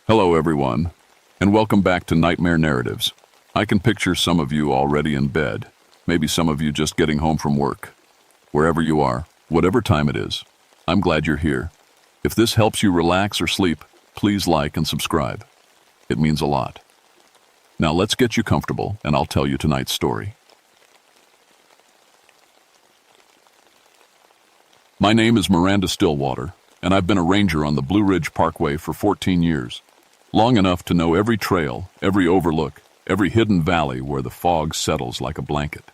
Hello, everyone, and welcome back to Nightmare Narratives. I can picture some of you already in bed, maybe some of you just getting home from work. Wherever you are, whatever time it is, I'm glad you're here. If this helps you relax or sleep, please like and subscribe. It means a lot. Now let's get you comfortable, and I'll tell you tonight's story. My name is Miranda Stillwater, and I've been a ranger on the Blue Ridge Parkway for 14 years. Long enough to know every trail, every overlook, every hidden valley where the fog settles like a blanket.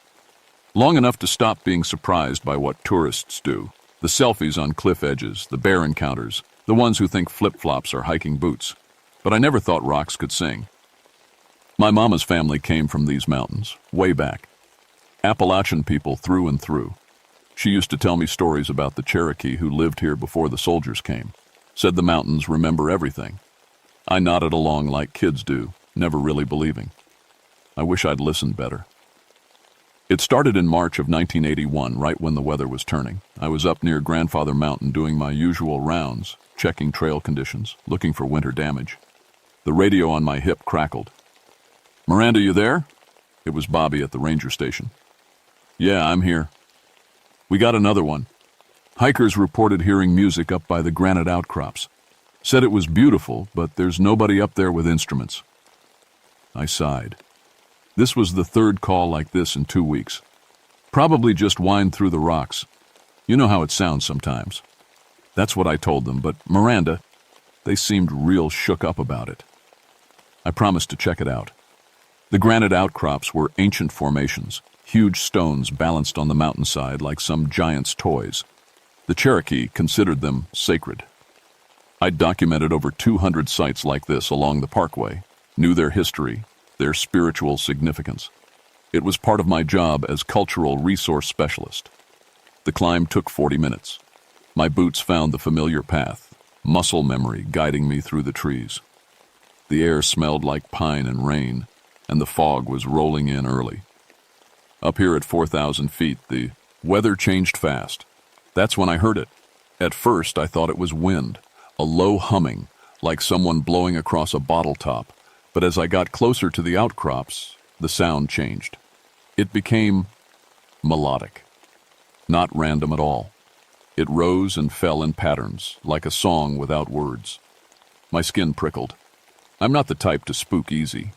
Long enough to stop being surprised by what tourists do. The selfies on cliff edges, the bear encounters, the ones who think flip-flops are hiking boots. But I never thought rocks could sing. My mama's family came from these mountains, way back. Appalachian people through and through. She used to tell me stories about the Cherokee who lived here before the soldiers came. Said the mountains remember everything. I nodded along like kids do, never really believing. I wish I'd listened better. It started in March of 1981, right when the weather was turning. I was up near Grandfather Mountain doing my usual rounds, checking trail conditions, looking for winter damage. The radio on my hip crackled. "Miranda, you there?" It was Bobby at the ranger station. "Yeah, I'm here." "We got another one." Hikers reported hearing music up by the granite outcrops. Said it was beautiful, but there's nobody up there with instruments. I sighed. This was the third call like this in 2 weeks. Probably just whined through the rocks. You know how it sounds sometimes. That's what I told them, but Miranda, they seemed real shook up about it. I promised to check it out. The granite outcrops were ancient formations, huge stones balanced on the mountainside like some giant's toys. The Cherokee considered them sacred. I'd documented over 200 sites like this along the parkway, knew their history, their spiritual significance. It was part of my job as cultural resource specialist. The climb took 40 minutes. My boots found the familiar path, muscle memory guiding me through the trees. The air smelled like pine and rain, and the fog was rolling in early. Up here at 4,000 feet, the weather changed fast. That's when I heard it. At first, I thought it was wind, a low humming, like someone blowing across a bottle top. But as I got closer to the outcrops, the sound changed. It became melodic, not random at all. It rose and fell in patterns, like a song without words. My skin prickled. I'm not the type to spook easy.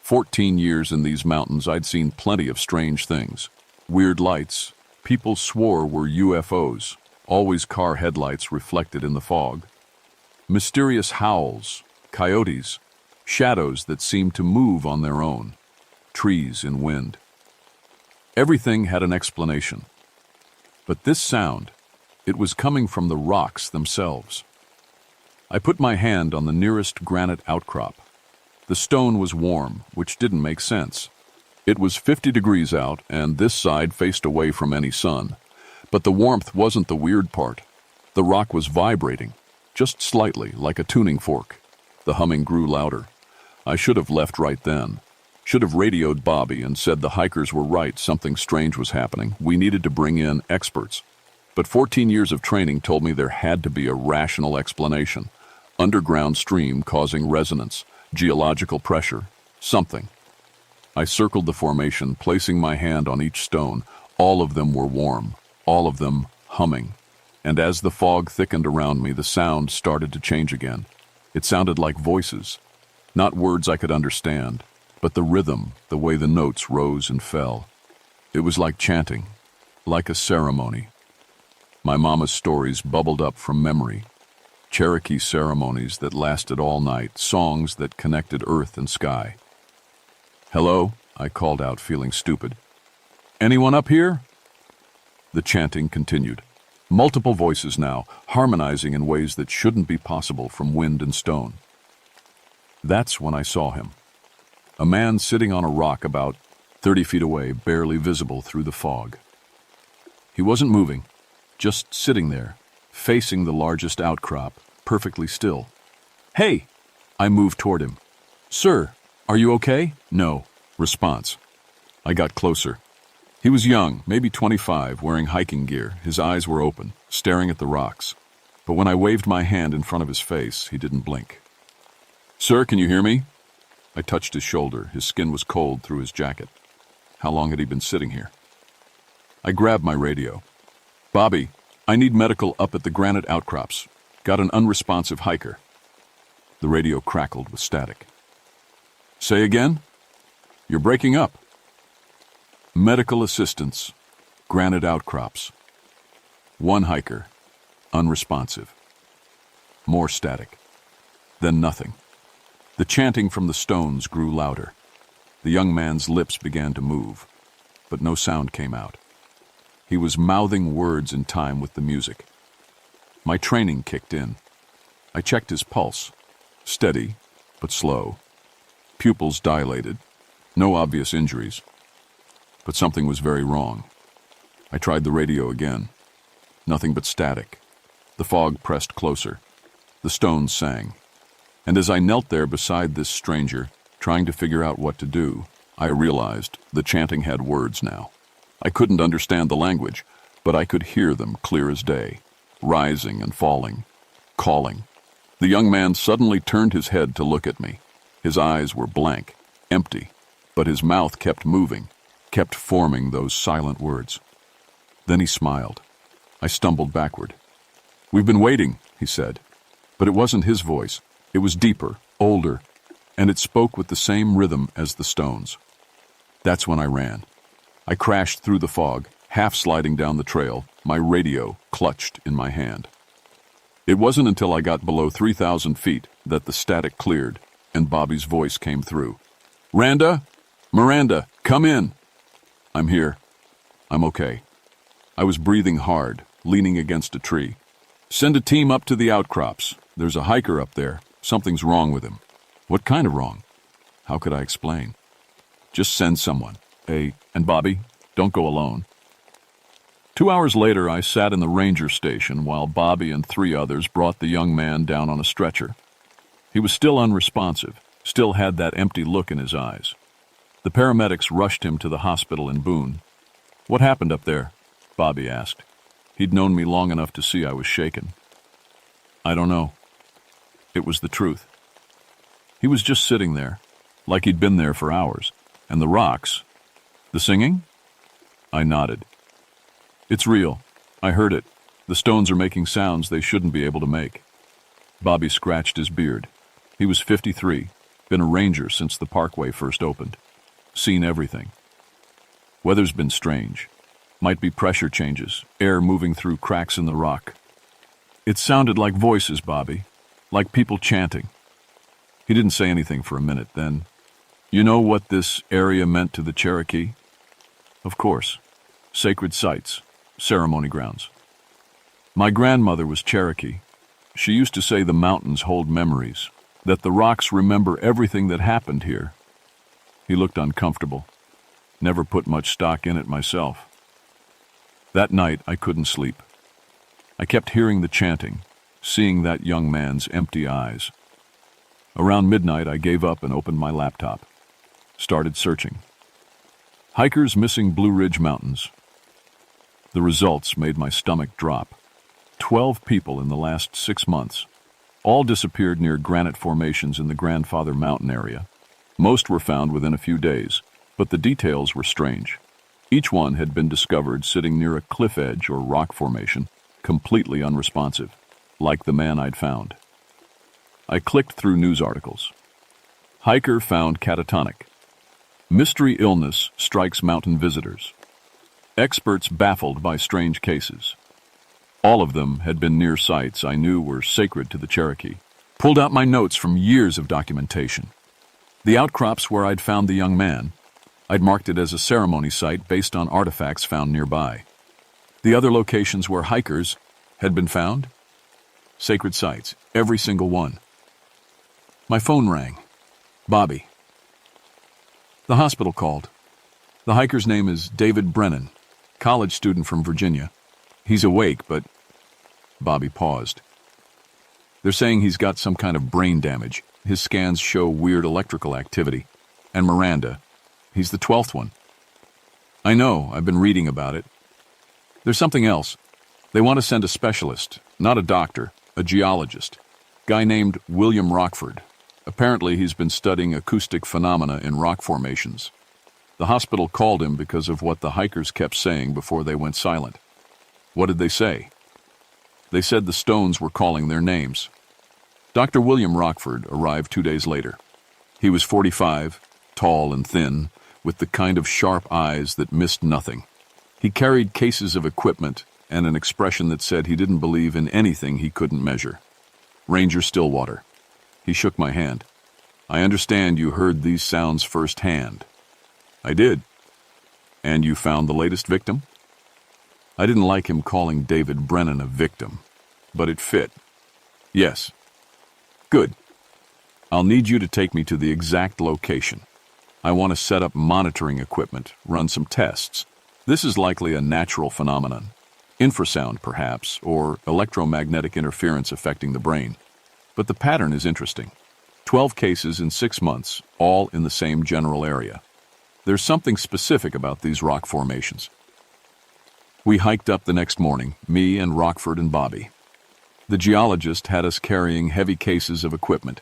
14 years in these mountains, I'd seen plenty of strange things. Weird lights, people swore were UFOs, always car headlights reflected in the fog. Mysterious howls, coyotes, shadows that seemed to move on their own, trees in wind. Everything had an explanation. But this sound, it was coming from the rocks themselves. I put my hand on the nearest granite outcrop. The stone was warm, which didn't make sense. It was 50 degrees out, and this side faced away from any sun. But the warmth wasn't the weird part. The rock was vibrating, just slightly, like a tuning fork. The humming grew louder. I should have left right then. Should have radioed Bobby and said the hikers were right, something strange was happening. We needed to bring in experts. But 14 years of training told me there had to be a rational explanation. Underground stream causing resonance, geological pressure, something. I circled the formation, placing my hand on each stone. All of them were warm, all of them humming. And as the fog thickened around me, the sound started to change again. It sounded like voices. Not words I could understand, but the rhythm, the way the notes rose and fell. It was like chanting, like a ceremony. My mama's stories bubbled up from memory. Cherokee ceremonies that lasted all night, songs that connected earth and sky. "Hello," I called out, feeling stupid. "Anyone up here?" The chanting continued. Multiple voices now, harmonizing in ways that shouldn't be possible from wind and stone. That's when I saw him. A man sitting on a rock about 30 feet away, barely visible through the fog. He wasn't moving, just sitting there, facing the largest outcrop, perfectly still. "Hey!" I moved toward him. "Sir, are you okay?" "No." Response. I got closer. He was young, maybe 25, wearing hiking gear. His eyes were open, staring at the rocks. But when I waved my hand in front of his face, he didn't blink. Sir, can you hear me? I touched his shoulder. His skin was cold through his jacket. How long had he been sitting here? I grabbed my radio. Bobby, I need medical up at the granite outcrops. Got an unresponsive hiker. The radio crackled with static. Say again? You're breaking up. Medical assistance. Granite outcrops. One hiker. Unresponsive. More static. Then nothing. The chanting from the stones grew louder. The young man's lips began to move, but no sound came out. He was mouthing words in time with the music. My training kicked in. I checked his pulse. Steady, but slow. Pupils dilated. No obvious injuries. But something was very wrong. I tried the radio again. Nothing but static. The fog pressed closer. The stones sang. And as I knelt there beside this stranger, trying to figure out what to do, I realized the chanting had words now. I couldn't understand the language, but I could hear them clear as day, rising and falling, calling. The young man suddenly turned his head to look at me. His eyes were blank, empty, but his mouth kept moving, kept forming those silent words. Then he smiled. I stumbled backward. "We've been waiting," he said. But it wasn't his voice. It was deeper, older, and it spoke with the same rhythm as the stones. That's when I ran. I crashed through the fog, half sliding down the trail, my radio clutched in my hand. It wasn't until I got below 3,000 feet that the static cleared and Bobby's voice came through. "Randa? Miranda, come in." "I'm here. I'm okay." I was breathing hard, leaning against a tree. "Send a team up to the outcrops. There's a hiker up there. Something's wrong with him." "What kind of wrong?" How could I explain? "Just send someone. And Bobby, don't go alone." 2 hours later, I sat in the ranger station while Bobby and 3 others brought the young man down on a stretcher. He was still unresponsive, still had that empty look in his eyes. The paramedics rushed him to the hospital in Boone. "What happened up there?" Bobby asked. He'd known me long enough to see I was shaken. "I don't know." It was the truth. He was just sitting there, like he'd been there for hours. And the rocks... The singing? I nodded. "It's real. I heard it. The stones are making sounds they shouldn't be able to make." Bobby scratched his beard. He was 53, been a ranger since the parkway first opened. Seen everything. "Weather's been strange. Might be pressure changes, air moving through cracks in the rock." "It sounded like voices, Bobby. Like people chanting." He didn't say anything for a minute, then, "You know what this area meant to the Cherokee?" "Of course. Sacred sites, ceremony grounds." "My grandmother was Cherokee. She used to say the mountains hold memories, that the rocks remember everything that happened here." He looked uncomfortable. Never put much stock in it myself. That night, I couldn't sleep. I kept hearing the chanting, seeing that young man's empty eyes. Around midnight, I gave up and opened my laptop. Started searching. Hikers missing Blue Ridge Mountains. The results made my stomach drop. 12 people in the last 6 months. All disappeared near granite formations in the Grandfather Mountain area. Most were found within a few days, but the details were strange. Each one had been discovered sitting near a cliff edge or rock formation, completely unresponsive, like the man I'd found. I clicked through news articles. Hiker found catatonic. Mystery illness strikes mountain visitors. Experts baffled by strange cases. All of them had been near sites I knew were sacred to the Cherokee. Pulled out my notes from years of documentation. The outcrops where I'd found the young man, I'd marked it as a ceremony site based on artifacts found nearby. The other locations where hikers had been found? Sacred sites, every single one. My phone rang. Bobby. The hospital called. The hiker's name is David Brennan, college student from Virginia. He's awake, but... Bobby paused. They're saying he's got some kind of brain damage. His scans show weird electrical activity. And Miranda, he's the 12th one. I know, I've been reading about it. There's something else. They want to send a specialist, not a doctor, a geologist. Guy named William Rockford. Apparently, he's been studying acoustic phenomena in rock formations. The hospital called him because of what the hikers kept saying before they went silent. What did they say? They said the stones were calling their names. Dr. William Rockford arrived 2 days later. He was 45, tall and thin, with the kind of sharp eyes that missed nothing. He carried cases of equipment and an expression that said he didn't believe in anything he couldn't measure. Ranger Stillwater. He shook my hand. I understand you heard these sounds firsthand. I did. And you found the latest victim? I didn't like him calling David Brennan a victim, but it fit. Yes. Good. I'll need you to take me to the exact location. I want to set up monitoring equipment, run some tests. This is likely a natural phenomenon. Infrasound, perhaps, or electromagnetic interference affecting the brain. But the pattern is interesting. 12 cases in 6 months, all in the same general area. There's something specific about these rock formations. We hiked up the next morning, me and Rockford and Bobby. The geologist had us carrying heavy cases of equipment.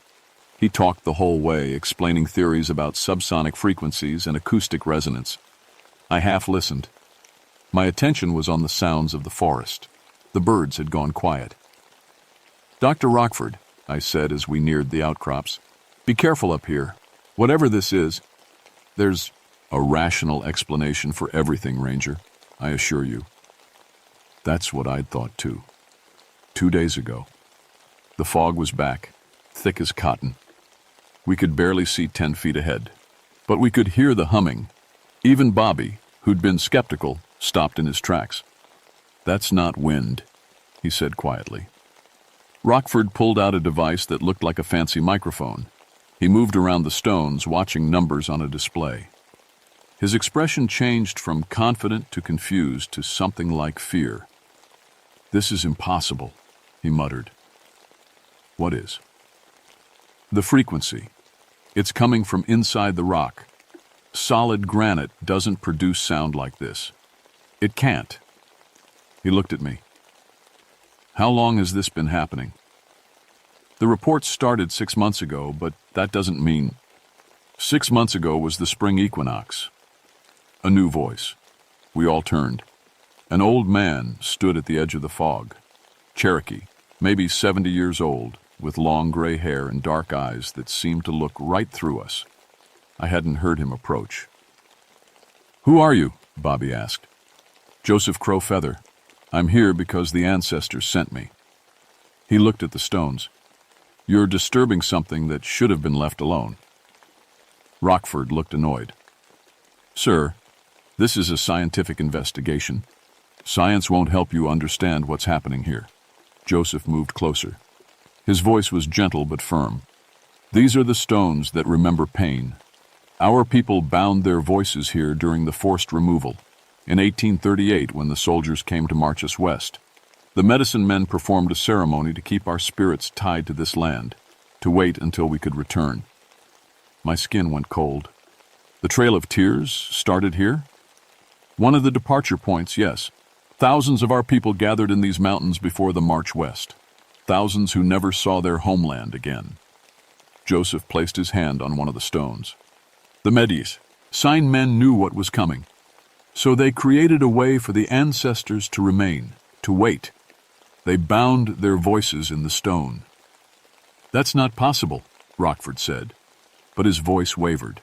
He talked the whole way, explaining theories about subsonic frequencies and acoustic resonance. I half listened. My attention was on the sounds of the forest. The birds had gone quiet. Dr. Rockford, I said as we neared the outcrops, be careful up here. Whatever this is, there's a rational explanation for everything, Ranger, I assure you. That's what I'd thought too. 2 days ago. The fog was back, thick as cotton. We could barely see 10 feet ahead, but we could hear the humming. Even Bobby, who'd been skeptical, stopped in his tracks. That's not wind, he said quietly. Rockford pulled out a device that looked like a fancy microphone. He moved around the stones, watching numbers on a display. His expression changed from confident to confused to something like fear. This is impossible, he muttered. What is? The frequency. It's coming from inside the rock. Solid granite doesn't produce sound like this. It can't. He looked at me. How long has this been happening? The report started 6 months ago, but that doesn't mean... 6 months ago was the spring equinox. A new voice. We all turned. An old man stood at the edge of the fog. Cherokee, maybe 70 years old, with long gray hair and dark eyes that seemed to look right through us. I hadn't heard him approach. Who are you? Bobby asked. Joseph Crow Feather. I'm here because the ancestors sent me. He looked at the stones. You're disturbing something that should have been left alone. Rockford looked annoyed. Sir, this is a scientific investigation. Science won't help you understand what's happening here. Joseph moved closer. His voice was gentle but firm. These are the stones that remember pain. Our people bound their voices here during the forced removal, in 1838 when the soldiers came to march us west. The medicine men performed a ceremony to keep our spirits tied to this land, to wait until we could return. My skin went cold. The Trail of Tears started here? One of the departure points, yes. Thousands of our people gathered in these mountains before the march west. Thousands who never saw their homeland again. Joseph placed his hand on one of the stones. The Medes, sign men knew what was coming. So they created a way for the ancestors to remain, to wait. They bound their voices in the stone. That's not possible, Rockford said, but his voice wavered.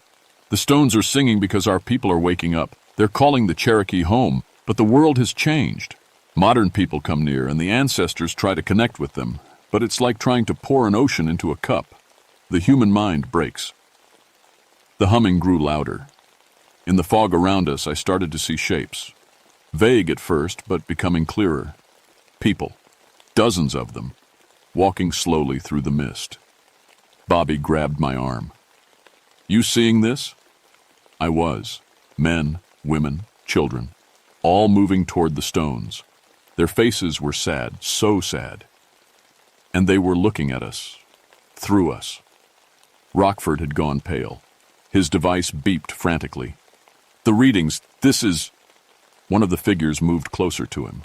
The stones are singing because our people are waking up. They're calling the Cherokee home, but the world has changed. Modern people come near and the ancestors try to connect with them, but it's like trying to pour an ocean into a cup. The human mind breaks. The humming grew louder. In the fog around us, I started to see shapes. Vague at first, but becoming clearer. People, dozens of them, walking slowly through the mist. Bobby grabbed my arm. You seeing this? I was. Men, women, children, all moving toward the stones. Their faces were sad, so sad. And they were looking at us, through us. Rockford had gone pale. His device beeped frantically. The readings, this is... One of the figures moved closer to him.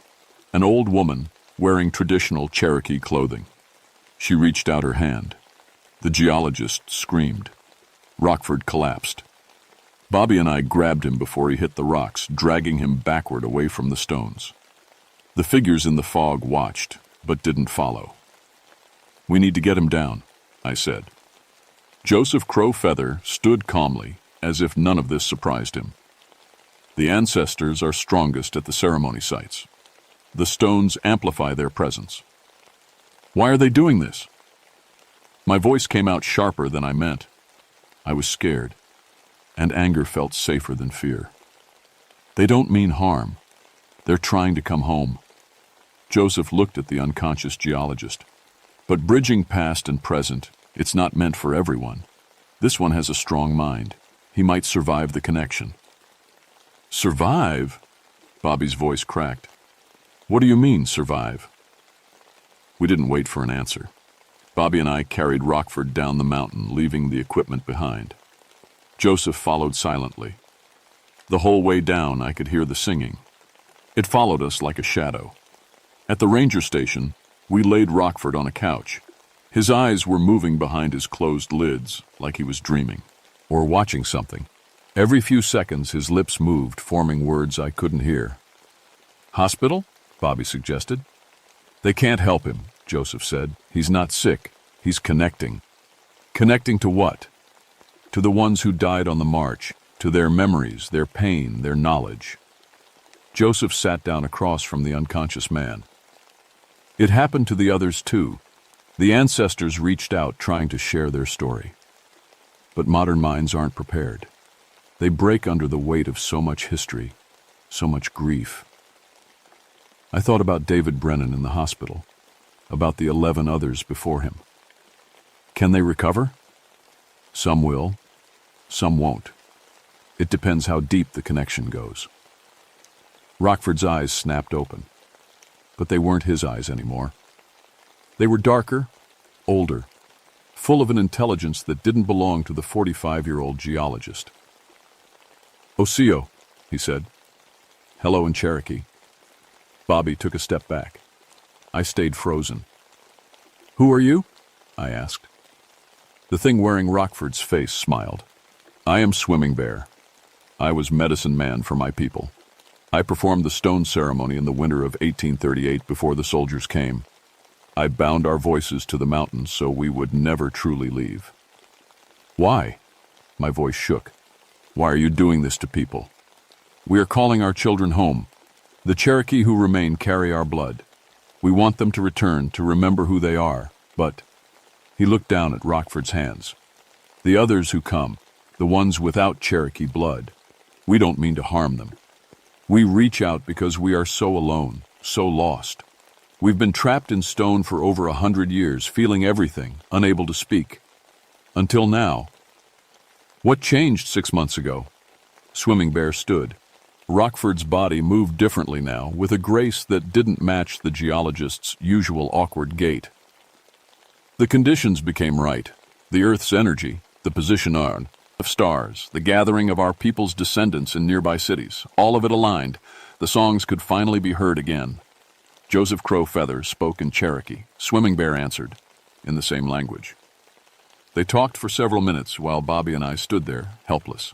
An old woman, wearing traditional Cherokee clothing. She reached out her hand. The geologist screamed. Rockford collapsed. Bobby and I grabbed him before he hit the rocks, dragging him backward away from the stones. The figures in the fog watched, but didn't follow. "We need to get him down," I said. Joseph Crow Feather stood calmly, as if none of this surprised him. "The ancestors are strongest at the ceremony sites. The stones amplify their presence." "Why are they doing this?" My voice came out sharper than I meant. I was scared, and anger felt safer than fear. "They don't mean harm. They're trying to come home." Joseph looked at the unconscious geologist. "But bridging past and present, it's not meant for everyone. This one has a strong mind. He might survive the connection." "Survive?" Bobby's voice cracked. "What do you mean, survive?" We didn't wait for an answer. Bobby and I carried Rockford down the mountain, leaving the equipment behind. Joseph followed silently. The whole way down, I could hear the singing. It followed us like a shadow. At the ranger station, we laid Rockford on a couch. His eyes were moving behind his closed lids, like he was dreaming, or watching something. Every few seconds, his lips moved, forming words I couldn't hear. "Hospital?" Bobby suggested. "They can't help him," Joseph said. "He's not sick. He's connecting." "Connecting to what?" "To the ones who died on the march, to their memories, their pain, their knowledge." Joseph sat down across from the unconscious man. "It happened to the others too. The ancestors reached out trying to share their story. But modern minds aren't prepared. They break under the weight of so much history, so much grief." I thought about David Brennan in the hospital, about the 11 others before him. Can they recover? Some will, some won't. It depends how deep the connection goes. Rockford's eyes snapped open, but they weren't his eyes anymore. They were darker, older, full of an intelligence that didn't belong to the 45-year-old geologist. "Osio," he said. "Hello in Cherokee." Bobby took a step back. I stayed frozen. "Who are you?" I asked. The thing wearing Rockford's face smiled. "I am Swimming Bear. I was medicine man for my people. I performed the stone ceremony in the winter of 1838 before the soldiers came. I bound our voices to the mountains so we would never truly leave." "Why?" My voice shook. "Why are you doing this to people?" "We are calling our children home. The Cherokee who remain carry our blood. We want them to return, to remember who they are, but—" He looked down at Rockford's hands. "The others who come, the ones without Cherokee blood, we don't mean to harm them. We reach out because we are so alone, so lost. We've been trapped in stone for over 100 years, feeling everything, unable to speak. Until now." "What changed 6 months ago?" Swimming Bear stood. Rockford's body moved differently now, with a grace that didn't match the geologist's usual awkward gait. "The conditions became right. The Earth's energy, the position of stars, the gathering of our people's descendants in nearby cities, all of it aligned. The songs could finally be heard again." Joseph Crow Feather spoke in Cherokee. Swimming Bear answered, in the same language. They talked for several minutes while Bobby and I stood there, helpless.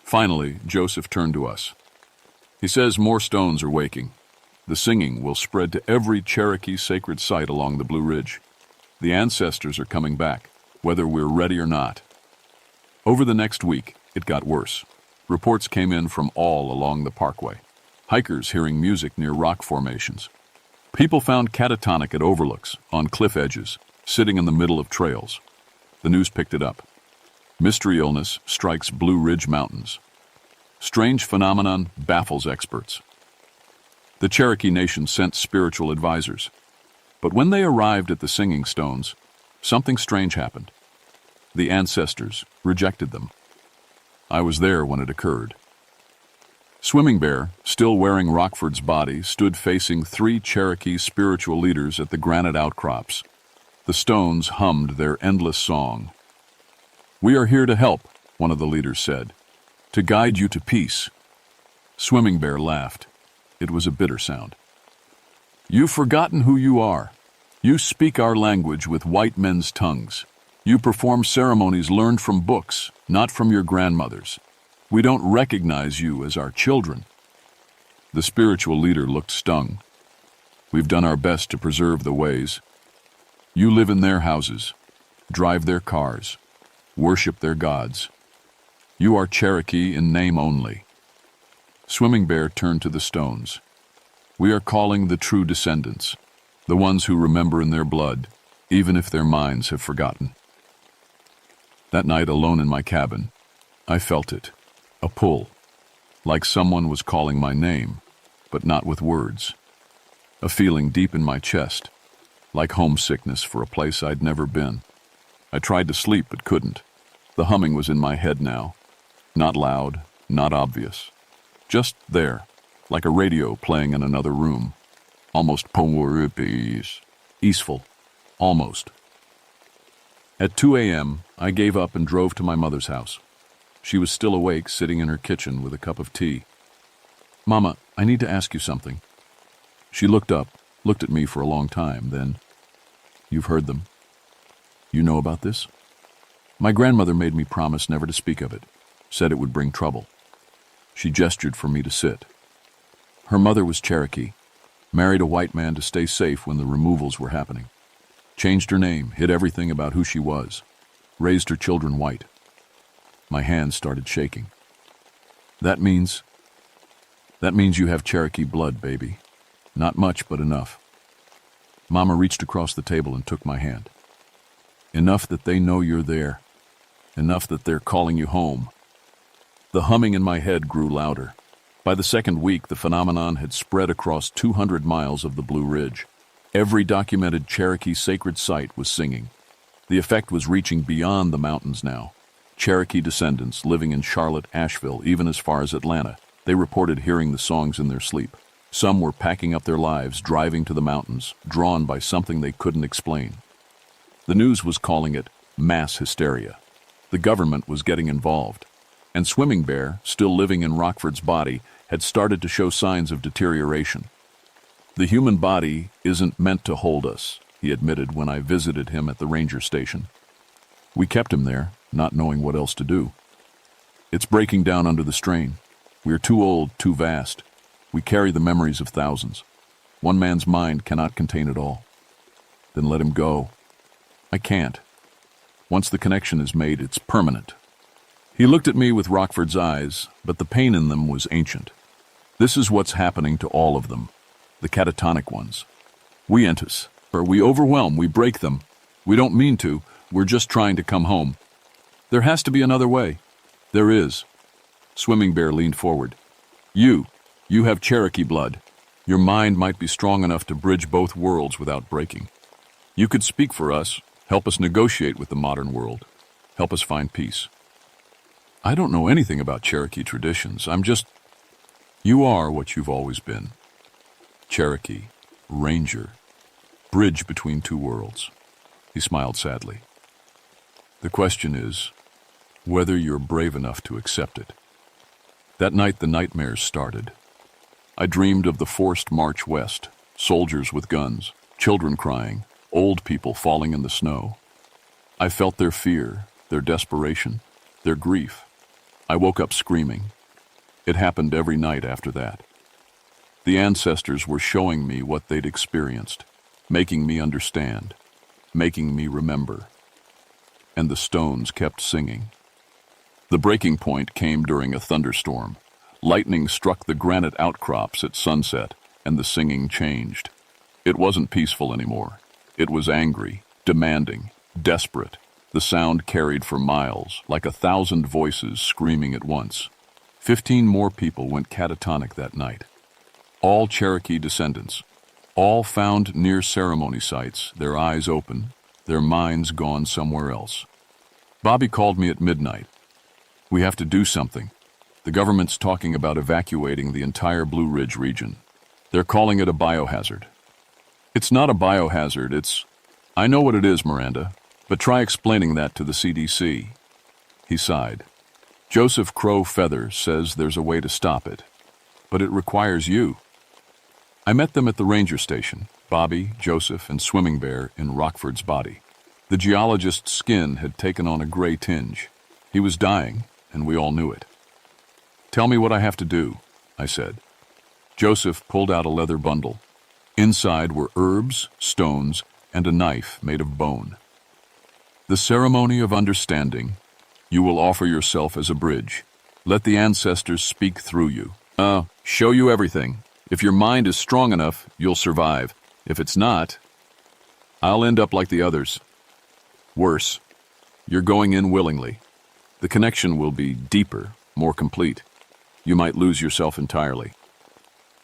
Finally, Joseph turned to us. He says more stones are waking. The singing will spread to every Cherokee sacred site along the Blue Ridge. The ancestors are coming back, whether we're ready or not. Over the next week, it got worse. Reports came in from all along the parkway. Hikers hearing music near rock formations. People found catatonic at overlooks, on cliff edges, sitting in the middle of trails. The news picked it up. Mystery illness strikes Blue Ridge Mountains. Strange phenomenon baffles experts. The Cherokee Nation sent spiritual advisors. But when they arrived at the singing stones, something strange happened. The ancestors rejected them. I was there when it occurred. Swimming Bear, still wearing Rockford's body, stood facing 3 Cherokee spiritual leaders at the granite outcrops. The stones hummed their endless song. "We are here to help," one of the leaders said, "to guide you to peace." Swimming Bear laughed. It was a bitter sound. "You've forgotten who you are. You speak our language with white men's tongues. You perform ceremonies learned from books, not from your grandmothers. We don't recognize you as our children." The spiritual leader looked stung. "We've done our best to preserve the ways. You live in their houses, drive their cars, worship their gods. You are Cherokee in name only." Swimming Bear turned to the stones. "We are calling the true descendants, the ones who remember in their blood, even if their minds have forgotten." That night, alone in my cabin, I felt it, a pull, like someone was calling my name, but not with words. A feeling deep in my chest, like homesickness for a place I'd never been. I tried to sleep but couldn't. The humming was in my head now, not loud, not obvious. Just there, like a radio playing in another room. Almost peaceful, almost. At 2 a.m., I gave up and drove to my mother's house. She was still awake, sitting in her kitchen with a cup of tea. "Mama, I need to ask you something." She looked up, looked at me for a long time, then, "You've heard them. You know about this?" "My grandmother made me promise never to speak of it, said it would bring trouble." She gestured for me to sit. Her mother was Cherokee, married a white man to stay safe when the removals were happening. Changed her name, hid everything about who she was, raised her children white. My hands started shaking. That means you have Cherokee blood, baby. Not much, but enough." Mama reached across the table and took my hand. "Enough that they know you're there. Enough that they're calling you home." The humming in my head grew louder. By the second week, the phenomenon had spread across 200 miles of the Blue Ridge. Every documented Cherokee sacred site was singing. The effect was reaching beyond the mountains now. Cherokee descendants living in Charlotte, Asheville, even as far as Atlanta, they reported hearing the songs in their sleep. Some were packing up their lives, driving to the mountains, drawn by something they couldn't explain. The news was calling it mass hysteria. The government was getting involved. And Swimming Bear, still living in Rockford's body, had started to show signs of deterioration. "The human body isn't meant to hold us," he admitted when I visited him at the ranger station. "We kept him there, not knowing what else to do. It's breaking down under the strain. We are too old, too vast. We carry the memories of thousands. One man's mind cannot contain it all." "Then let him go." "I can't. Once the connection is made, it's permanent." He looked at me with Rockford's eyes, but the pain in them was ancient. "This is what's happening to all of them, the catatonic ones. We enter, or we overwhelm, we break them. We don't mean to, we're just trying to come home. There has to be another way." "There is." Swimming Bear leaned forward. You have Cherokee blood. Your mind might be strong enough to bridge both worlds without breaking. You could speak for us, help us negotiate with the modern world, help us find peace." "I don't know anything about Cherokee traditions. You are what you've always been. Cherokee, ranger, bridge between two worlds." He smiled sadly. "The question is whether you're brave enough to accept it." That night the nightmares started. I dreamed of the forced march west, soldiers with guns, children crying, old people falling in the snow. I felt their fear, their desperation, their grief. I woke up screaming. It happened every night after that. The ancestors were showing me what they'd experienced, making me understand, making me remember. And the stones kept singing. The breaking point came during a thunderstorm. Lightning struck the granite outcrops at sunset, and the singing changed. It wasn't peaceful anymore. It was angry, demanding, desperate. The sound carried for miles, like 1,000 voices screaming at once. 15 more people went catatonic that night. All Cherokee descendants, all found near ceremony sites, their eyes open, their minds gone somewhere else. Bobby called me at midnight. "We have to do something. The government's talking about evacuating the entire Blue Ridge region. They're calling it a biohazard." "It's not a biohazard, it's..." "I know what it is, Miranda, but try explaining that to the CDC." He sighed. "Joseph Crow Feather says there's a way to stop it, but it requires you." I met them at the ranger station, Bobby, Joseph, and Swimming Bear in Rockford's body. The geologist's skin had taken on a gray tinge. He was dying, and we all knew it. "Tell me what I have to do," I said. Joseph pulled out a leather bundle. Inside were herbs, stones, and a knife made of bone. "The ceremony of understanding. You will offer yourself as a bridge. Let the ancestors speak through you. Show you everything. If your mind is strong enough, you'll survive. If it's not, I'll end up like the others. Worse, you're going in willingly. The connection will be deeper, more complete. You might lose yourself entirely."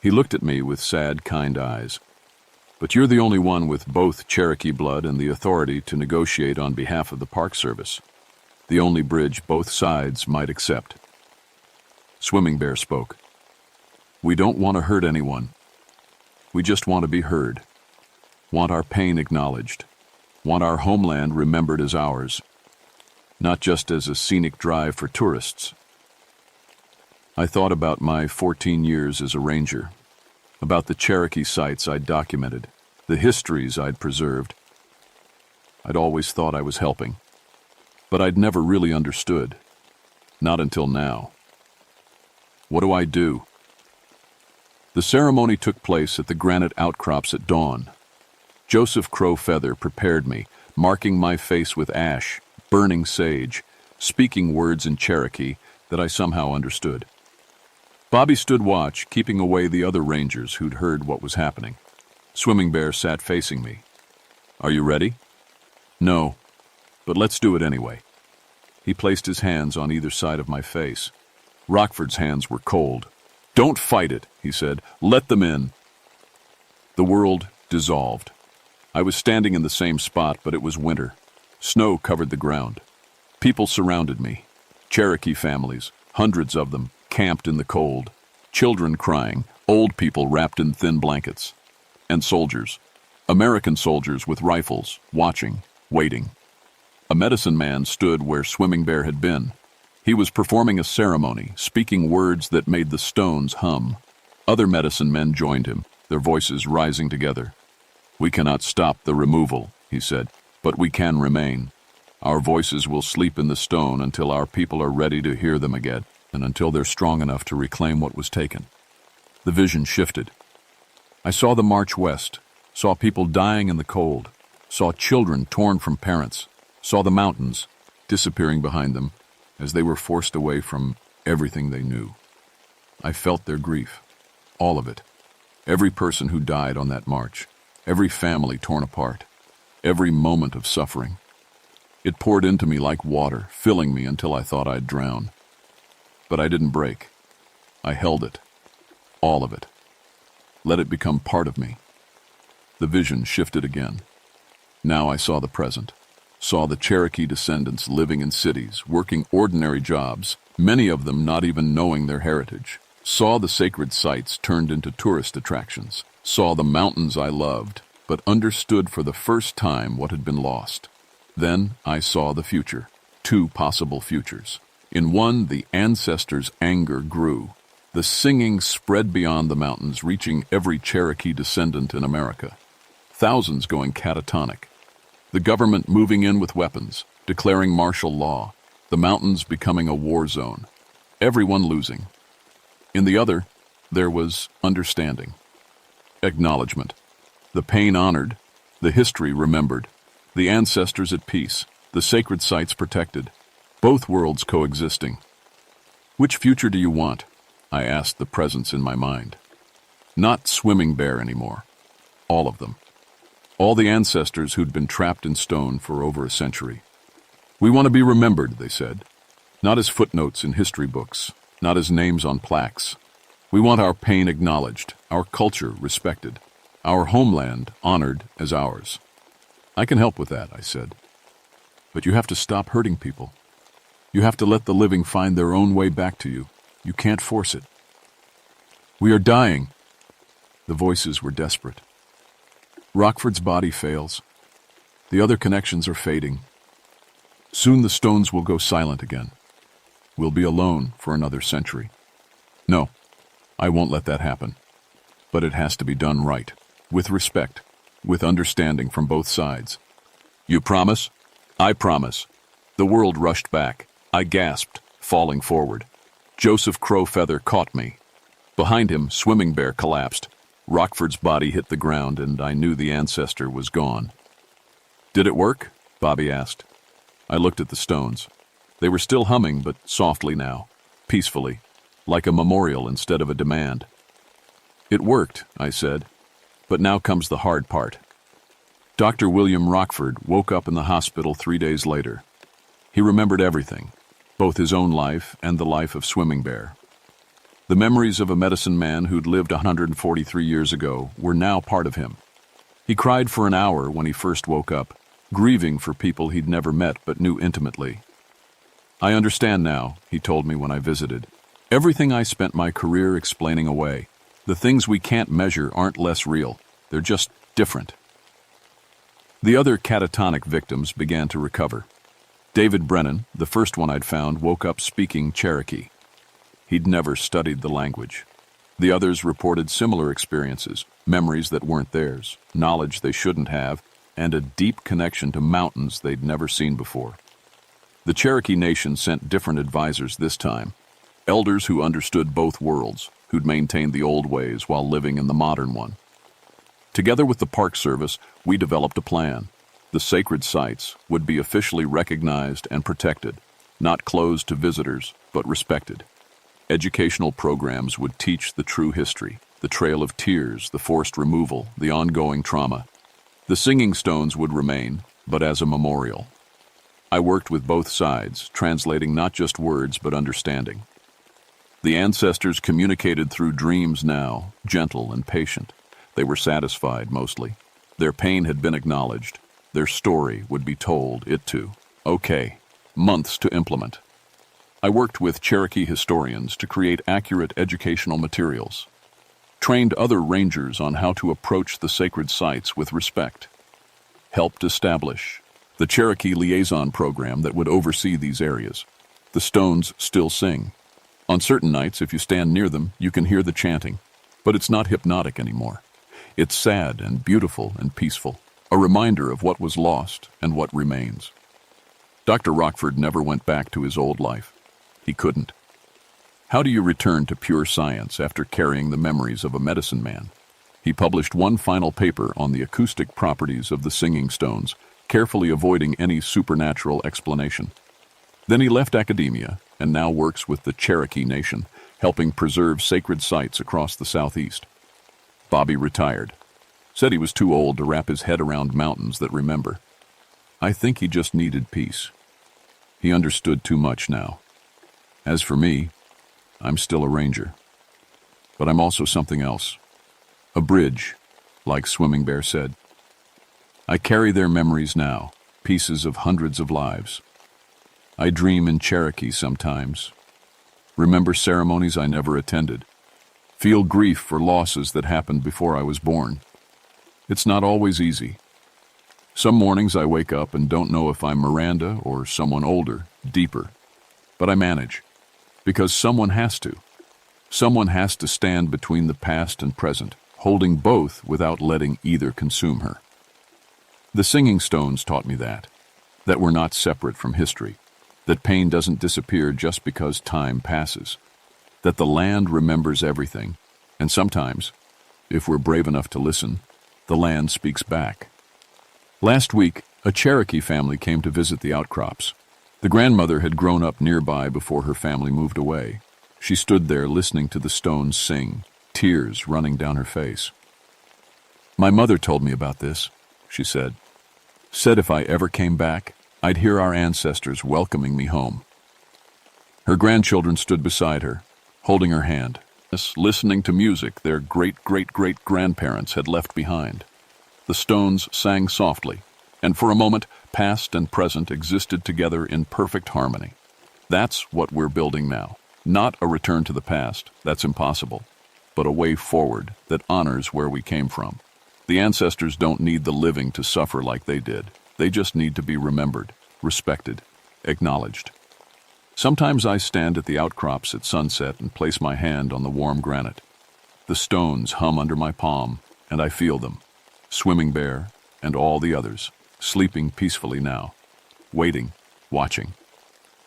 He looked at me with sad, kind eyes. "But you're the only one with both Cherokee blood and the authority to negotiate on behalf of the Park Service. The only bridge both sides might accept." Swimming Bear spoke. "We don't want to hurt anyone. We just want to be heard. Want our pain acknowledged. Want our homeland remembered as ours. Not just as a scenic drive for tourists." I thought about my 14 years as a ranger, about the Cherokee sites I'd documented, the histories I'd preserved. I'd always thought I was helping, but I'd never really understood. Not until now. What do I do? The ceremony took place at the granite outcrops at dawn. Joseph Crow Feather prepared me, marking my face with ash, burning sage, speaking words in Cherokee that I somehow understood. Bobby stood watch, keeping away the other rangers who'd heard what was happening. Swimming Bear sat facing me. "Are you ready?" "No, but let's do it anyway." He placed his hands on either side of my face. Rockford's hands were cold. "Don't fight it," he said. "Let them in." The world dissolved. I was standing in the same spot, but it was winter. Snow covered the ground. People surrounded me. Cherokee families, hundreds of them, camped in the cold. Children crying, old people wrapped in thin blankets. And soldiers. American soldiers with rifles, watching, waiting. A medicine man stood where Swimming Bear had been. He was performing a ceremony, speaking words that made the stones hum. Other medicine men joined him, their voices rising together. "We cannot stop the removal," he said, "but we can remain. Our voices will sleep in the stone until our people are ready to hear them again, and until they're strong enough to reclaim what was taken." The vision shifted. I saw the march west, saw people dying in the cold, saw children torn from parents, saw the mountains disappearing behind them as they were forced away from everything they knew. I felt their grief, all of it. Every person who died on that march, every family torn apart, every moment of suffering. It poured into me like water, filling me until I thought I'd drown. But I didn't break. I held it, all of it. Let it become part of me. The vision shifted again. Now I saw the present, saw the Cherokee descendants living in cities, working ordinary jobs, many of them not even knowing their heritage. Saw the sacred sites turned into tourist attractions. Saw the mountains I loved, but understood for the first time what had been lost. Then I saw the future, two possible futures. In one, the ancestors' anger grew. The singing spread beyond the mountains, reaching every Cherokee descendant in America. Thousands going catatonic. The government moving in with weapons, declaring martial law. The mountains becoming a war zone. Everyone losing. In the other, there was understanding. Acknowledgement. The pain honored, the history remembered. The ancestors at peace, the sacred sites protected. Both worlds coexisting. Which future do you want? I asked the presence in my mind. Not Swimming Bear anymore. All of them. All the ancestors who'd been trapped in stone for over a century. We want to be remembered, they said. Not as footnotes in history books, not as names on plaques. We want our pain acknowledged, our culture respected, our homeland honored as ours. I can help with that, I said. But you have to stop hurting people. You have to let the living find their own way back to you. You can't force it. We are dying. The voices were desperate. Rockford's body fails. The other connections are fading. Soon the stones will go silent again. We'll be alone for another century. No, I won't let that happen. But it has to be done right, with respect, with understanding from both sides. You promise? I promise. The world rushed back. I gasped, falling forward. Joseph Crowfeather caught me. Behind him, Swimming Bear collapsed. Rockford's body hit the ground, and I knew the ancestor was gone. Did it work? Bobby asked. I looked at the stones. They were still humming, but softly now, peacefully, like a memorial instead of a demand. It worked, I said, but now comes the hard part. Dr. William Rockford woke up in the hospital 3 days later. He remembered everything, both his own life and the life of Swimming Bear. The memories of a medicine man who'd lived 143 years ago were now part of him. He cried for an hour when he first woke up, grieving for people he'd never met but knew intimately. I understand now, he told me when I visited. Everything I spent my career explaining away. The things we can't measure aren't less real. They're just different. The other catatonic victims began to recover. David Brennan, the first one I'd found, woke up speaking Cherokee. He'd never studied the language. The others reported similar experiences, memories that weren't theirs, knowledge they shouldn't have, and a deep connection to mountains they'd never seen before. The Cherokee Nation sent different advisors this time, elders who understood both worlds, who'd maintained the old ways while living in the modern one. Together with the Park Service, we developed a plan. The sacred sites would be officially recognized and protected, not closed to visitors, but respected. Educational programs would teach the true history, the trail of tears, the forced removal, the ongoing trauma. The singing stones would remain, but as a memorial. I worked with both sides, translating not just words but understanding. The ancestors communicated through dreams now, gentle and patient. They were satisfied, mostly. Their pain had been acknowledged. Their story would be told, it too. Okay, months to implement. I worked with Cherokee historians to create accurate educational materials, trained other rangers on how to approach the sacred sites with respect, helped establish the Cherokee Liaison Program that would oversee these areas. The stones still sing. On certain nights, if you stand near them, you can hear the chanting, but it's not hypnotic anymore. It's sad and beautiful and peaceful, a reminder of what was lost and what remains. Dr. Rockford never went back to his old life. He couldn't. How do you return to pure science after carrying the memories of a medicine man? He published one final paper on the acoustic properties of the singing stones, carefully avoiding any supernatural explanation. Then he left academia and now works with the Cherokee Nation, helping preserve sacred sites across the Southeast. Bobby retired. Said he was too old to wrap his head around mountains that remember. I think he just needed peace. He understood too much now. As for me, I'm still a ranger. But I'm also something else. A bridge, like Swimming Bear said. I carry their memories now, pieces of hundreds of lives. I dream in Cherokee sometimes. Remember ceremonies I never attended. Feel grief for losses that happened before I was born. It's not always easy. Some mornings I wake up and don't know if I'm Miranda or someone older, deeper. But I manage. Because someone has to. Someone has to stand between the past and present, holding both without letting either consume her. The singing stones taught me that we're not separate from history, that pain doesn't disappear just because time passes, that the land remembers everything, and sometimes, if we're brave enough to listen, the land speaks back. Last week, a Cherokee family came to visit the outcrops. The grandmother had grown up nearby before her family moved away. She stood there listening to the stones sing, tears running down her face. My mother told me about this, she said. Said if I ever came back, I'd hear our ancestors welcoming me home. Her grandchildren stood beside her, holding her hand, listening to music their great-great-great-grandparents had left behind. The stones sang softly, and for a moment, past and present existed together in perfect harmony. That's what we're building now. Not a return to the past, that's impossible, but a way forward that honors where we came from. The ancestors don't need the living to suffer like they did. They just need to be remembered, respected, acknowledged. Sometimes I stand at the outcrops at sunset and place my hand on the warm granite. The stones hum under my palm, and I feel them. Swimming Bear and all the others, sleeping peacefully now. waiting, watching,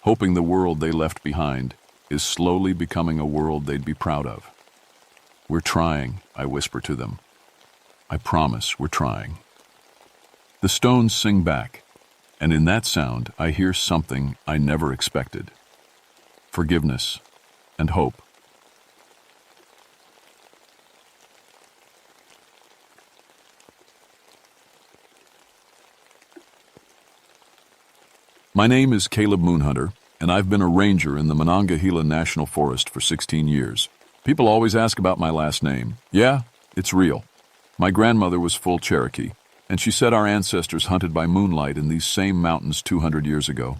hoping the world they left behind is slowly becoming a world they'd be proud of. "We're trying," I whisper to them. "I promise we're trying." The stones sing back, and in that sound I hear something I never expected. Forgiveness and hope. My name is Caleb Moonhunter, and I've been a ranger in the Monongahela National Forest for 16 years. People always ask about my last name. Yeah, it's real. My grandmother was full Cherokee, and she said our ancestors hunted by moonlight in these same mountains 200 years ago.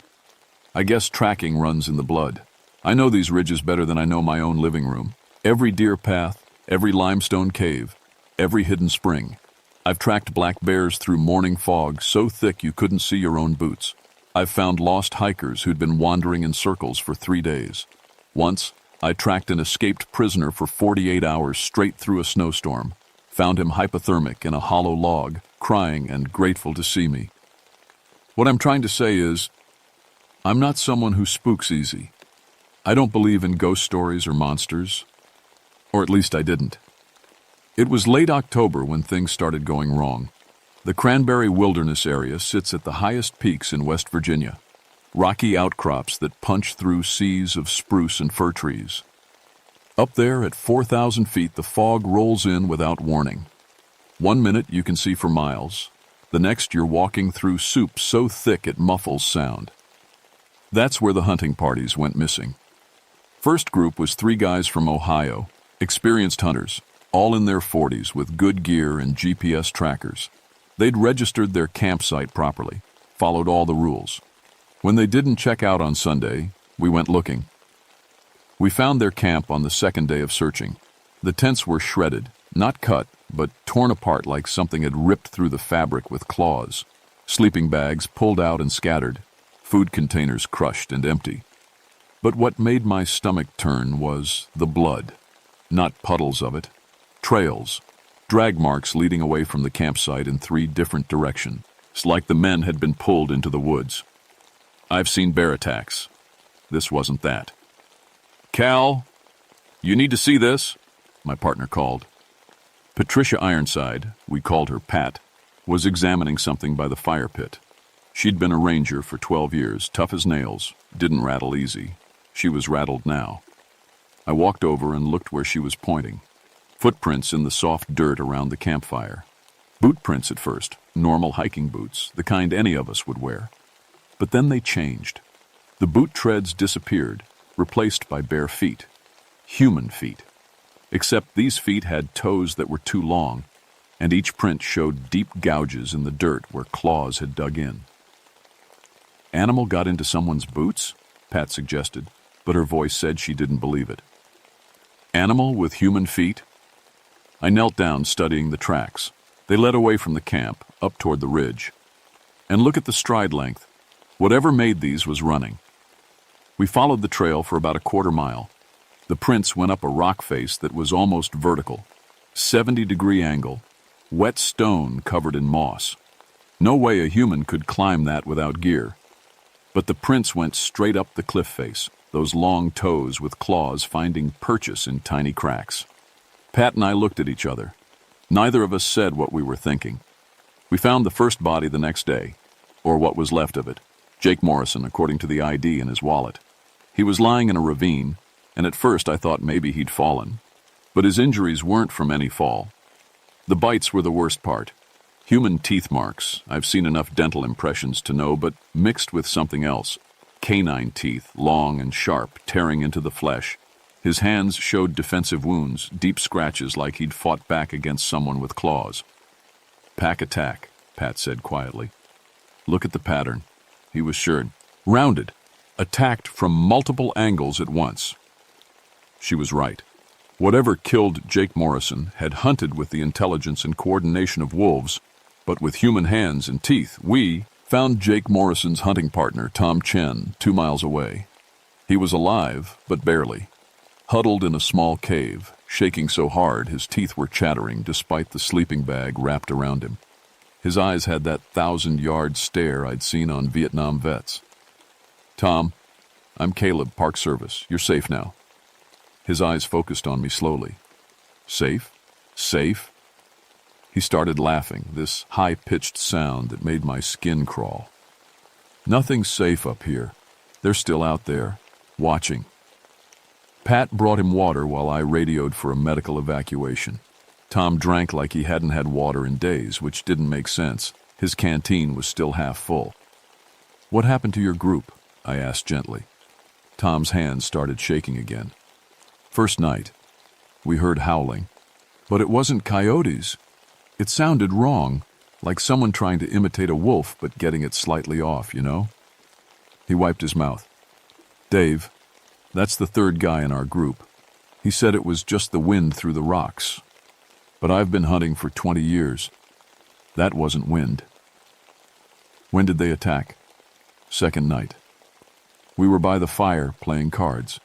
I guess tracking runs in the blood. I know these ridges better than I know my own living room. Every deer path, every limestone cave, every hidden spring. I've tracked black bears through morning fog so thick you couldn't see your own boots. I've found lost hikers who'd been wandering in circles for 3 days. Once, I tracked an escaped prisoner for 48 hours straight through a snowstorm, found him hypothermic in a hollow log, crying and grateful to see me. What I'm trying to say is, I'm not someone who spooks easy. I don't believe in ghost stories or monsters, or at least I didn't. It was late October when things started going wrong. The Cranberry Wilderness area sits at the highest peaks in West Virginia, rocky outcrops that punch through seas of spruce and fir trees. Up there at 4,000 feet, the fog rolls in without warning. One minute you can see for miles, the next you're walking through soup so thick it muffles sound. That's where the hunting parties went missing. First group was 3 guys from Ohio, experienced hunters, all in their 40s with good gear and GPS trackers. They'd registered their campsite properly, followed all the rules. When they didn't check out on Sunday, we went looking. We found their camp on the second day of searching. The tents were shredded, not cut, but torn apart like something had ripped through the fabric with claws. Sleeping bags pulled out and scattered, food containers crushed and empty. But what made my stomach turn was the blood. Not puddles of it, trails. Drag marks leading away from the campsite in 3 different directions. It's like the men had been pulled into the woods. I've seen bear attacks. This wasn't that. "Cal, you need to see this," my partner called. Patricia Ironside, we called her Pat, was examining something by the fire pit. She'd been a ranger for 12 years, tough as nails, didn't rattle easy. She was rattled now. I walked over and looked where she was pointing. Footprints in the soft dirt around the campfire. Boot prints at first, normal hiking boots, the kind any of us would wear. But then they changed. The boot treads disappeared, replaced by bare feet. Human feet. Except these feet had toes that were too long, and each print showed deep gouges in the dirt where claws had dug in. "Animal got into someone's boots?" Pat suggested, but her voice said she didn't believe it. "Animal with human feet?" I knelt down, studying the tracks. They led away from the camp, up toward the ridge. And look at the stride length. Whatever made these was running. We followed the trail for about a quarter mile. The prints went up a rock face that was almost vertical. 70-degree angle. Wet stone covered in moss. No way a human could climb that without gear. But the prints went straight up the cliff face, those long toes with claws finding purchase in tiny cracks. Pat and I looked at each other. Neither of us said what we were thinking. We found the first body the next day, or what was left of it. Jake Morrison, according to the ID in his wallet. He was lying in a ravine, and at first I thought maybe he'd fallen. But his injuries weren't from any fall. The bites were the worst part. Human teeth marks, I've seen enough dental impressions to know, but mixed with something else. Canine teeth, long and sharp, tearing into the flesh. His hands showed defensive wounds, deep scratches like he'd fought back against someone with claws. "Pack attack," Pat said quietly. "Look at the pattern." He was sure. Rounded. Attacked from multiple angles at once. She was right. Whatever killed Jake Morrison had hunted with the intelligence and coordination of wolves, but with human hands and teeth. We found Jake Morrison's hunting partner, Tom Chen, 2 miles away. He was alive, but barely. Huddled in a small cave, shaking so hard his teeth were chattering despite the sleeping bag wrapped around him. His eyes had that 1,000-yard stare I'd seen on Vietnam vets. "Tom, I'm Caleb, Park Service. You're safe now." His eyes focused on me slowly. "Safe? Safe?" He started laughing, this high-pitched sound that made my skin crawl. "Nothing's safe up here. They're still out there, watching." Pat brought him water while I radioed for a medical evacuation. Tom drank like he hadn't had water in days, which didn't make sense. His canteen was still half full. "What happened to your group?" I asked gently. Tom's hands started shaking again. "First night, we heard howling. But it wasn't coyotes. It sounded wrong, like someone trying to imitate a wolf but getting it slightly off, you know?" He wiped his mouth. "Dave, that's the third guy in our group. He said it was just the wind through the rocks. But I've been hunting for 20 years. That wasn't wind." "When did they attack?" "Second night. We were by the fire playing cards.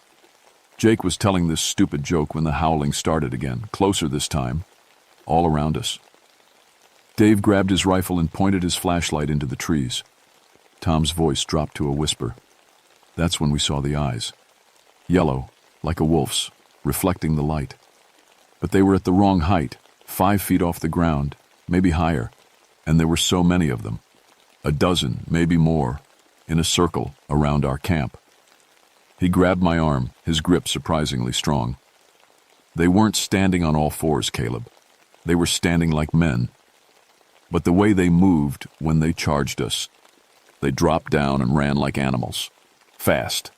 Jake was telling this stupid joke when the howling started again, closer this time, all around us." Dave grabbed his rifle and pointed his flashlight into the trees. Tom's voice dropped to a whisper. "That's when we saw the eyes. Yellow, like a wolf's, reflecting the light. But they were at the wrong height, 5 feet off the ground, maybe higher, and there were so many of them. A dozen, maybe more, in a circle around our camp." He grabbed my arm, his grip surprisingly strong. "They weren't standing on all fours, Caleb. They were standing like men. But the way they moved when they charged us, they dropped down and ran like animals. Fast.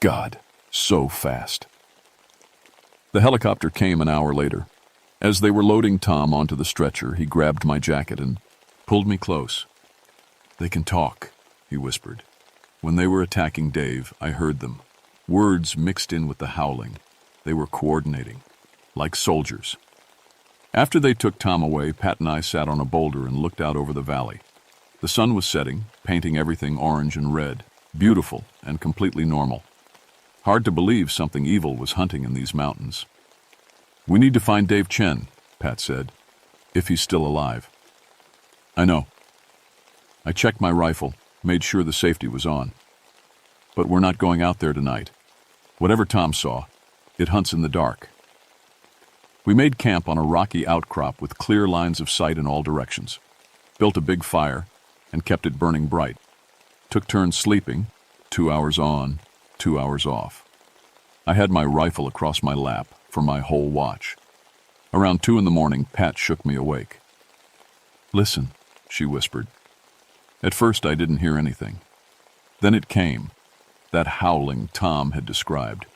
God, so fast." The helicopter came an hour later. As they were loading Tom onto the stretcher, he grabbed my jacket and pulled me close. "They can talk," he whispered. "When they were attacking Dave, I heard them. Words mixed in with the howling. They were coordinating, like soldiers." After they took Tom away, Pat and I sat on a boulder and looked out over the valley. The sun was setting, painting everything orange and red, beautiful and completely normal. Hard to believe something evil was hunting in these mountains. "We need to find Dave Chen," Pat said, "if he's still alive." "I know." I checked my rifle, made sure the safety was on. "But we're not going out there tonight. Whatever Tom saw, it hunts in the dark." We made camp on a rocky outcrop with clear lines of sight in all directions. Built a big fire and kept it burning bright. Took turns sleeping, 2 hours on, 2 hours off. I had my rifle across my lap for my whole watch. Around 2 in the morning, Pat shook me awake. "Listen," she whispered. At first I didn't hear anything. Then it came, that howling Tom had described.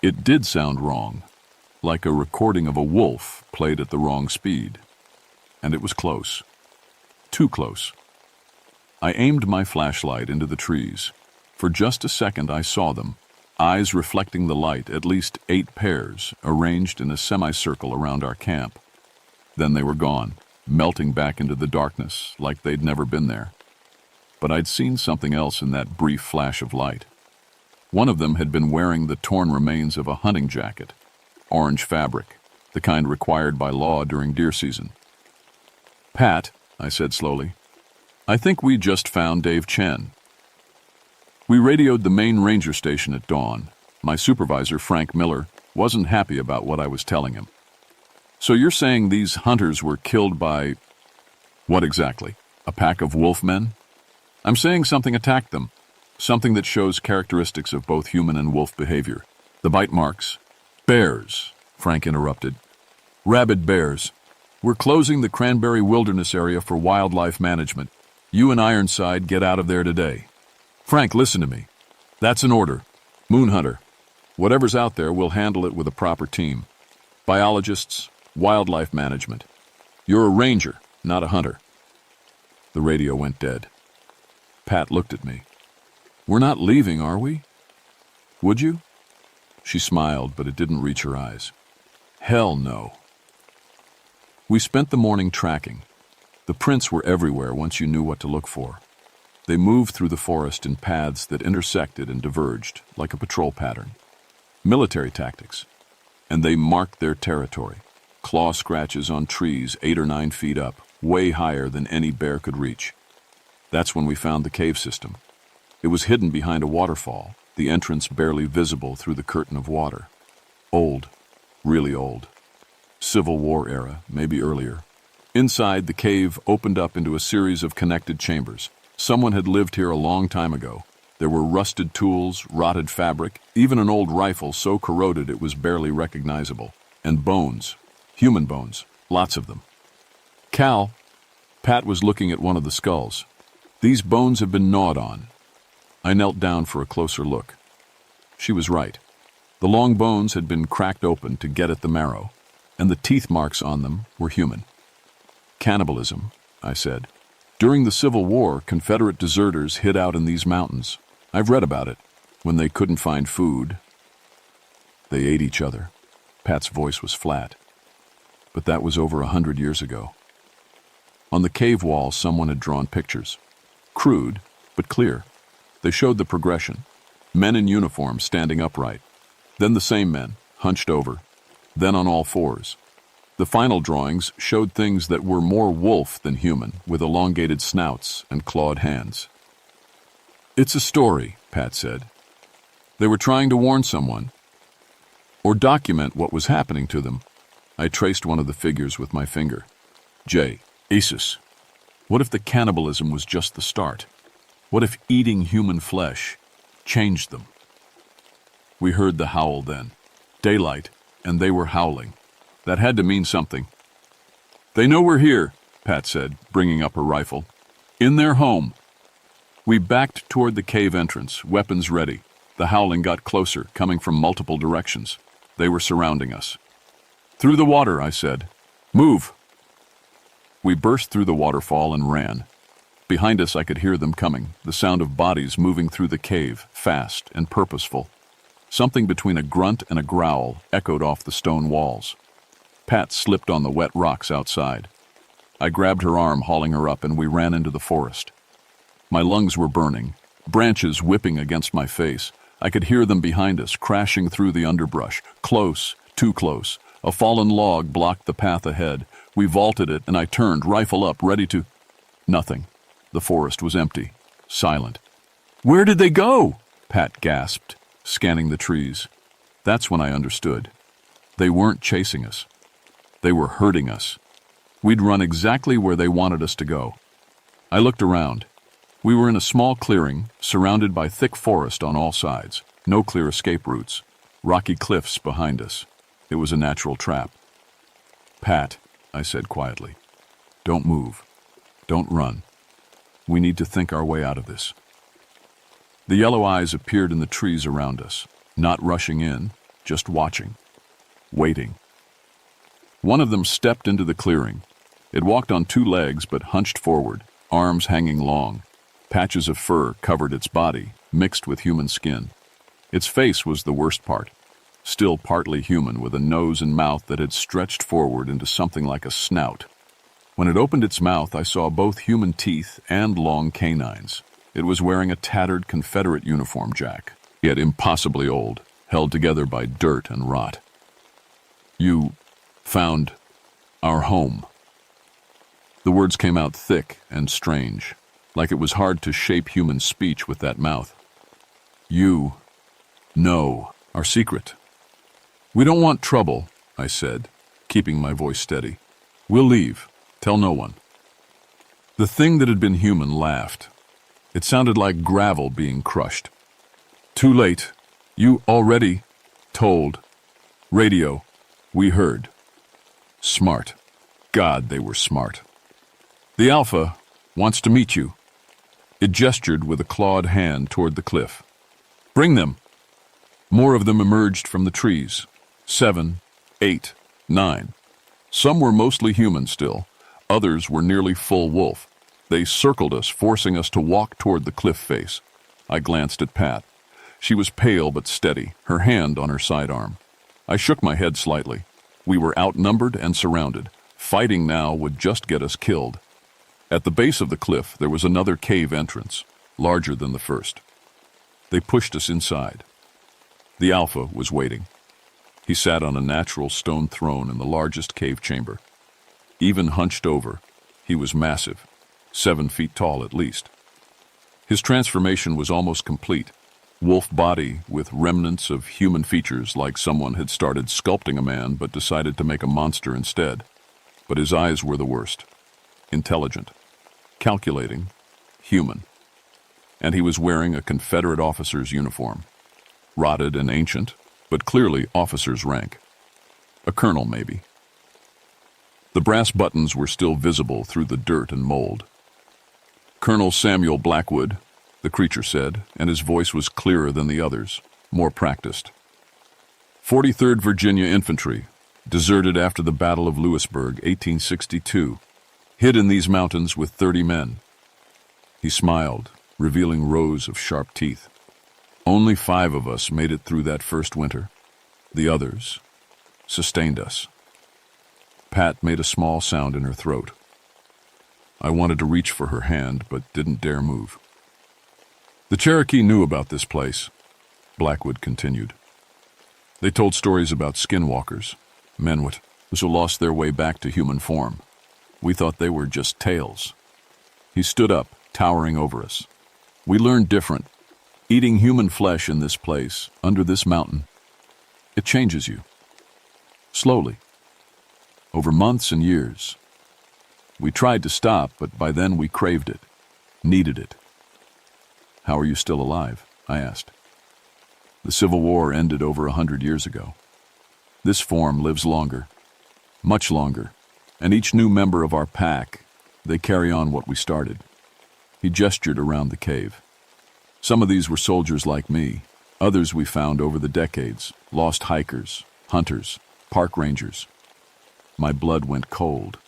It did sound wrong, like a recording of a wolf played at the wrong speed. And it was close. Too close. I aimed my flashlight into the trees. For just a second I saw them, eyes reflecting the light, at least 8 pairs, arranged in a semicircle around our camp. Then they were gone, melting back into the darkness like they'd never been there. But I'd seen something else in that brief flash of light. One of them had been wearing the torn remains of a hunting jacket, orange fabric, the kind required by law during deer season. "Pat," I said slowly, "I think we just found Dave Chen." We radioed the main ranger station at dawn. My supervisor, Frank Miller, wasn't happy about what I was telling him. "So you're saying these hunters were killed by—" "What exactly? A pack of wolfmen?" "I'm saying something attacked them. Something that shows characteristics of both human and wolf behavior. The bite marks." "Bears," Frank interrupted. "Rabid bears. We're closing the Cranberry Wilderness area for wildlife management. You and Ironside get out of there today." "Frank, listen to me. That's an order. Moonhunter. Whatever's out there, we'll handle it with a proper team. Biologists, wildlife management. You're a ranger, not a hunter." The radio went dead. Pat looked at me. "We're not leaving, are we? Would you?" She smiled, but it didn't reach her eyes. "Hell no." We spent the morning tracking. The prints were everywhere once you knew what to look for. They moved through the forest in paths that intersected and diverged, like a patrol pattern. Military tactics. And they marked their territory. Claw scratches on trees 8 or 9 feet up, way higher than any bear could reach. That's when we found the cave system. It was hidden behind a waterfall, the entrance barely visible through the curtain of water. Old, really old. Civil War era, maybe earlier. Inside, the cave opened up into a series of connected chambers. Someone had lived here a long time ago. There were rusted tools, rotted fabric, even an old rifle so corroded it was barely recognizable. And bones. Human bones. Lots of them. Cal, Pat was looking at one of the skulls. These bones have been gnawed on. I knelt down for a closer look. She was right. The long bones had been cracked open to get at the marrow, and the teeth marks on them were human. Cannibalism, I said. During the Civil War, Confederate deserters hid out in these mountains. I've read about it. When they couldn't find food, they ate each other. Pat's voice was flat. But that was over 100 years ago. On the cave wall, someone had drawn pictures. Crude, but clear. They showed the progression. Men in uniform standing upright. Then the same men, hunched over. Then on all fours. The final drawings showed things that were more wolf than human, with elongated snouts and clawed hands. It's a story, Pat said. They were trying to warn someone, or document what was happening to them. I traced one of the figures with my finger. J. Isis. What if the cannibalism was just the start? What if eating human flesh changed them? We heard the howl then. Daylight, and they were howling. That had to mean something. They know we're here, Pat said, bringing up her rifle. In their home. We backed toward the cave entrance, weapons ready. The howling got closer, coming from multiple directions. They were surrounding us. Through the water, I said. Move. We burst through the waterfall and ran. Behind us, I could hear them coming, the sound of bodies moving through the cave, fast and purposeful. Something between a grunt and a growl echoed off the stone walls. Pat slipped on the wet rocks outside. I grabbed her arm, hauling her up, and we ran into the forest. My lungs were burning, branches whipping against my face. I could hear them behind us, crashing through the underbrush. Close, too close. A fallen log blocked the path ahead. We vaulted it, and I turned, rifle up, ready to... Nothing. The forest was empty, silent. Where did they go? Pat gasped, scanning the trees. That's when I understood. They weren't chasing us. They were herding us. We'd run exactly where they wanted us to go. I looked around. We were in a small clearing, surrounded by thick forest on all sides. No clear escape routes. Rocky cliffs behind us. It was a natural trap. Pat, I said quietly, don't move. Don't run. We need to think our way out of this. The yellow eyes appeared in the trees around us, not rushing in, just watching, waiting. One of them stepped into the clearing. It walked on two legs but hunched forward, arms hanging long. Patches of fur covered its body, mixed with human skin. Its face was the worst part, still partly human with a nose and mouth that had stretched forward into something like a snout. When it opened its mouth, I saw both human teeth and long canines. It was wearing a tattered Confederate uniform jack, yet impossibly old, held together by dirt and rot. You found our home. The words came out thick and strange, like it was hard to shape human speech with that mouth. You know our secret. We don't want trouble, I said, keeping my voice steady. We'll leave. Tell no one. The thing that had been human laughed. It sounded like gravel being crushed. Too late. You already told. Radio. We heard. Smart. God, they were smart. The Alpha wants to meet you. It gestured with a clawed hand toward the cliff. Bring them. More of them emerged from the trees. 7, 8, 9. Some were mostly human still. Others were nearly full wolf. They circled us, forcing us to walk toward the cliff face. I glanced at Pat. She was pale but steady, her hand on her sidearm. I shook my head slightly. We were outnumbered and surrounded. Fighting now would just get us killed. At the base of the cliff, there was another cave entrance, larger than the first. They pushed us inside. The Alpha was waiting. He sat on a natural stone throne in the largest cave chamber. Even hunched over, He was massive, 7 feet tall at least. His transformation was almost complete. Wolf body with remnants of human features, like someone had started sculpting a man but decided to make a monster instead. But his eyes were the worst. Intelligent, calculating, human. And he was wearing a Confederate officer's uniform. Rotted and ancient, but clearly officer's rank. A colonel, maybe. The brass buttons were still visible through the dirt and mold. Colonel Samuel Blackwood, the creature said, and his voice was clearer than the others, more practiced. 43rd Virginia Infantry, deserted after the Battle of Lewisburg, 1862, hid in these mountains with 30 men. He smiled, revealing rows of sharp teeth. Only 5 of us made it through that first winter. The others sustained us. Pat made a small sound in her throat. I wanted to reach for her hand, but didn't dare move. The Cherokee knew about this place, Blackwood continued. They told stories about skinwalkers, men who lost their way back to human form. We thought they were just tales. He stood up, towering over us. We learned different. Eating human flesh in this place, under this mountain, it changes you. Slowly. Over months and years. We tried to stop, but by then we craved it, needed it. How are you still alive? I asked. The Civil War ended over 100 years ago. This form lives longer, much longer, and each new member of our pack, they carry on what we started. He gestured around the cave. Some of these were soldiers like me. Others we found over the decades, lost hikers, hunters, park rangers. My blood went cold.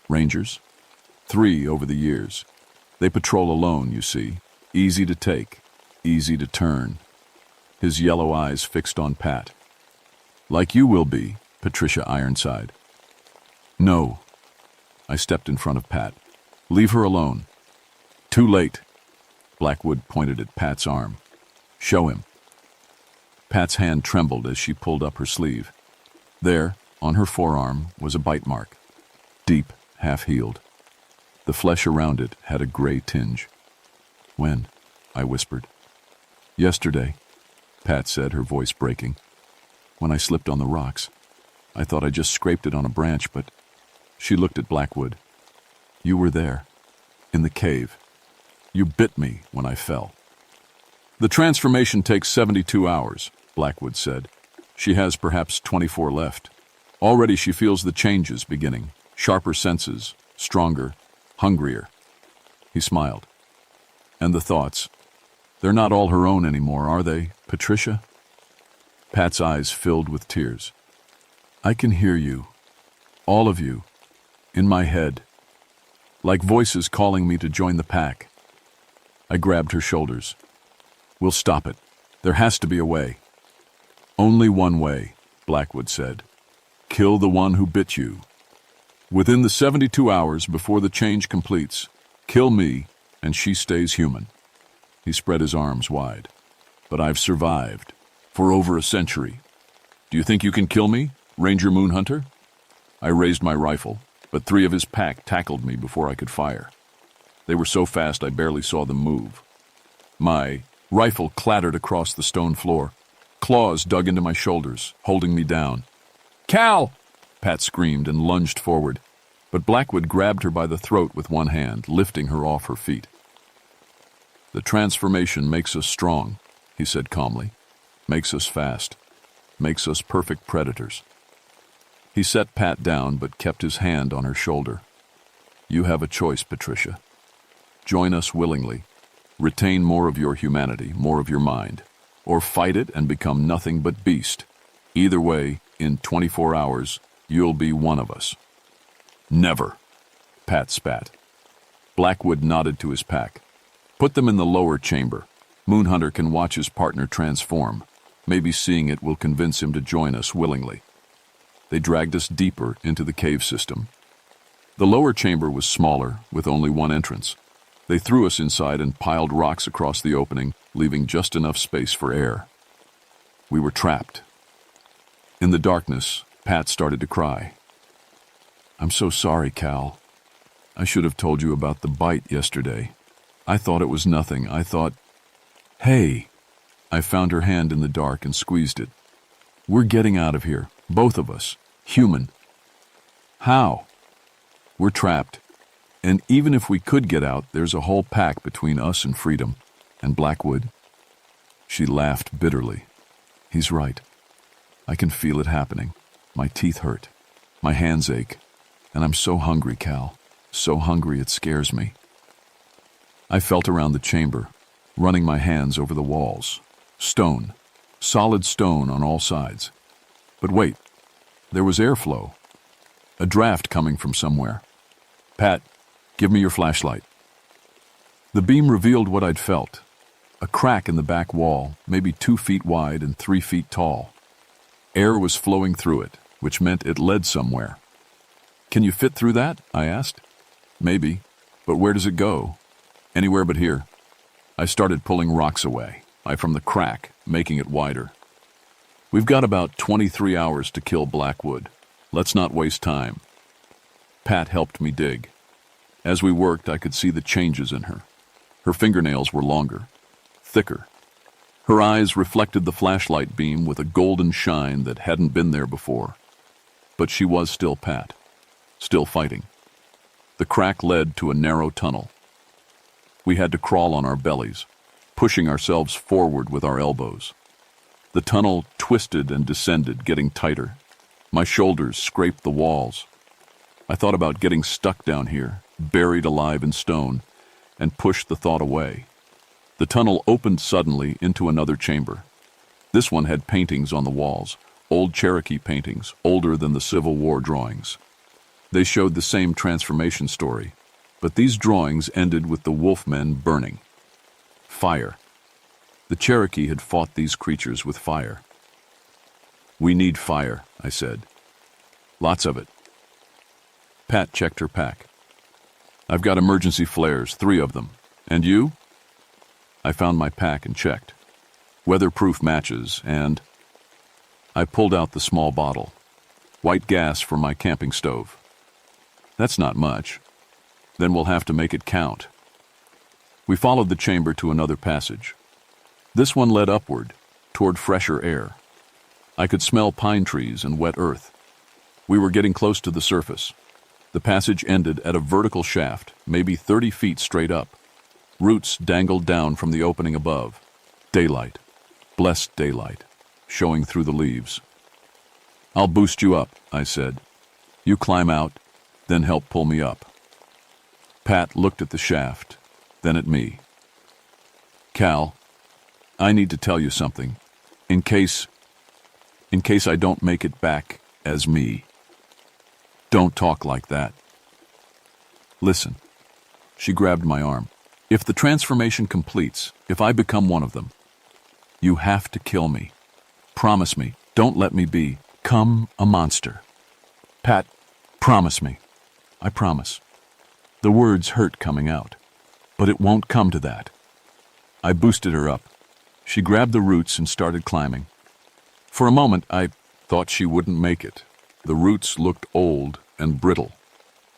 Rangers? 3 over the years. They patrol alone, you see. Easy to take, easy to turn. His yellow eyes fixed on Pat. Like you will be, Patricia Ironside. No. I stepped in front of Pat. Leave her alone. Too late. Blackwood pointed at Pat's arm. Show him. Pat's hand trembled as she pulled up her sleeve. There, on her forearm, was a bite mark. Deep, half-healed. The flesh around it had a gray tinge. When? I whispered. Yesterday, Pat said, her voice breaking. When I slipped on the rocks. I thought I just scraped it on a branch, but... She looked at Blackwood. You were there, in the cave. You bit me when I fell. The transformation takes 72 hours, Blackwood said. She has perhaps 24 left. Already she feels the changes beginning. Sharper senses, stronger, hungrier. He smiled. And the thoughts. They're not all her own anymore, are they, Patricia? Pat's eyes filled with tears. I can hear you, all of you, in my head, like voices calling me to join the pack. I grabbed her shoulders. We'll stop it. There has to be a way. Only one way, Blackwood said. Kill the one who bit you. Within the 72 hours before the change completes, kill me, and she stays human. He spread his arms wide. But I've survived. For over a century. Do you think you can kill me, Ranger Moonhunter? I raised my rifle, but 3 of his pack tackled me before I could fire. They were so fast I barely saw them move. My rifle clattered across the stone floor. Claws dug into my shoulders, holding me down. Cal! Pat screamed and lunged forward, but Blackwood grabbed her by the throat with one hand, lifting her off her feet. The transformation makes us strong, he said calmly. Makes us fast. Makes us perfect predators. He set Pat down but kept his hand on her shoulder. You have a choice, Patricia. Join us willingly. Retain more of your humanity, more of your mind. Or fight it and become nothing but beast. Either way, in 24 hours, you'll be one of us. Never, Pat spat. Blackwood nodded to his pack. Put them in the lower chamber. Moonhunter can watch his partner transform. Maybe seeing it will convince him to join us willingly. They dragged us deeper into the cave system. The lower chamber was smaller, with only one entrance. They threw us inside and piled rocks across the opening, leaving just enough space for air. We were trapped. In the darkness, Pat started to cry. I'm so sorry, Cal. I should have told you about the bite yesterday. I thought it was nothing. Hey! I found her hand in the dark and squeezed it. We're getting out of here, both of us. Human. How? We're trapped. And even if we could get out, there's a whole pack between us and freedom. And Blackwood. She laughed bitterly. He's right. I can feel it happening. My teeth hurt. My hands ache. And I'm so hungry, Cal. So hungry it scares me. I felt around the chamber, running my hands over the walls. Stone. Solid stone on all sides. But wait. There was airflow. A draft coming from somewhere. Pat, give me your flashlight. The beam revealed what I'd felt. A crack in the back wall, maybe 2 feet wide and 3 feet tall. Air was flowing through it, which meant it led somewhere. Can you fit through that? I asked. Maybe, but where does it go? Anywhere but here. I started pulling rocks away, from the crack, making it wider. We've got about 23 hours to kill Blackwood. Let's not waste time. Pat helped me dig. As we worked, I could see the changes in her. Her fingernails were longer, thicker. Her eyes reflected the flashlight beam with a golden shine that hadn't been there before. But she was still Pat, still fighting. The crack led to a narrow tunnel. We had to crawl on our bellies, pushing ourselves forward with our elbows. The tunnel twisted and descended, getting tighter. My shoulders scraped the walls. I thought about getting stuck down here, buried alive in stone, and pushed the thought away. The tunnel opened suddenly into another chamber. This one had paintings on the walls, old Cherokee paintings, older than the Civil War drawings. They showed the same transformation story, but these drawings ended with the wolfmen burning. Fire. The Cherokee had fought these creatures with fire. We need fire, I said. Lots of it. Pat checked her pack. I've got emergency flares, 3 of them. And you? I found my pack and checked. Weatherproof matches and... I pulled out the small bottle. White gas for my camping stove. That's not much. Then we'll have to make it count. We followed the chamber to another passage. This one led upward, toward fresher air. I could smell pine trees and wet earth. We were getting close to the surface. The passage ended at a vertical shaft, maybe 30 feet straight up. Roots dangled down from the opening above. Daylight. Blessed daylight. Showing through the leaves. I'll boost you up, I said. You climb out, then help pull me up. Pat looked at the shaft, then at me. Cal, I need to tell you something, in case I don't make it back as me. Don't talk like that. Listen. She grabbed my arm. If the transformation completes, if I become one of them, you have to kill me. Promise me. Don't let me become a monster. Pat, promise me. I promise. The words hurt coming out, but it won't come to that. I boosted her up. She grabbed the roots and started climbing. For a moment, I thought she wouldn't make it. The roots looked old and brittle,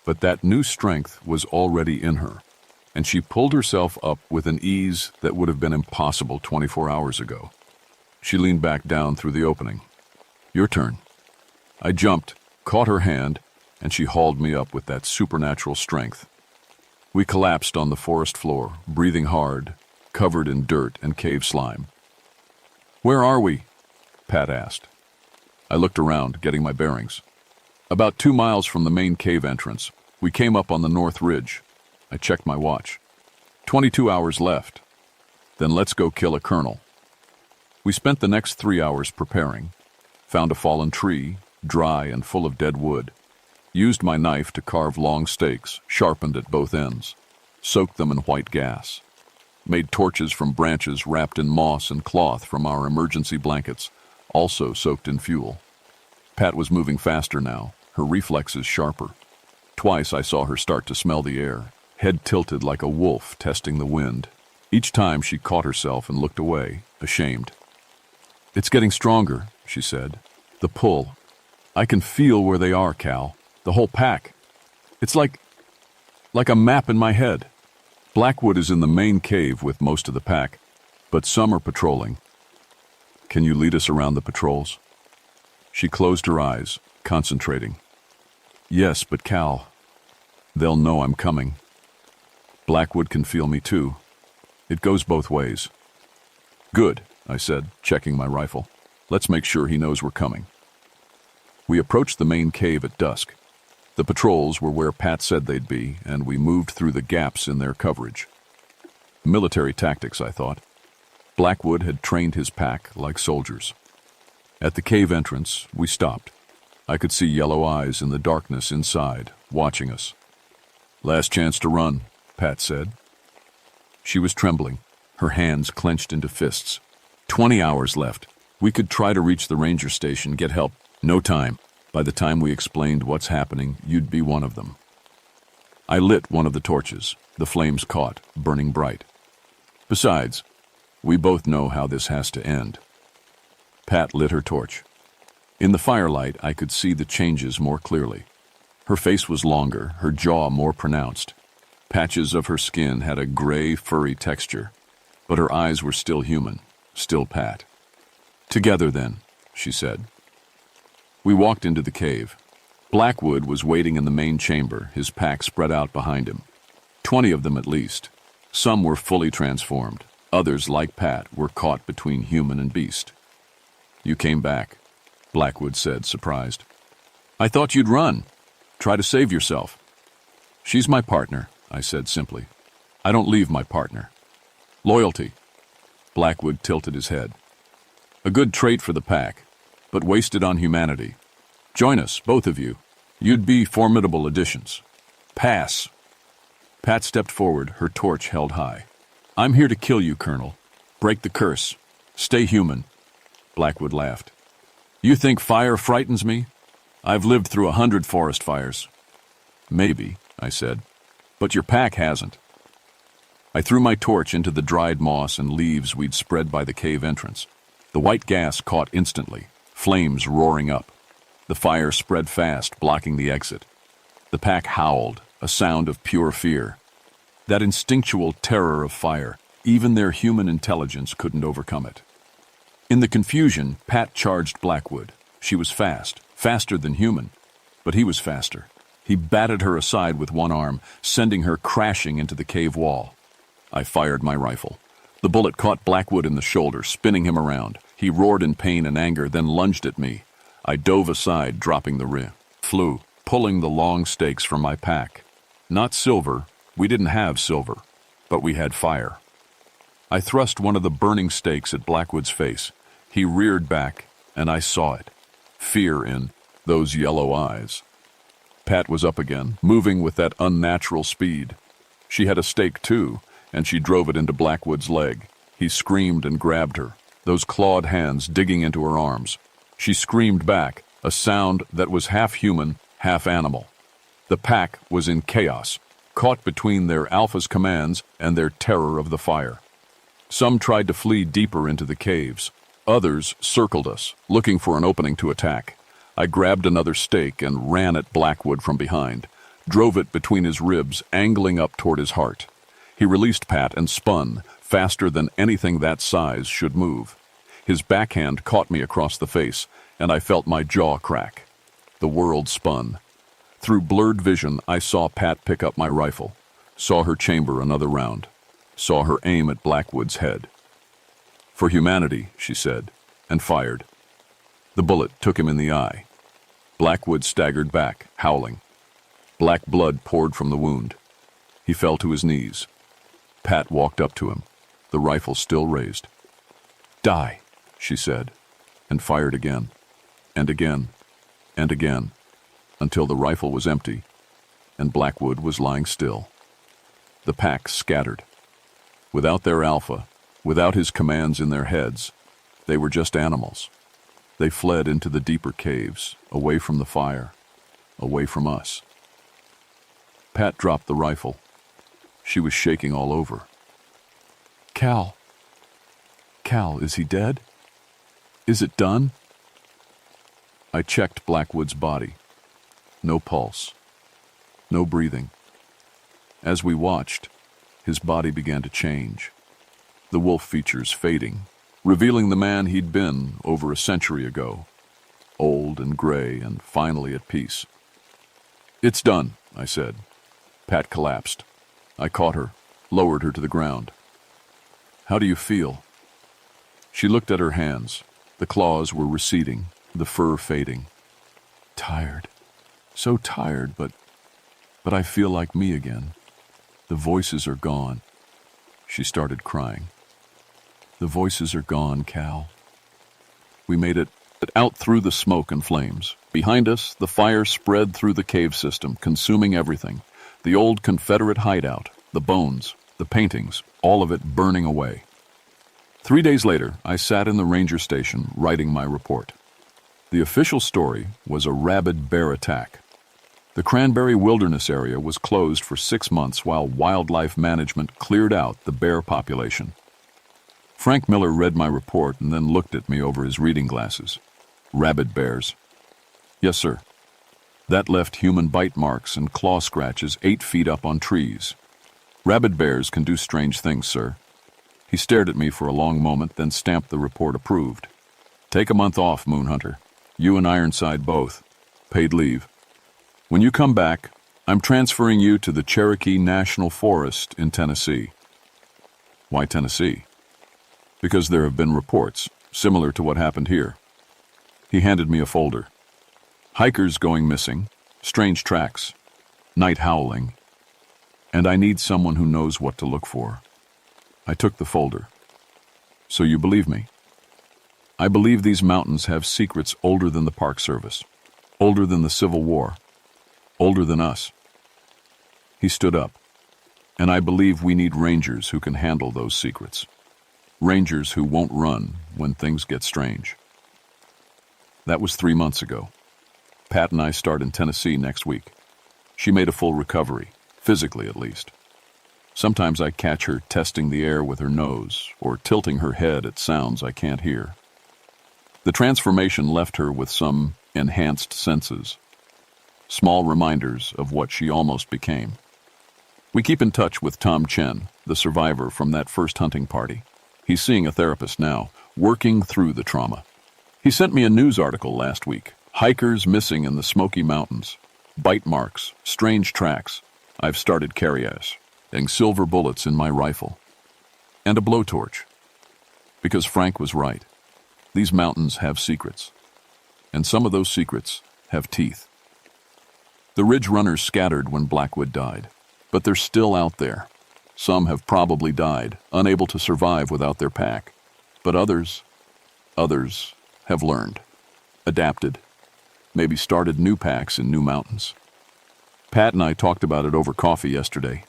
but that new strength was already in her, and she pulled herself up with an ease that would have been impossible 24 hours ago. She leaned back down through the opening. Your turn. I jumped, caught her hand, and she hauled me up with that supernatural strength. We collapsed on the forest floor, breathing hard, covered in dirt and cave slime. Where are we? Pat asked. I looked around, getting my bearings. About 2 miles from the main cave entrance, we came up on the north ridge. I checked my watch. 22 hours left. Then let's go kill a colonel. We spent the next 3 hours preparing. Found a fallen tree, dry and full of dead wood. Used my knife to carve long stakes, sharpened at both ends. Soaked them in white gas. Made torches from branches wrapped in moss and cloth from our emergency blankets, also soaked in fuel. Pat was moving faster now, her reflexes sharper. Twice I saw her start to smell the air, head tilted like a wolf testing the wind. Each time she caught herself and looked away, ashamed. It's getting stronger, she said. The pull. I can feel where they are, Cal. The whole pack. It's like like a map in my head. Blackwood is in the main cave with most of the pack, but some are patrolling. Can you lead us around the patrols? She closed her eyes, concentrating. Yes, but Cal, they'll know I'm coming. Blackwood can feel me too. It goes both ways. Good, I said, checking my rifle. Let's make sure he knows we're coming. We approached the main cave at dusk. The patrols were where Pat said they'd be, and we moved through the gaps in their coverage. Military tactics, I thought. Blackwood had trained his pack like soldiers. At the cave entrance, we stopped. I could see yellow eyes in the darkness inside, watching us. Last chance to run, Pat said. She was trembling, her hands clenched into fists. 20 hours left. We could try to reach the ranger station, get help. No time. By the time we explained what's happening, you'd be one of them. I lit one of the torches. The flames caught, burning bright. Besides, we both know how this has to end. Pat lit her torch. In the firelight, I could see the changes more clearly. Her face was longer, her jaw more pronounced. Patches of her skin had a gray, furry texture, but her eyes were still human, still Pat. Together then, she said. We walked into the cave. Blackwood was waiting in the main chamber, his pack spread out behind him. 20 of them at least. Some were fully transformed. Others, like Pat, were caught between human and beast. You came back, Blackwood said, surprised. I thought you'd run. Try to save yourself. She's my partner, I said simply. I don't leave my partner. Loyalty. Blackwood tilted his head. A good trait for the pack, but wasted on humanity. Join us, both of you. You'd be formidable additions. Pass. Pat stepped forward, her torch held high. I'm here to kill you, Colonel. Break the curse. Stay human. Blackwood laughed. You think fire frightens me? I've lived through 100 forest fires. Maybe, I said, but your pack hasn't. I threw my torch into the dried moss and leaves we'd spread by the cave entrance. The white gas caught instantly, flames roaring up. The fire spread fast, blocking the exit. The pack howled, a sound of pure fear. That instinctual terror of fire, even their human intelligence couldn't overcome it. In the confusion, Pat charged Blackwood. She was fast, faster than human, but he was faster. He batted her aside with one arm, sending her crashing into the cave wall. I fired my rifle. The bullet caught Blackwood in the shoulder, spinning him around. He roared in pain and anger, then lunged at me. I dove aside, dropping the rifle. Flew, pulling the long stakes from my pack. Not silver, we didn't have silver, but we had fire. I thrust one of the burning stakes at Blackwood's face. He reared back, and I saw it. Fear in those yellow eyes. Pat was up again, moving with that unnatural speed. She had a stake too, and she drove it into Blackwood's leg. He screamed and grabbed her, those clawed hands digging into her arms. She screamed back, a sound that was half human, half animal. The pack was in chaos, caught between their alpha's commands and their terror of the fire. Some tried to flee deeper into the caves. Others circled us, looking for an opening to attack. I grabbed another stake and ran at Blackwood from behind, drove it between his ribs, angling up toward his heart. He released Pat and spun, faster than anything that size should move. His backhand caught me across the face, and I felt my jaw crack. The world spun. Through blurred vision, I saw Pat pick up my rifle, saw her chamber another round, saw her aim at Blackwood's head. For humanity, she said, and fired. The bullet took him in the eye. Blackwood staggered back, howling. Black blood poured from the wound. He fell to his knees. Pat walked up to him, the rifle still raised. Die, she said, and fired again, and again, and again, until the rifle was empty, and Blackwood was lying still. The pack scattered. Without their alpha, without his commands in their heads, they were just animals. They fled into the deeper caves, away from the fire, away from us. Pat dropped the rifle. She was shaking all over. Cal, is he dead? Is it done? I checked Blackwood's body. No pulse. No breathing. As we watched, his body began to change, the wolf features fading, revealing the man he'd been over a century ago, old and gray and finally at peace. "It's done," I said. Pat collapsed. I caught her, lowered her to the ground. "How do you feel?" She looked at her hands. The claws were receding, the fur fading. "Tired. So tired, but I feel like me again. The voices are gone." She started crying. "The voices are gone, Cal." We made it out through the smoke and flames. Behind us, the fire spread through the cave system, consuming everything. The old Confederate hideout, the bones, the paintings, all of it burning away. 3 days later, I sat in the ranger station writing my report. The official story was a rabid bear attack. The Cranberry Wilderness area was closed for 6 months while wildlife management cleared out the bear population. Frank Miller read my report and then looked at me over his reading glasses. "Rabid bears." "Yes, sir. That left human bite marks and claw scratches 8 feet up on trees. Rabid bears can do strange things, sir." He stared at me for a long moment, then stamped the report approved. "Take a month off, Moonhunter. You and Ironside both. Paid leave. When you come back, I'm transferring you to the Cherokee National Forest in Tennessee." "Why Tennessee?" "Because there have been reports, similar to what happened here." He handed me a folder. "Hikers going missing, strange tracks, night howling, and I need someone who knows what to look for." I took the folder. "So you believe me?" "I believe these mountains have secrets older than the Park Service, older than the Civil War, older than us." He stood up. "And I believe we need rangers who can handle those secrets. Rangers who won't run when things get strange." That was 3 months ago. Pat and I start in Tennessee next week. She made a full recovery, physically at least. Sometimes I catch her testing the air with her nose or tilting her head at sounds I can't hear. The transformation left her with some enhanced senses, small reminders of what she almost became. We keep in touch with Tom Chen, the survivor from that first hunting party. He's seeing a therapist now, working through the trauma. He sent me a news article last week. Hikers missing in the Smoky Mountains. Bite marks, strange tracks. I've started carrying silver bullets in my rifle. And a blowtorch. Because Frank was right. These mountains have secrets. And some of those secrets have teeth. The Ridge Runners scattered when Blackwood died. But they're still out there. Some have probably died, unable to survive without their pack. But others have learned, adapted, maybe started new packs in new mountains. Pat and I talked about it over coffee yesterday.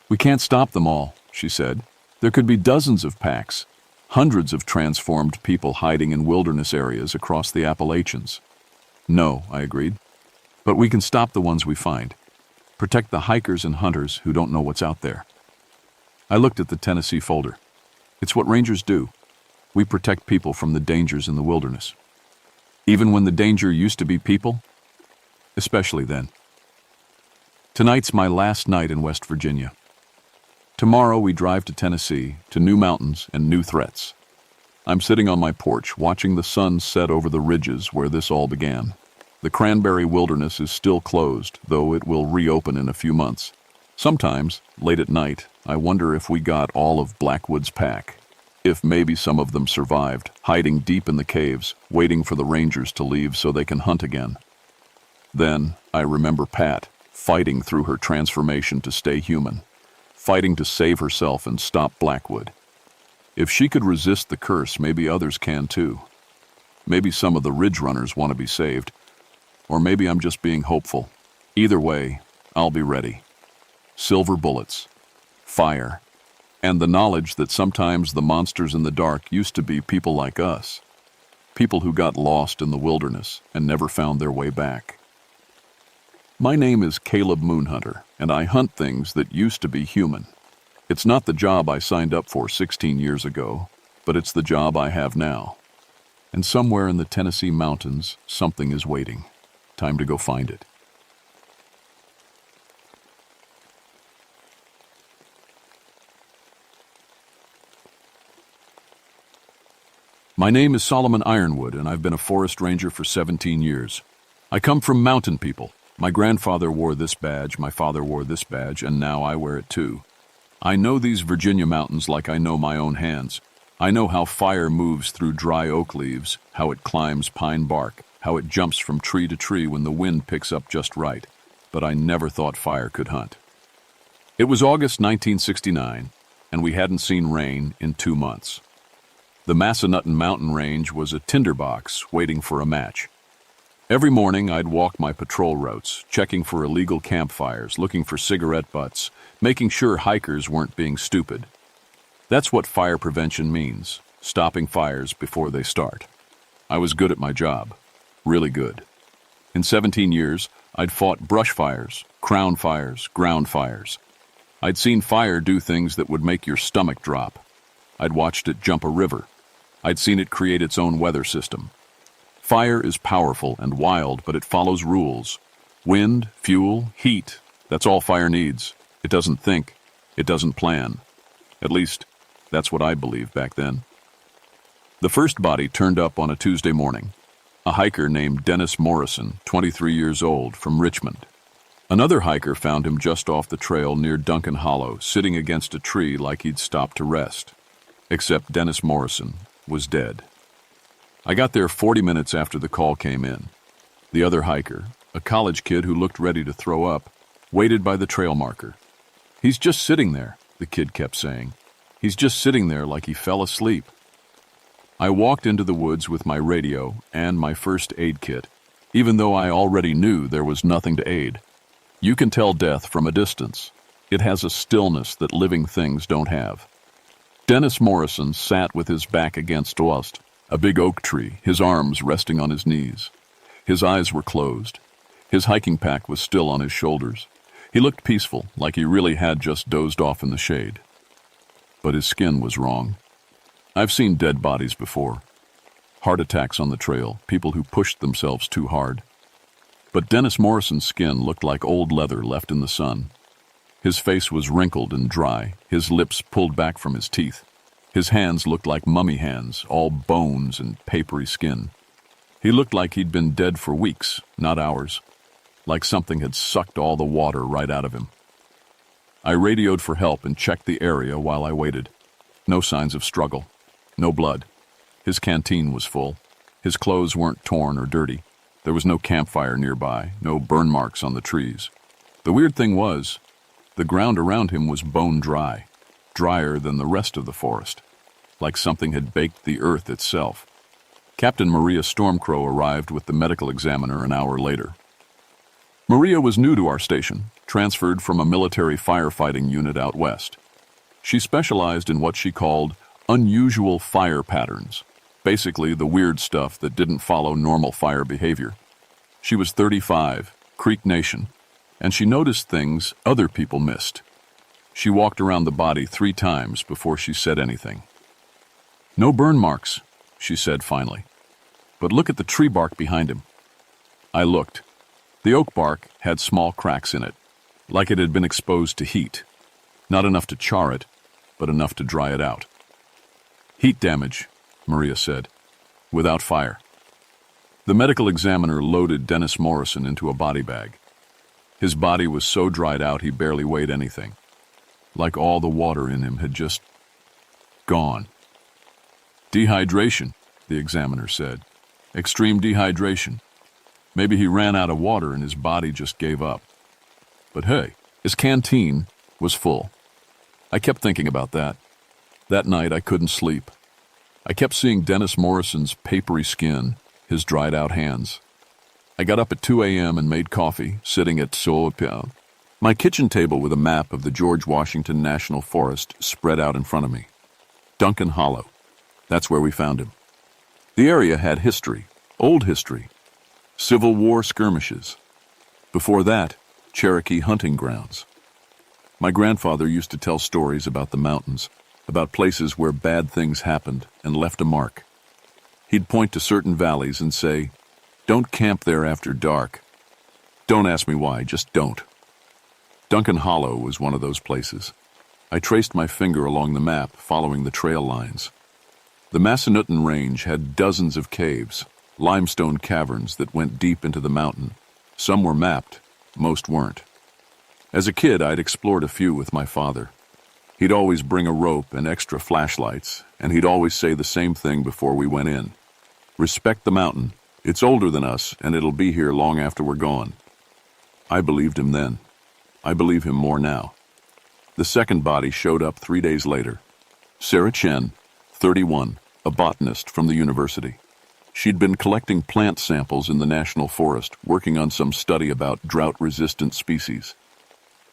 "We can't stop them all," she said. "There could be dozens of packs, hundreds of transformed people hiding in wilderness areas across the Appalachians." "No," I agreed. "But we can stop the ones we find. Protect the hikers and hunters who don't know what's out there." I looked at the Tennessee folder. It's what rangers do. We protect people from the dangers in the wilderness. Even when the danger used to be people? Especially then. Tonight's my last night in West Virginia. Tomorrow we drive to Tennessee, to new mountains and new threats. I'm sitting on my porch, watching the sun set over the ridges where this all began. The Cranberry Wilderness is still closed, though it will reopen in a few months. Sometimes, late at night, I wonder if we got all of Blackwood's pack. If maybe some of them survived, hiding deep in the caves, waiting for the rangers to leave so they can hunt again. Then I remember Pat, fighting through her transformation to stay human, fighting to save herself and stop Blackwood. If she could resist the curse, maybe others can too. Maybe some of the Ridge Runners want to be saved, or maybe I'm just being hopeful. Either way, I'll be ready. Silver bullets, fire, and the knowledge that sometimes the monsters in the dark used to be people like us, people who got lost in the wilderness and never found their way back. My name is Caleb Moonhunter, and I hunt things that used to be human. It's not the job I signed up for 16 years ago, but it's the job I have now. And somewhere in the Tennessee mountains, something is waiting. Time to go find it. My name is Solomon Ironwood, and I've been a forest ranger for 17 years. I come from mountain people. My grandfather wore this badge, my father wore this badge, and now I wear it too. I know these Virginia mountains like I know my own hands. I know how fire moves through dry oak leaves, how it climbs pine bark, how it jumps from tree to tree when the wind picks up just right. But I never thought fire could hunt. It was August 1969, and we hadn't seen rain in 2 months. The Massanutten Mountain Range was a tinderbox waiting for a match. Every morning I'd walk my patrol routes, checking for illegal campfires, looking for cigarette butts, making sure hikers weren't being stupid. That's what fire prevention means, stopping fires before they start. I was good at my job, really good. In 17 years, I'd fought brush fires, crown fires, ground fires. I'd seen fire do things that would make your stomach drop. I'd watched it jump a river. I'd seen it create its own weather system. Fire is powerful and wild, but it follows rules. Wind, fuel, heat, that's all fire needs. It doesn't think. It doesn't plan. At least, that's what I believed back then. The first body turned up on a Tuesday morning. A hiker named Dennis Morrison, 23 years old, from Richmond. Another hiker found him just off the trail near Duncan Hollow, sitting against a tree like he'd stopped to rest. Except Dennis Morrison was dead. I got there 40 minutes after the call came in. The other hiker, a college kid who looked ready to throw up, waited by the trail marker. "He's just sitting there," the kid kept saying. "He's just sitting there like he fell asleep." I walked into the woods with my radio and my first aid kit, even though I already knew there was nothing to aid. You can tell death from a distance. It has a stillness that living things don't have. Dennis Morrison sat with his back against a big oak tree, his arms resting on his knees. His eyes were closed. His hiking pack was still on his shoulders. He looked peaceful, like he really had just dozed off in the shade. But his skin was wrong. I've seen dead bodies before. Heart attacks on the trail, people who pushed themselves too hard. But Dennis Morrison's skin looked like old leather left in the sun. His face was wrinkled and dry, his lips pulled back from his teeth. His hands looked like mummy hands, all bones and papery skin. He looked like he'd been dead for weeks, not hours, like something had sucked all the water right out of him. I radioed for help and checked the area while I waited. No signs of struggle, no blood. His canteen was full. His clothes weren't torn or dirty. There was no campfire nearby, no burn marks on the trees. The weird thing was, the ground around him was bone dry, drier than the rest of the forest, like something had baked the earth itself. Captain Maria Stormcrow arrived with the medical examiner an hour later. Maria was new to our station, transferred from a military firefighting unit out west. She specialized in what she called unusual fire patterns, basically the weird stuff that didn't follow normal fire behavior. She was 35, Creek Nation, and she noticed things other people missed. She walked around the body 3 times before she said anything. "No burn marks," she said finally. "But look at the tree bark behind him." I looked. The oak bark had small cracks in it, like it had been exposed to heat. Not enough to char it, but enough to dry it out. "Heat damage," Maria said, "without fire." The medical examiner loaded Dennis Morrison into a body bag. His body was so dried out he barely weighed anything, like all the water in him had just gone. "Dehydration," the examiner said. "Extreme dehydration. Maybe he ran out of water and his body just gave up." But hey, his canteen was full. I kept thinking about that. That night I couldn't sleep. I kept seeing Dennis Morrison's papery skin, his dried out hands. I got up at 2 a.m. and made coffee, sitting at my kitchen table with a map of the George Washington National Forest spread out in front of me. Duncan Hollow. That's where we found him. The area had history, old history. Civil War skirmishes. Before that, Cherokee hunting grounds. My grandfather used to tell stories about the mountains, about places where bad things happened and left a mark. He'd point to certain valleys and say, "Don't camp there after dark." Don't ask me why, just don't. Duncan Hollow was one of those places. I traced my finger along the map, following the trail lines. The Massanutten Range had dozens of caves, limestone caverns that went deep into the mountain. Some were mapped, most weren't. As a kid, I'd explored a few with my father. He'd always bring a rope and extra flashlights, and he'd always say the same thing before we went in. Respect the mountain. It's older than us, and it'll be here long after we're gone. I believed him then. I believe him more now. The second body showed up 3 days later. Sarah Chen, 31, a botanist from the university. She'd been collecting plant samples in the national forest, working on some study about drought-resistant species.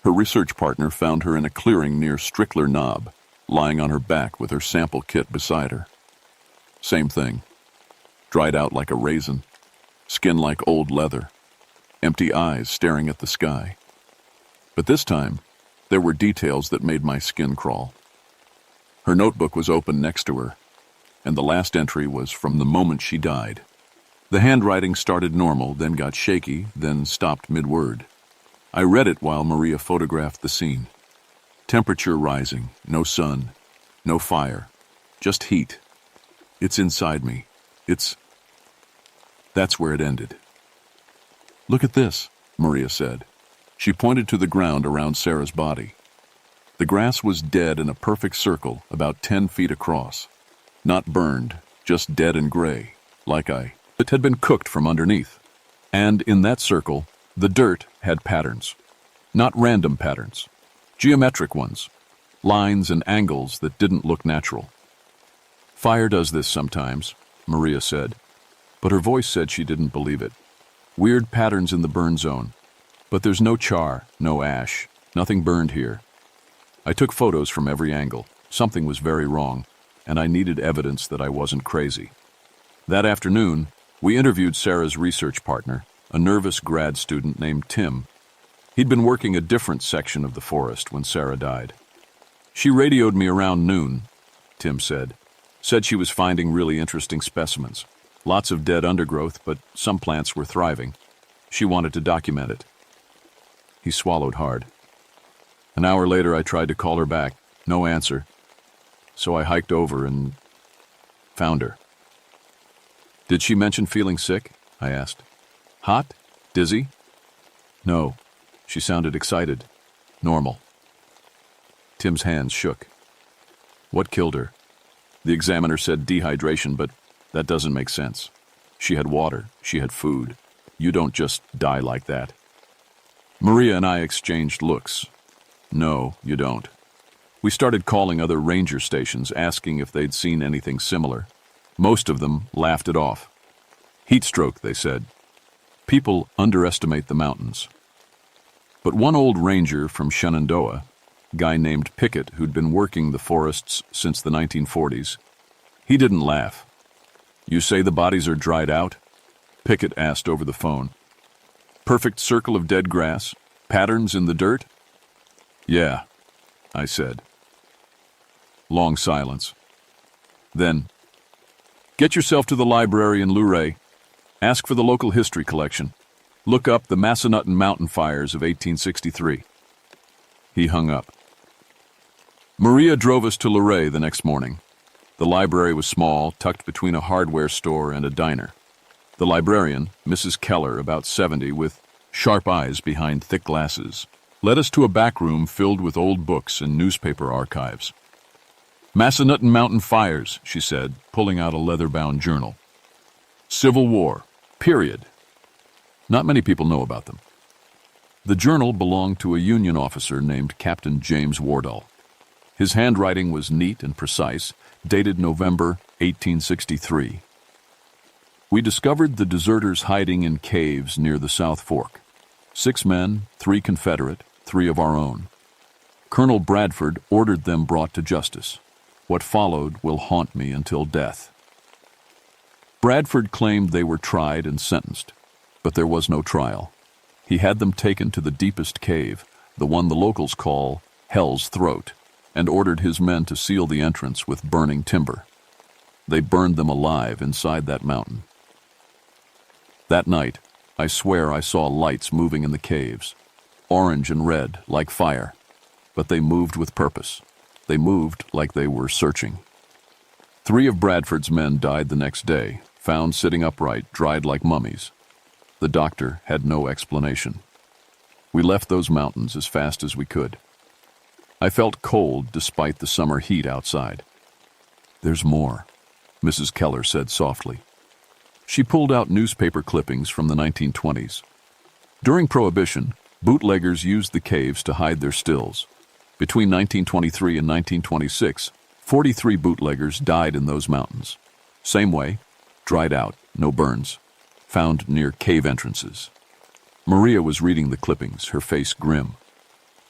Her research partner found her in a clearing near Strickler Knob, lying on her back with her sample kit beside her. Same thing. Dried out like a raisin, skin like old leather, empty eyes staring at the sky. But this time, there were details that made my skin crawl. Her notebook was open next to her, and the last entry was from the moment she died. The handwriting started normal, then got shaky, then stopped mid-word. I read it while Maria photographed the scene. Temperature rising, no sun, no fire, just heat. It's inside me. That's where it ended. Look at this, Maria said. She pointed to the ground around Sarah's body. The grass was dead in a perfect circle, about 10 feet across. Not burned, just dead and gray, it had been cooked from underneath. And in that circle, the dirt had patterns. Not random patterns, geometric ones, lines and angles that didn't look natural. Fire does this sometimes, Maria said, but her voice said she didn't believe it. Weird patterns in the burn zone, but there's no char, no ash, nothing burned here. I took photos from every angle. Something was very wrong, and I needed evidence that I wasn't crazy. That afternoon, we interviewed Sarah's research partner, a nervous grad student named Tim. He'd been working a different section of the forest when Sarah died. She radioed me around noon, Tim said. Said she was finding really interesting specimens. Lots of dead undergrowth, but some plants were thriving. She wanted to document it. He swallowed hard. An hour later, I tried to call her back. No answer. So I hiked over and found her. Did she mention feeling sick? I asked. Hot? Dizzy? No. She sounded excited. Normal. Tim's hands shook. What killed her? The examiner said dehydration, but that doesn't make sense. She had water. She had food. You don't just die like that. Maria and I exchanged looks. No, you don't. We started calling other ranger stations, asking if they'd seen anything similar. Most of them laughed it off. Heat stroke, they said. People underestimate the mountains. But one old ranger from Shenandoah, a guy named Pickett who'd been working the forests since the 1940s, he didn't laugh. You say the bodies are dried out? Pickett asked over the phone. Perfect circle of dead grass? Patterns in the dirt? Yeah, I said. Long silence. Then, get yourself to the library in Luray. Ask for the local history collection. Look up the Massanutten Mountain Fires of 1863. He hung up. Maria drove us to Luray the next morning. The library was small, tucked between a hardware store and a diner. The librarian, Mrs. Keller, about 70, with sharp eyes behind thick glasses, led us to a back room filled with old books and newspaper archives. Massanutten Mountain Fires, she said, pulling out a leather-bound journal. Civil War, period. Not many people know about them. The journal belonged to a Union officer named Captain James Wardell. His handwriting was neat and precise, dated November 1863. We discovered the deserters hiding in caves near the South Fork. 6 men, 3 Confederate, 3 of our own. Colonel Bradford ordered them brought to justice. What followed will haunt me until death. Bradford claimed they were tried and sentenced, but there was no trial. He had them taken to the deepest cave, the one the locals call Hell's Throat, and ordered his men to seal the entrance with burning timber. They burned them alive inside that mountain. That night, I swear I saw lights moving in the caves, orange and red, like fire, but they moved with purpose. They moved like they were searching. 3 of Bradford's men died the next day, found sitting upright, dried like mummies. The doctor had no explanation. We left those mountains as fast as we could. I felt cold despite the summer heat outside. "There's more," Mrs. Keller said softly. She pulled out newspaper clippings from the 1920s. During Prohibition, bootleggers used the caves to hide their stills. Between 1923 and 1926, 43 bootleggers died in those mountains. Same way, dried out, no burns, found near cave entrances. Maria was reading the clippings, her face grim.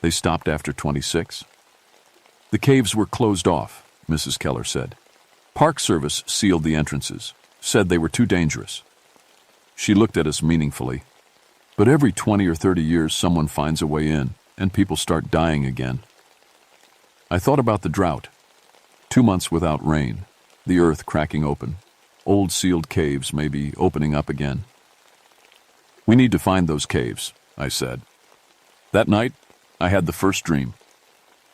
They stopped after 26. "The caves were closed off," Mrs. Keller said. "Park Service sealed the entrances, said they were too dangerous." She looked at us meaningfully. "But every 20 or 30 years someone finds a way in, and people start dying again." I thought about the drought. 2 months without rain, the earth cracking open, old sealed caves maybe opening up again. "We need to find those caves," I said. That night, I had the first dream.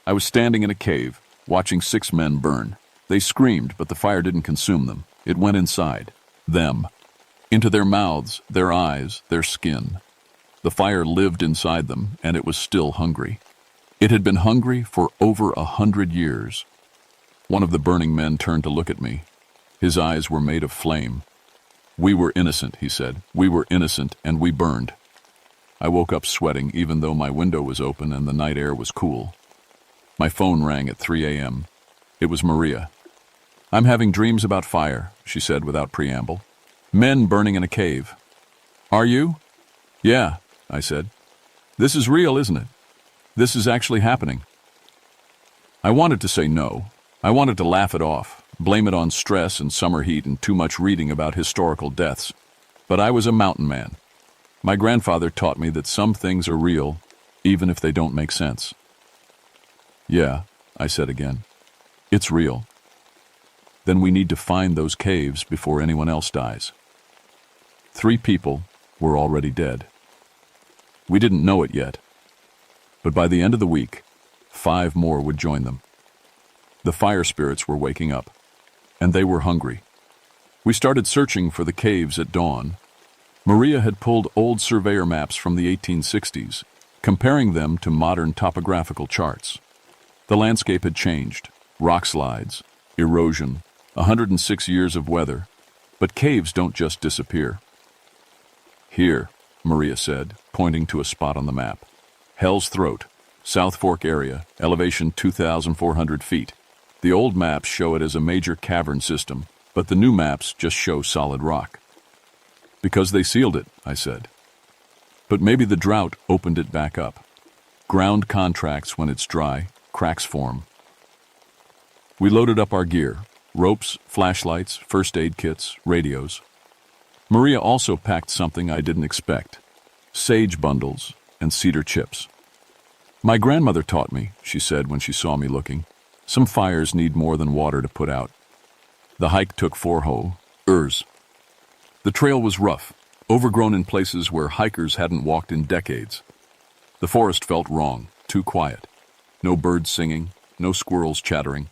I was standing in a cave, watching 6 men burn. They screamed, but the fire didn't consume them. It went inside. Them. Into their mouths, their eyes, their skin. The fire lived inside them, and it was still hungry. It had been hungry for over 100 years. One of the burning men turned to look at me. His eyes were made of flame. "We were innocent," he said. "We were innocent, and we burned." I woke up sweating, even though my window was open and the night air was cool. My phone rang at 3 a.m. It was Maria. "I'm having dreams about fire," she said without preamble. "Men burning in a cave." "Are you?" "Yeah," I said. "This is real, isn't it? This is actually happening." I wanted to say no. I wanted to laugh it off, blame it on stress and summer heat and too much reading about historical deaths. But I was a mountain man. My grandfather taught me that some things are real, even if they don't make sense. "Yeah," I said again. "It's real." "Then we need to find those caves before anyone else dies." 3 people were already dead. We didn't know it yet. But by the end of the week, 5 more would join them. The fire spirits were waking up, and they were hungry. We started searching for the caves at dawn. Maria had pulled old surveyor maps from the 1860s, comparing them to modern topographical charts. The landscape had changed: rock slides, erosion, 106 years of weather. But caves don't just disappear. "Here," Maria said, pointing to a spot on the map. "Hell's Throat, South Fork area, elevation 2,400 feet. The old maps show it as a major cavern system, but the new maps just show solid rock." "Because they sealed it," I said. "But maybe the drought opened it back up. Ground contracts when it's dry, cracks form." We loaded up our gear: ropes, flashlights, first aid kits, radios. Maria also packed something I didn't expect: sage bundles and cedar chips. "My grandmother taught me," she said when she saw me looking. "Some fires need more than water to put out." The hike took 4 hours. The trail was rough, overgrown in places where hikers hadn't walked in decades. The forest felt wrong, too quiet. No birds singing, no squirrels chattering,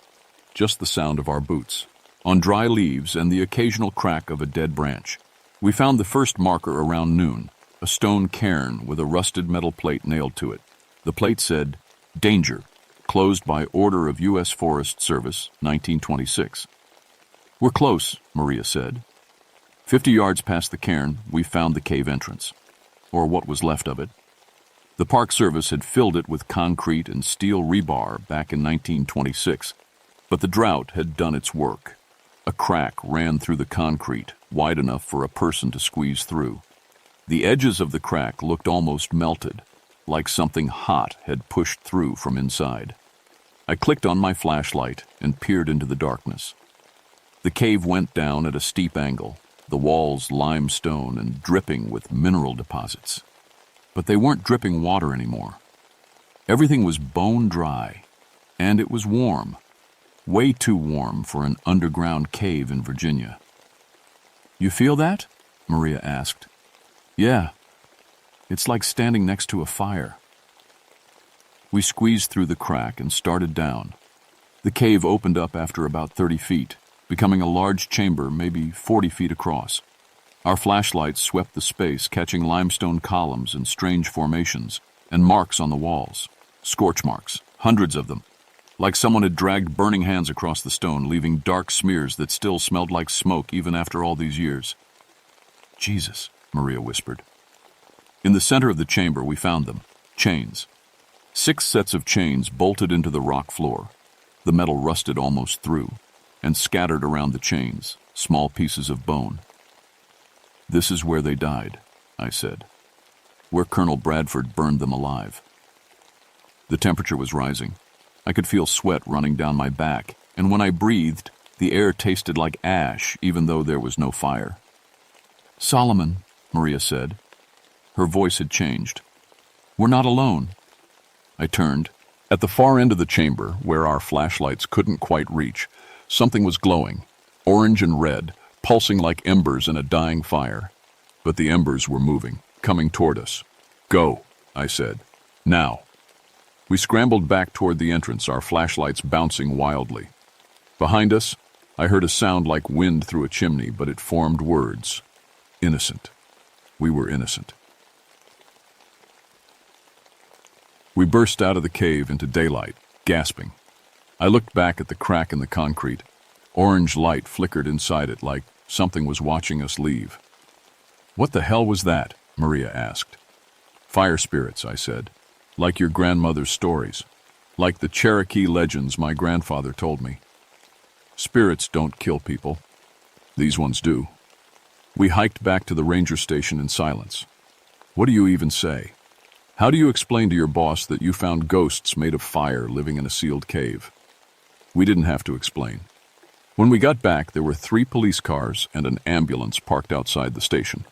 just the sound of our boots on dry leaves and the occasional crack of a dead branch. We found the first marker around noon, a stone cairn with a rusted metal plate nailed to it. The plate said, "Danger, closed by order of U.S. Forest Service, 1926. "We're close," Maria said. 50 yards past the cairn, we found the cave entrance, or what was left of it. The Park Service had filled it with concrete and steel rebar back in 1926, but the drought had done its work. A crack ran through the concrete, wide enough for a person to squeeze through. The edges of the crack looked almost melted, like something hot had pushed through from inside. I clicked on my flashlight and peered into the darkness. The cave went down at a steep angle, the walls limestone and dripping with mineral deposits. But they weren't dripping water anymore. Everything was bone dry, and it was warm. Way too warm for an underground cave in Virginia. "You feel that?" Maria asked. "Yeah. It's like standing next to a fire." We squeezed through the crack and started down. The cave opened up after about 30 feet, becoming a large chamber maybe 40 feet across. Our flashlights swept the space, catching limestone columns and strange formations, and marks on the walls. Scorch marks, hundreds of them, like someone had dragged burning hands across the stone, leaving dark smears that still smelled like smoke even after all these years. "Jesus," Maria whispered. In the center of the chamber, we found them, chains. 6 sets of chains bolted into the rock floor, the metal rusted almost through, and scattered around the chains, small pieces of bone. "This is where they died," I said, "where Colonel Bradford burned them alive." The temperature was rising. I could feel sweat running down my back, and when I breathed, the air tasted like ash, even though there was no fire. "Solomon," Maria said. Her voice had changed. "We're not alone." I turned. At the far end of the chamber, where our flashlights couldn't quite reach, something was glowing, orange and red, pulsing like embers in a dying fire. But the embers were moving, coming toward us. "Go," I said. "Now." We scrambled back toward the entrance, our flashlights bouncing wildly. Behind us, I heard a sound like wind through a chimney, but it formed words. Innocent. We were innocent. We burst out of the cave into daylight, gasping. I looked back at the crack in the concrete. Orange light flickered inside it like something was watching us leave. "What the hell was that?" Maria asked. "Fire spirits," I said. "Like your grandmother's stories. Like the Cherokee legends my grandfather told me. Spirits don't kill people. These ones do." We hiked back to the ranger station in silence. "What do you even say? How do you explain to your boss that you found ghosts made of fire living in a sealed cave?" We didn't have to explain. When we got back, there were 3 police cars and an ambulance parked outside the station.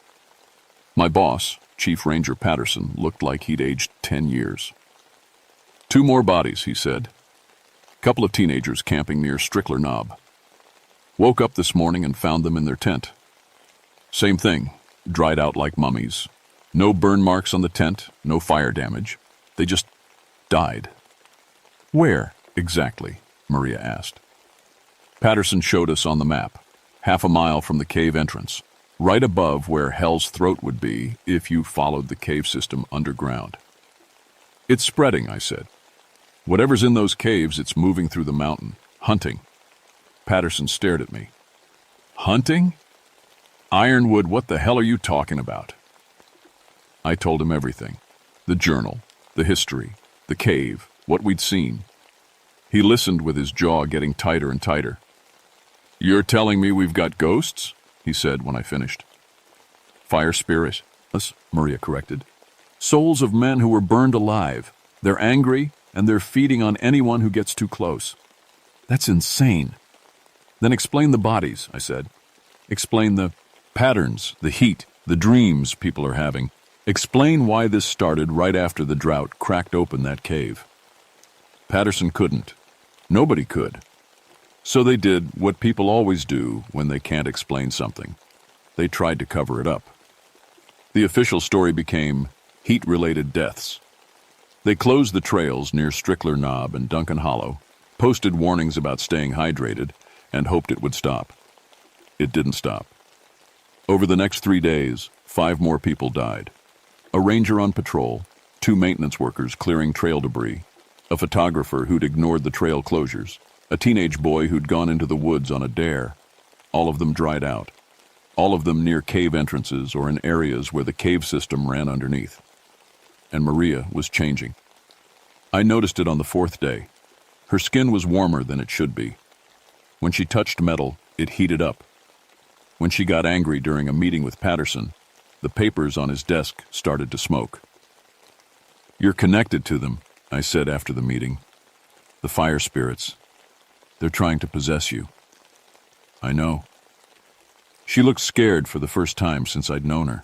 My boss, Chief Ranger Patterson, looked like he'd aged 10 years. "2 more bodies," he said. "Couple of teenagers camping near Strickler Knob. Woke up this morning and found them in their tent. Same thing, dried out like mummies. No burn marks on the tent, no fire damage. They just died." "Where, exactly?" Maria asked. Patterson showed us on the map, half a mile from the cave entrance, right above where Hell's Throat would be if you followed the cave system underground. "It's spreading," I said. "Whatever's in those caves, it's moving through the mountain, hunting." Patterson stared at me. "Hunting? Ironwood, what the hell are you talking about?" I told him everything. The journal, the history, the cave, what we'd seen. He listened with his jaw getting tighter and tighter. "You're telling me we've got ghosts?" he said when I finished. "Fire spirit," Maria corrected. "Souls of men who were burned alive. They're angry, and they're feeding on anyone who gets too close." "That's insane." "Then explain the bodies," I said. "Explain the patterns, the heat, the dreams people are having. Explain why this started right after the drought cracked open that cave." Patterson couldn't. Nobody could. So they did what people always do when they can't explain something. They tried to cover it up. The official story became heat-related deaths. They closed the trails near Strickler Knob and Duncan Hollow, posted warnings about staying hydrated, and hoped it would stop. It didn't stop. Over the next 3 days, 5 more people died. A ranger on patrol, 2 maintenance workers clearing trail debris, a photographer who'd ignored the trail closures, a teenage boy who'd gone into the woods on a dare. All of them dried out. All of them near cave entrances or in areas where the cave system ran underneath. And Maria was changing. I noticed it on the 4th day. Her skin was warmer than it should be. When she touched metal, it heated up. When she got angry during a meeting with Patterson, the papers on his desk started to smoke. "You're connected to them," I said after the meeting. "The fire spirits. They're trying to possess you." "I know." She looked scared for the first time since I'd known her.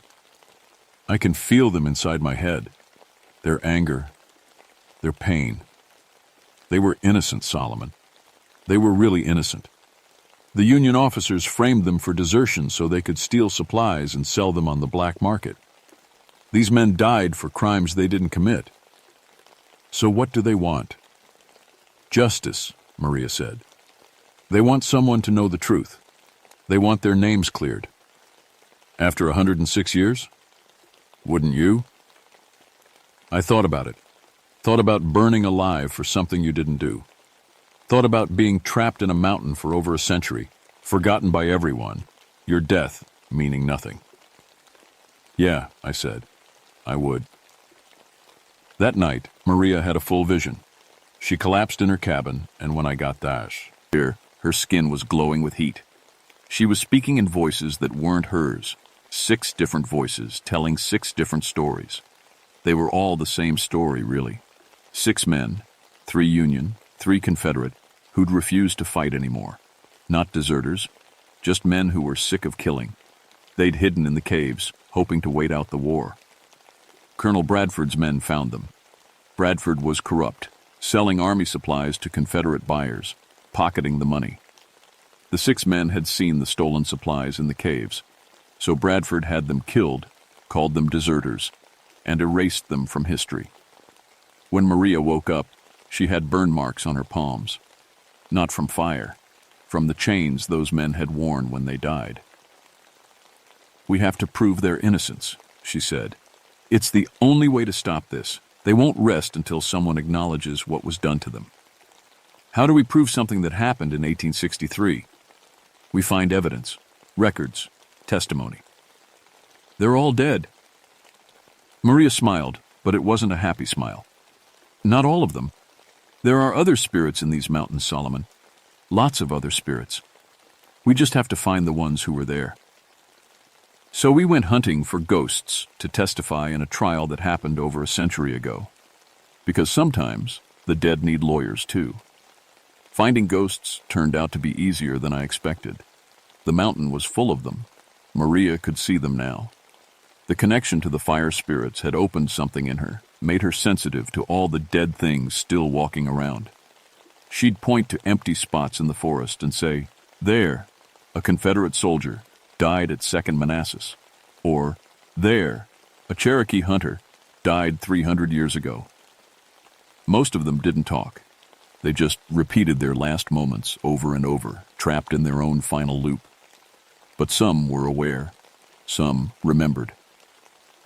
"I can feel them inside my head. Their anger, their pain. They were innocent, Solomon. They were really innocent. The Union officers framed them for desertion so they could steal supplies and sell them on the black market. These men died for crimes they didn't commit. So what do they want?" "Justice," Maria said. They want someone to know the truth. They want their names cleared. After 106 years? Wouldn't you? I thought about it. Thought about burning alive for something you didn't do. Thought about being trapped in a mountain for over a century, forgotten by everyone, your death meaning nothing. Yeah, I said, I would. That night, Maria had a full vision. She collapsed in her cabin, and when I got there, her skin was glowing with heat. She was speaking in voices that weren't hers, 6 different voices telling 6 different stories. They were all the same story, really. 6 men, 3 Union, 3 Confederate, who'd refused to fight anymore. Not deserters, just men who were sick of killing. They'd hidden in the caves, hoping to wait out the war. Colonel Bradford's men found them. Bradford was corrupt, selling army supplies to Confederate buyers, pocketing the money. The 6 men had seen the stolen supplies in the caves, so Bradford had them killed, called them deserters, and erased them from history. When Maria woke up, she had burn marks on her palms. Not from fire, from the chains those men had worn when they died. We have to prove their innocence, she said. It's the only way to stop this. They won't rest until someone acknowledges what was done to them. How do we prove something that happened in 1863? We find evidence, records, testimony. They're all dead. Maria smiled, but it wasn't a happy smile. Not all of them. There are other spirits in these mountains, Solomon. Lots of other spirits. We just have to find the ones who were there. So we went hunting for ghosts to testify in a trial that happened over a century ago. Because sometimes the dead need lawyers too. Finding ghosts turned out to be easier than I expected. The mountain was full of them. Maria could see them now. The connection to the fire spirits had opened something in her, made her sensitive to all the dead things still walking around. She'd point to empty spots in the forest and say, "There, a Confederate soldier died at 2nd Manassas," or "There, a Cherokee hunter died 300 years ago." Most of them didn't talk. They just repeated their last moments over and over, trapped in their own final loop. But some were aware. Some remembered.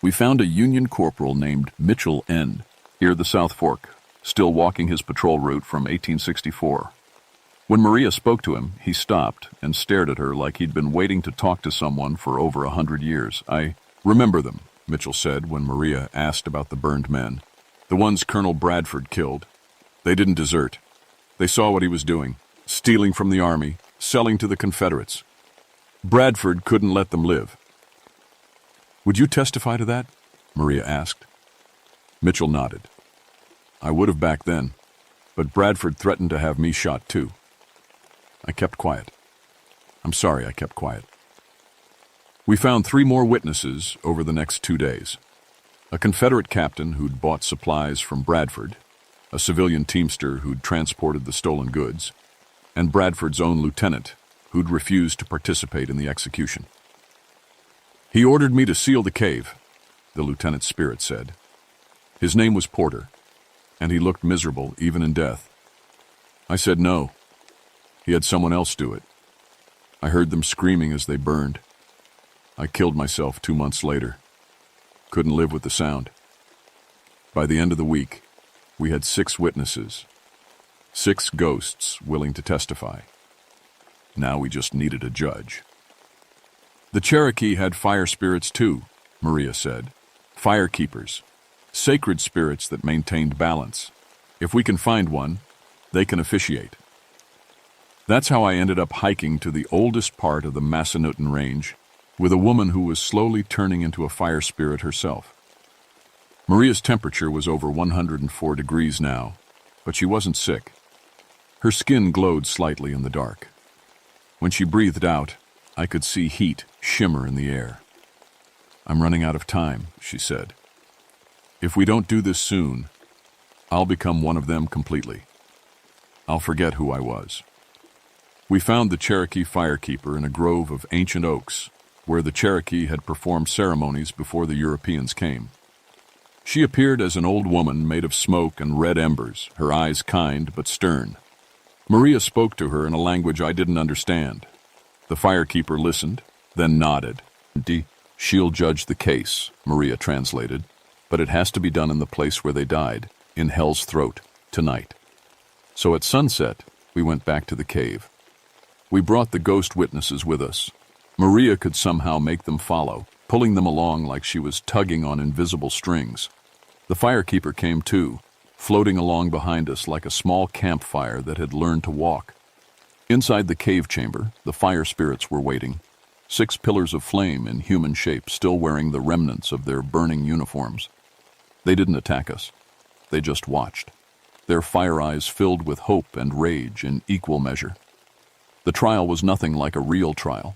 We found a Union corporal named Mitchell N. near the South Fork, still walking his patrol route from 1864. When Maria spoke to him, he stopped and stared at her like he'd been waiting to talk to someone for over 100 years. "I remember them," Mitchell said when Maria asked about the burned men. "The ones Colonel Bradford killed. They didn't desert. They saw what he was doing, stealing from the army, selling to the Confederates. Bradford couldn't let them live." "Would you testify to that?" Maria asked. Mitchell nodded. "I would have back then, but Bradford threatened to have me shot too. I kept quiet. I'm sorry I kept quiet." We found 3 more witnesses over the next 2 days. A Confederate captain who'd bought supplies from Bradford, a civilian teamster who'd transported the stolen goods, and Bradford's own lieutenant, who'd refused to participate in the execution. "He ordered me to seal the cave," the lieutenant's spirit said. His name was Porter, and he looked miserable even in death. I said no. He had someone else do it. I heard them screaming as they burned. I killed myself 2 months later. Couldn't live with the sound. By the end of the week, we had 6 witnesses, 6 ghosts willing to testify. Now we just needed a judge. "The Cherokee had fire spirits too," Maria said. "Fire keepers, sacred spirits that maintained balance. If we can find one, they can officiate." That's how I ended up hiking to the oldest part of the Massanutten Range with a woman who was slowly turning into a fire spirit herself. Maria's temperature was over 104 degrees now, but she wasn't sick. Her skin glowed slightly in the dark. When she breathed out, I could see heat shimmer in the air. "I'm running out of time," she said. "If we don't do this soon, I'll become one of them completely. I'll forget who I was." We found the Cherokee firekeeper in a grove of ancient oaks, where the Cherokee had performed ceremonies before the Europeans came. She appeared as an old woman made of smoke and red embers, her eyes kind but stern. Maria spoke to her in a language I didn't understand. The firekeeper listened, then nodded. She'll judge the case, Maria translated, but it has to be done in the place where they died, in Hell's Throat, tonight. So at sunset, we went back to the cave. We brought the ghost witnesses with us. Maria could somehow make them follow, pulling them along like she was tugging on invisible strings. The firekeeper came too, floating along behind us like a small campfire that had learned to walk. Inside the cave chamber, the fire spirits were waiting. 6 pillars of flame in human shape, still wearing the remnants of their burning uniforms. They didn't attack us. They just watched, their fire eyes filled with hope and rage in equal measure. The trial was nothing like a real trial.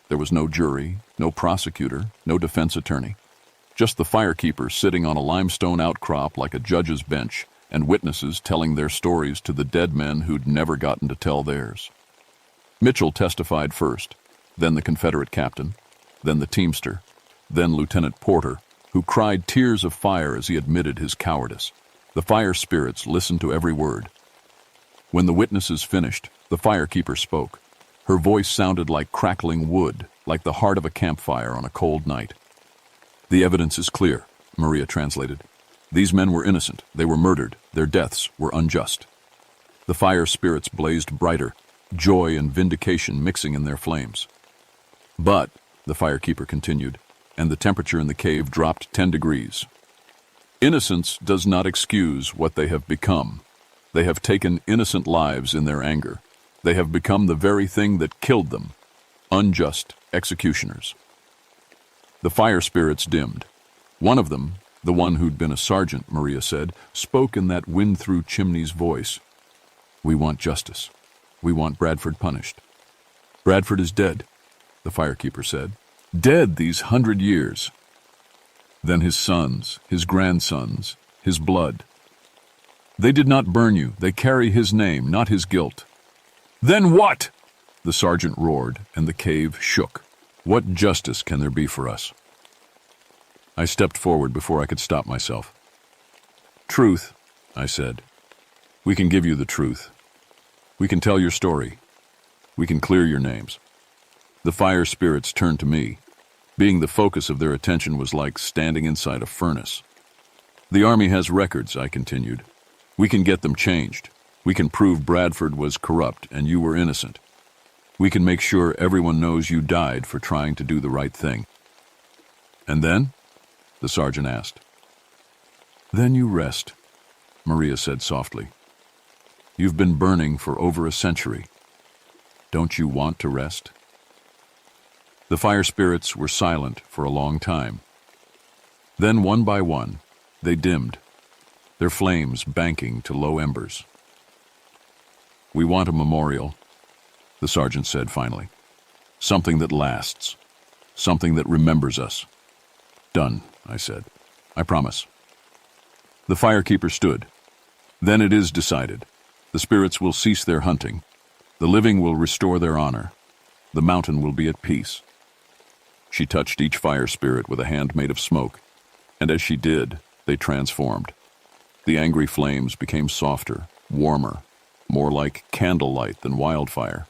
There was no jury, no prosecutor, no defense attorney. Just the firekeeper sitting on a limestone outcrop like a judge's bench, and witnesses telling their stories to the dead men who'd never gotten to tell theirs. Mitchell testified first, then the Confederate captain, then the teamster, then Lieutenant Porter, who cried tears of fire as he admitted his cowardice. The fire spirits listened to every word. When the witnesses finished, the firekeeper spoke. Her voice sounded like crackling wood, like the heart of a campfire on a cold night. "The evidence is clear," Maria translated. "These men were innocent. They were murdered. Their deaths were unjust." The fire spirits blazed brighter, joy and vindication mixing in their flames. "But," the firekeeper continued, and the temperature in the cave dropped 10 degrees. "Innocence does not excuse what they have become. They have taken innocent lives in their anger. They have become the very thing that killed them, unjust executioners." The fire spirits dimmed. One of them, the one who'd been a sergeant, Maria said, spoke in that wind-through-chimneys voice. "We want justice. We want Bradford punished." "Bradford is dead," the firekeeper said. "Dead these 100 years. Then his sons, his grandsons, his blood. They did not burn you. They carry his name, not his guilt." "Then what?" the sergeant roared, and the cave shook. "What justice can there be for us?" I stepped forward before I could stop myself. "Truth," I said. "We can give you the truth. We can tell your story. We can clear your names." The fire spirits turned to me. Being the focus of their attention was like standing inside a furnace. "The Army has records," I continued. "We can get them changed. We can prove Bradford was corrupt and you were innocent. We can make sure everyone knows you died for trying to do the right thing." "And then?" the sergeant asked. "Then you rest," Maria said softly. "You've been burning for over a century. Don't you want to rest?" The fire spirits were silent for a long time. Then, one by one, they dimmed, their flames banking to low embers. "We want a memorial," the sergeant said finally. "Something that lasts. Something that remembers us." "Done," I said. "I promise." The firekeeper stood. "Then it is decided. The spirits will cease their hunting. The living will restore their honor. The mountain will be at peace." She touched each fire spirit with a hand made of smoke, and as she did, they transformed. The angry flames became softer, warmer, more like candlelight than wildfire.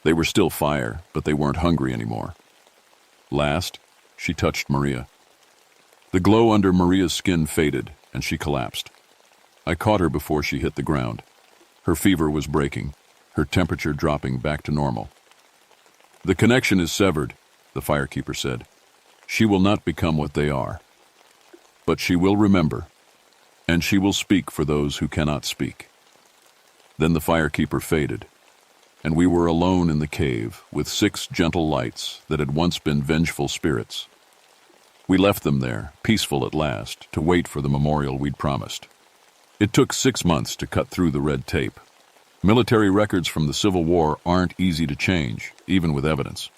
They were still fire, but they weren't hungry anymore. Last, she touched Maria. The glow under Maria's skin faded, and she collapsed. I caught her before she hit the ground. Her fever was breaking, her temperature dropping back to normal. "The connection is severed," the firekeeper said. "She will not become what they are. But she will remember, and she will speak for those who cannot speak." Then the firekeeper faded, and we were alone in the cave with 6 gentle lights that had once been vengeful spirits. We left them there, peaceful at last, to wait for the memorial we'd promised. It took 6 months to cut through the red tape. Military records from the Civil War aren't easy to change, even with evidence.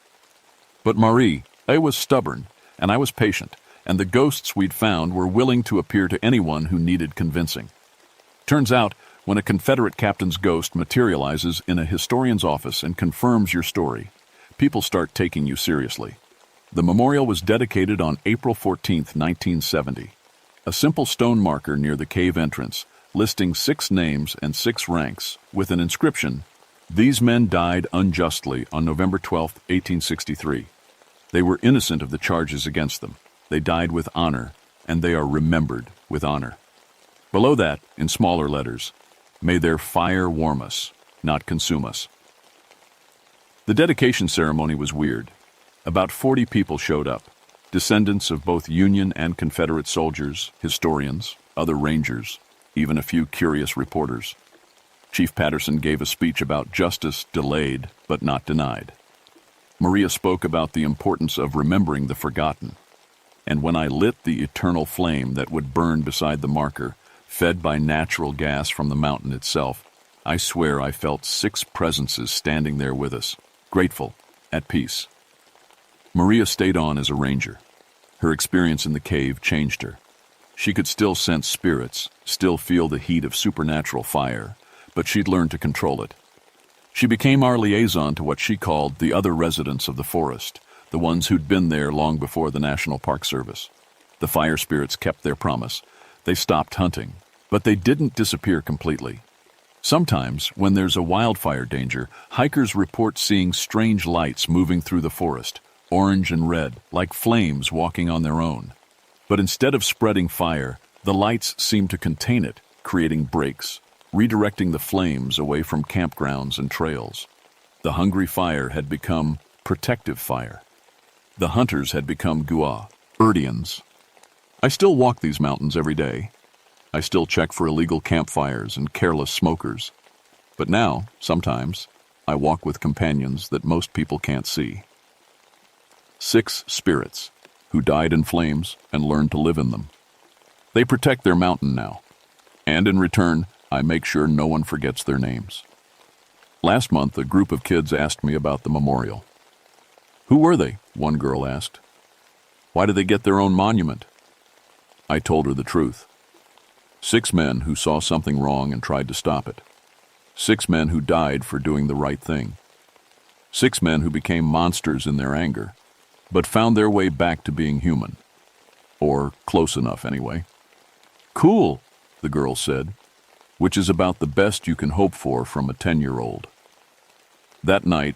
But Marie, I was stubborn, and I was patient, and the ghosts we'd found were willing to appear to anyone who needed convincing. Turns out, when a Confederate captain's ghost materializes in a historian's office and confirms your story, people start taking you seriously. The memorial was dedicated on April 14, 1970. A simple stone marker near the cave entrance, listing 6 names and 6 ranks, with an inscription, "These men died unjustly on November 12, 1863. They were innocent of the charges against them. They died with honor, and they are remembered with honor." Below that, in smaller letters, "May their fire warm us, not consume us." The dedication ceremony was weird. About 40 people showed up, descendants of both Union and Confederate soldiers, historians, other rangers, even a few curious reporters. Chief Patterson gave a speech about justice delayed but not denied. Maria spoke about the importance of remembering the forgotten. And when I lit the eternal flame that would burn beside the marker, fed by natural gas from the mountain itself, I swear I felt 6 presences standing there with us, grateful, at peace. Maria stayed on as a ranger. Her experience in the cave changed her. She could still sense spirits, still feel the heat of supernatural fire, but she'd learned to control it. She became our liaison to what she called the other residents of the forest, the ones who'd been there long before the National Park Service. The fire spirits kept their promise. They stopped hunting, but they didn't disappear completely. Sometimes, when there's a wildfire danger, hikers report seeing strange lights moving through the forest, orange and red, like flames walking on their own. But instead of spreading fire, the lights seem to contain it, creating breaks, redirecting the flames away from campgrounds and trails. The hungry fire had become protective fire. The hunters had become guardians. I still walk these mountains every day. I still check for illegal campfires and careless smokers. But now, sometimes, I walk with companions that most people can't see. 6 spirits who died in flames and learned to live in them. They protect their mountain now, and in return, I make sure no one forgets their names. Last month, a group of kids asked me about the memorial. "Who were they?" one girl asked. "Why did they get their own monument?" I told her the truth. 6 men who saw something wrong and tried to stop it. 6 men who died for doing the right thing. 6 men who became monsters in their anger, but found their way back to being human. Or close enough, anyway. "Cool," the girl said, which is about the best you can hope for from a 10-year-old. That night,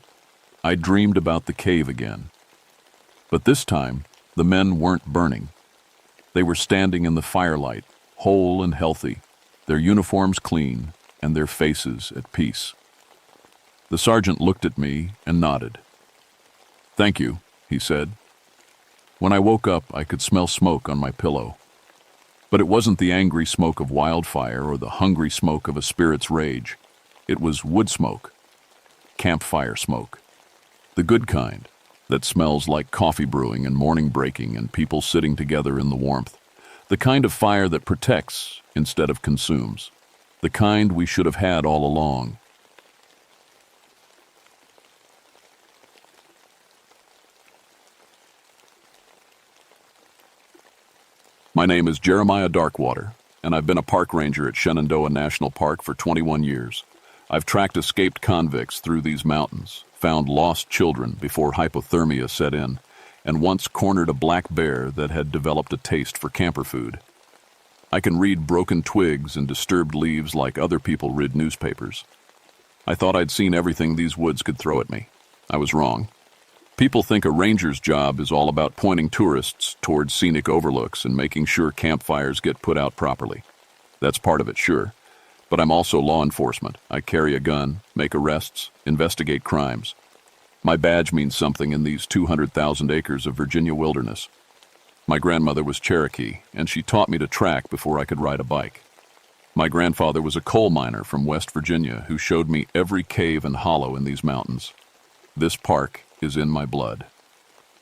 I dreamed about the cave again. But this time, the men weren't burning. They were standing in the firelight, whole and healthy, their uniforms clean, and their faces at peace. The sergeant looked at me and nodded. "Thank you," he said. When I woke up, I could smell smoke on my pillow. But it wasn't the angry smoke of wildfire or the hungry smoke of a spirit's rage. It was wood smoke, campfire smoke, the good kind that smells like coffee brewing and morning breaking and people sitting together in the warmth, the kind of fire that protects instead of consumes, the kind we should have had all along. My name is Jeremiah Darkwater, and I've been a park ranger at Shenandoah National Park for 21 years. I've tracked escaped convicts through these mountains, found lost children before hypothermia set in, and once cornered a black bear that had developed a taste for camper food. I can read broken twigs and disturbed leaves like other people read newspapers. I thought I'd seen everything these woods could throw at me. I was wrong. People think a ranger's job is all about pointing tourists towards scenic overlooks and making sure campfires get put out properly. That's part of it, sure. But I'm also law enforcement. I carry a gun, make arrests, investigate crimes. My badge means something in these 200,000 acres of Virginia wilderness. My grandmother was Cherokee, and she taught me to track before I could ride a bike. My grandfather was a coal miner from West Virginia who showed me every cave and hollow in these mountains. This park is in my blood.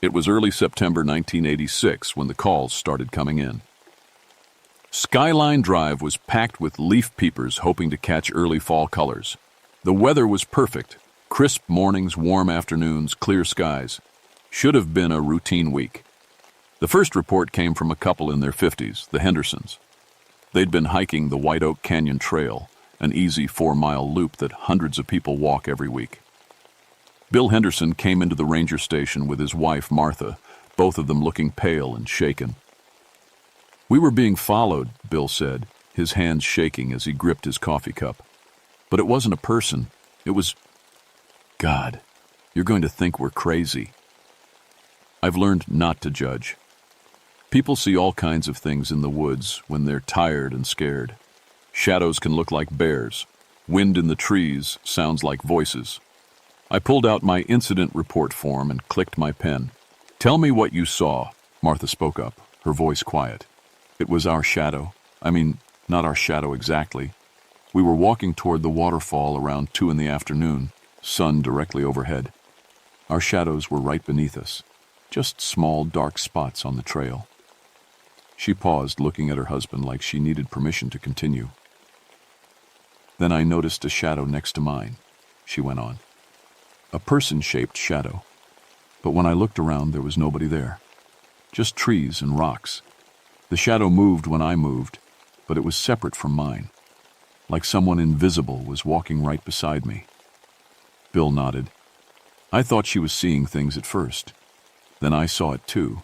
It was early September 1986 when the calls started coming in. Skyline Drive was packed with leaf peepers hoping to catch early fall colors. The weather was perfect. Crisp mornings, warm afternoons, clear skies. Should have been a routine week. The first report came from a couple in their 50s, the Hendersons. They'd been hiking the White Oak Canyon Trail, an easy 4-mile loop that hundreds of people walk every week. Bill Henderson came into the ranger station with his wife, Martha, both of them looking pale and shaken. "We were being followed," Bill said. his hands shaking as he gripped his coffee cup. But it wasn't a person. It was... God, you're going to think we're crazy. I've learned not to judge. People see all kinds of things in the woods when they're tired and scared. Shadows can look like bears. Wind in the trees sounds like voices. I pulled out my incident report form and clicked my pen. "Tell me what you saw," Martha spoke up, her voice quiet. "It was our shadow. I mean, not our shadow exactly. We were walking toward the waterfall around 2 in the afternoon, sun directly overhead. Our shadows were right beneath us, just small dark spots on the trail." She paused, looking at her husband like she needed permission to continue. "Then I noticed a shadow next to mine," she went on. "A person-shaped shadow. But when I looked around, there was nobody there. Just trees and rocks. The shadow moved when I moved, but it was separate from mine. Like someone invisible was walking right beside me." Bill nodded. "I thought she was seeing things at first. Then I saw it too.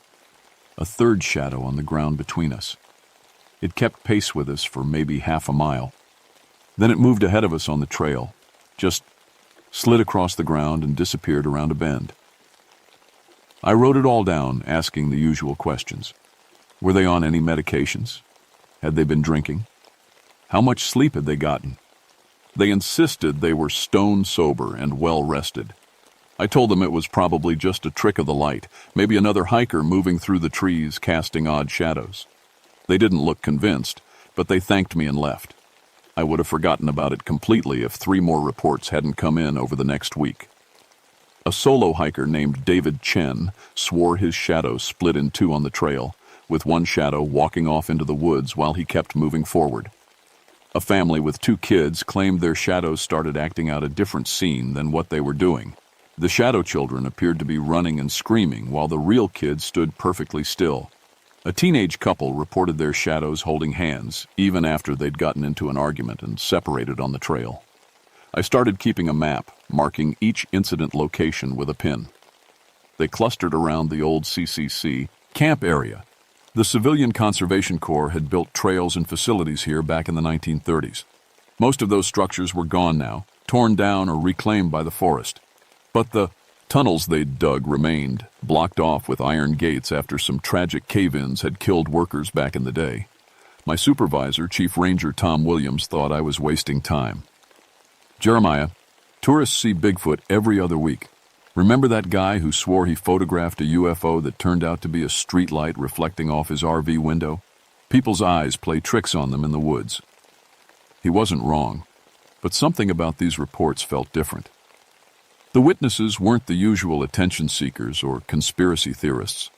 A third shadow on the ground between us. It kept pace with us for maybe half a mile. Then it moved ahead of us on the trail, just slid across the ground and disappeared around a bend." I wrote it all down, asking the usual questions. Were they on any medications? Had they been drinking? How much sleep had they gotten? They insisted they were stone sober and well rested. I told them it was probably just a trick of the light, maybe another hiker moving through the trees casting odd shadows. They didn't look convinced, but they thanked me and left. I would have forgotten about it completely if 3 more reports hadn't come in over the next week. A solo hiker named David Chen swore his shadow split in 2 on the trail, with one shadow walking off into the woods while he kept moving forward. A family with 2 kids claimed their shadows started acting out a different scene than what they were doing. The shadow children appeared to be running and screaming while the real kids stood perfectly still. A teenage couple reported their shadows holding hands, even after they'd gotten into an argument and separated on the trail. I started keeping a map, marking each incident location with a pin. They clustered around the old CCC camp area. The Civilian Conservation Corps had built trails and facilities here back in the 1930s. Most of those structures were gone now, torn down or reclaimed by the forest. But the tunnels they'd dug remained, blocked off with iron gates after some tragic cave-ins had killed workers back in the day. My supervisor, Chief Ranger Tom Williams, thought I was wasting time. "Jeremiah, tourists see Bigfoot every other week. Remember that guy who swore he photographed a UFO that turned out to be a streetlight reflecting off his RV window? People's eyes play tricks on them in the woods." He wasn't wrong, but something about these reports felt different. The witnesses weren't the usual attention seekers or conspiracy theorists.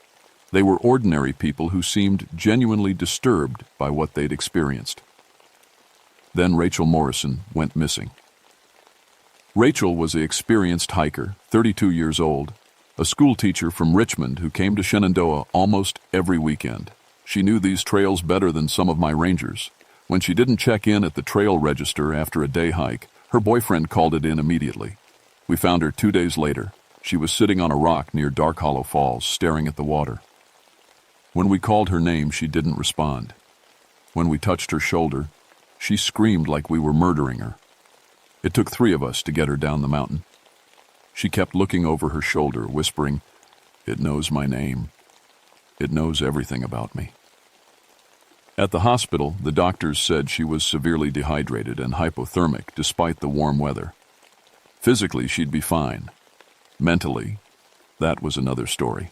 They were ordinary people who seemed genuinely disturbed by what they'd experienced. Then Rachel Morrison went missing. Rachel was an experienced hiker, 32 years old, a school teacher from Richmond who came to Shenandoah almost every weekend. She knew these trails better than some of my rangers. When she didn't check in at the trail register after a day hike, her boyfriend called it in immediately. We found her 2 days later. She was sitting on a rock near Dark Hollow Falls, staring at the water. When we called her name, she didn't respond. When we touched her shoulder, she screamed like we were murdering her. It took 3 of us to get her down the mountain. She kept looking over her shoulder, whispering, "It knows my name. It knows everything about me." At the hospital, the doctors said she was severely dehydrated and hypothermic despite the warm weather. Physically, she'd be fine. Mentally, that was another story.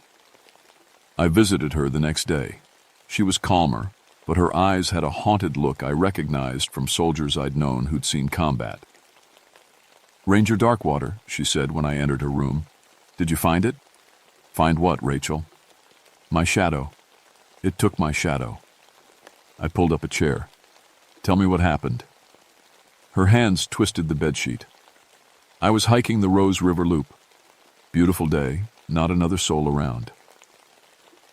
I visited her the next day. She was calmer, but her eyes had a haunted look I recognized from soldiers I'd known who'd seen combat. "Ranger Darkwater," she said when I entered her room. "Did you find it?" "Find what, Rachel?" "My shadow. It took my shadow." I pulled up a chair. "Tell me what happened." Her hands twisted the bedsheet. "I was hiking the Rose River Loop. Beautiful day, not another soul around.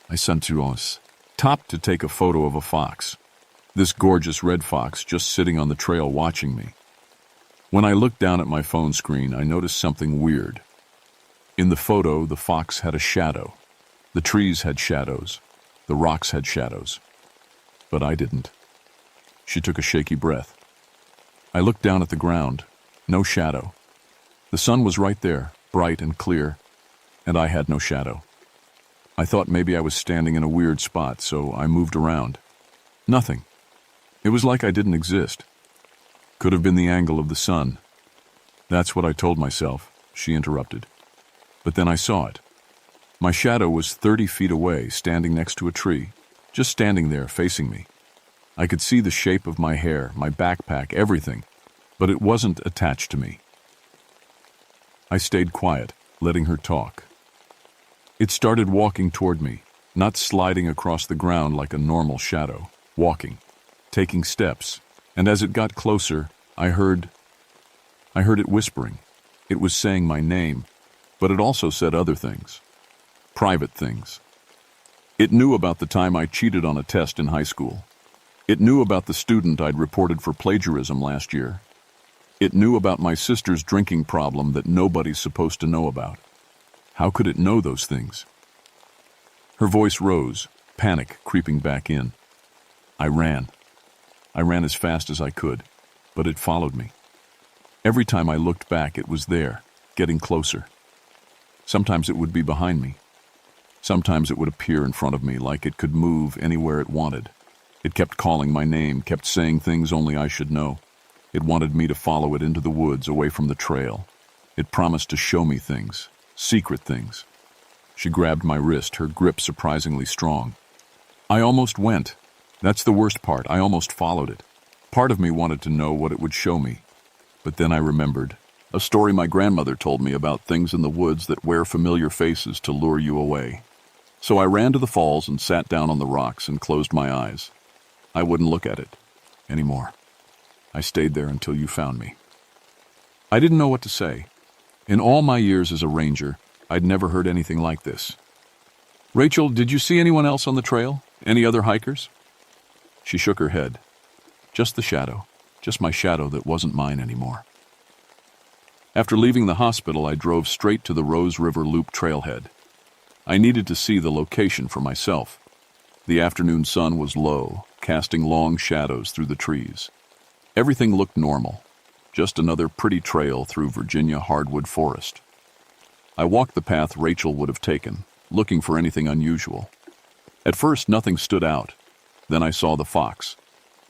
I sent you us top to take a photo of a fox. This gorgeous red fox just sitting on the trail watching me. When I looked down at my phone screen, I noticed something weird. In the photo, the fox had a shadow. The trees had shadows. The rocks had shadows. But I didn't. She took a shaky breath. I looked down at the ground. No shadow. The sun was right there, bright and clear, and I had no shadow. I thought maybe I was standing in a weird spot, so I moved around. Nothing. It was like I didn't exist. Could have been the angle of the sun. That's what I told myself, she interrupted. But then I saw it. My shadow was 30 feet away, standing next to a tree, just standing there facing me. I could see the shape of my hair, my backpack, everything, but it wasn't attached to me. I stayed quiet, letting her talk. It started walking toward me, not sliding across the ground like a normal shadow, walking, taking steps, and as it got closer, I heard it whispering. It was saying my name, but it also said other things, private things. It knew about the time I cheated on a test in high school. It knew about the student I'd reported for plagiarism last year. It knew about my sister's drinking problem that nobody's supposed to know about. How could it know those things? Her voice rose, panic creeping back in. I ran. I ran as fast as I could, but it followed me. Every time I looked back, it was there, getting closer. Sometimes it would be behind me. Sometimes it would appear in front of me like it could move anywhere it wanted. It kept calling my name, kept saying things only I should know. It wanted me to follow it into the woods, away from the trail. It promised to show me things, secret things. She grabbed my wrist, her grip surprisingly strong. I almost went. That's the worst part. I almost followed it. Part of me wanted to know what it would show me. But then I remembered a story my grandmother told me about things in the woods that wear familiar faces to lure you away. So I ran to the falls and sat down on the rocks and closed my eyes. I wouldn't look at it anymore. I stayed there until you found me. I didn't know what to say. In all my years as a ranger, I'd never heard anything like this. Rachel, did you see anyone else on the trail? Any other hikers? She shook her head. Just the shadow. Just my shadow that wasn't mine anymore. After leaving the hospital, I drove straight to the Rose River Loop trailhead. I needed to see the location for myself. The afternoon sun was low, casting long shadows through the trees. Everything looked normal, just another pretty trail through Virginia hardwood forest. I walked the path Rachel would have taken, looking for anything unusual. At first, nothing stood out. Then I saw the fox.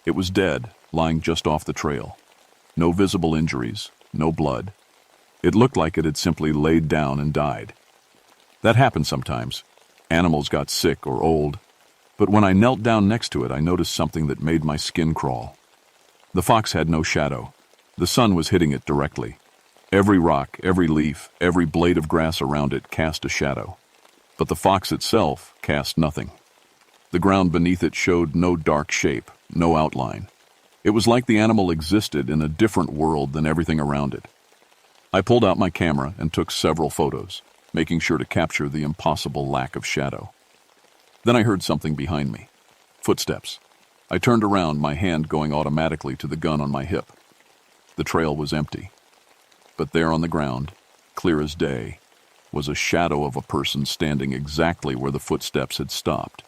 It was dead, lying just off the trail. No visible injuries, no blood. It looked like it had simply laid down and died. That happened sometimes. Animals got sick or old. But when I knelt down next to it, I noticed something that made my skin crawl. The fox had no shadow. The sun was hitting it directly. Every rock, every leaf, every blade of grass around it cast a shadow. But the fox itself cast nothing. The ground beneath it showed no dark shape, no outline. It was like the animal existed in a different world than everything around it. I pulled out my camera and took several photos, making sure to capture the impossible lack of shadow. Then I heard something behind me. Footsteps. I turned around, my hand going automatically to the gun on my hip. The trail was empty. But there on the ground, clear as day, was a shadow of a person standing exactly where the footsteps had stopped.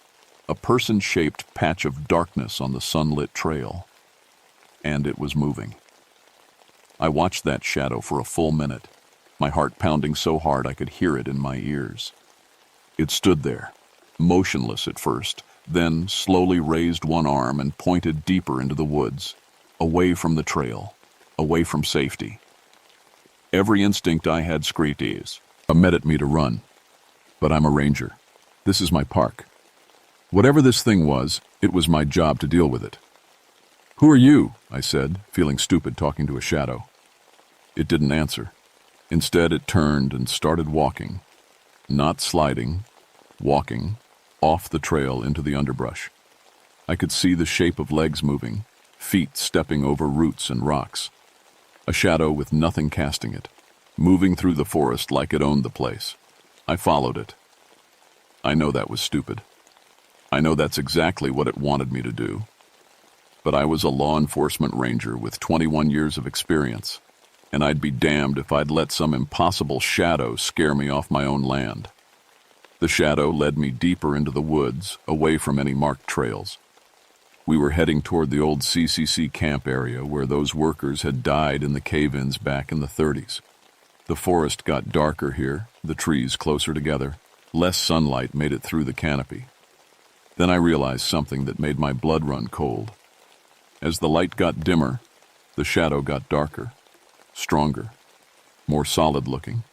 A person-shaped patch of darkness on the sunlit trail. And it was moving. I watched that shadow for a full minute, my heart pounding so hard I could hear it in my ears. It stood there, motionless at first, then slowly raised one arm and pointed deeper into the woods, away from the trail, away from safety. Every instinct I had screamed at me to run. But I'm a ranger. This is my park. Whatever this thing was, it was my job to deal with it. "Who are you?" I said, feeling stupid talking to a shadow. It didn't answer. Instead, it turned and started walking. Not sliding, walking, off the trail into the underbrush. I could see the shape of legs moving, feet stepping over roots and rocks. A shadow with nothing casting it, moving through the forest like it owned the place. I followed it. I know that was stupid. I know that's exactly what it wanted me to do. But I was a law enforcement ranger with 21 years of experience, and I'd be damned if I'd let some impossible shadow scare me off my own land. The shadow led me deeper into the woods, away from any marked trails. We were heading toward the old CCC camp area where those workers had died in the cave-ins back in the 30s. The forest got darker here, the trees closer together. Less sunlight made it through the canopy. Then I realized something that made my blood run cold. As the light got dimmer, the shadow got darker, stronger, more solid-looking.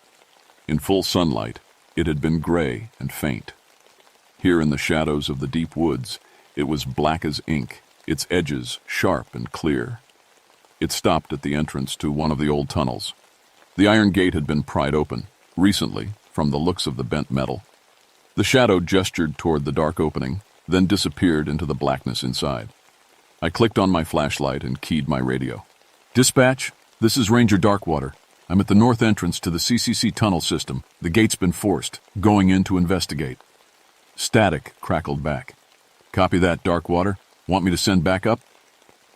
In full sunlight, it had been gray and faint. Here in the shadows of the deep woods, it was black as ink, its edges sharp and clear. It stopped at the entrance to one of the old tunnels. The iron gate had been pried open, recently, from the looks of the bent metal. The shadow gestured toward the dark opening, then disappeared into the blackness inside. I clicked on my flashlight and keyed my radio. "Dispatch, this is Ranger Darkwater. I'm at the north entrance to the CCC tunnel system. The gate's been forced. Going in to investigate." Static crackled back. "Copy that, Darkwater. Want me to send backup?"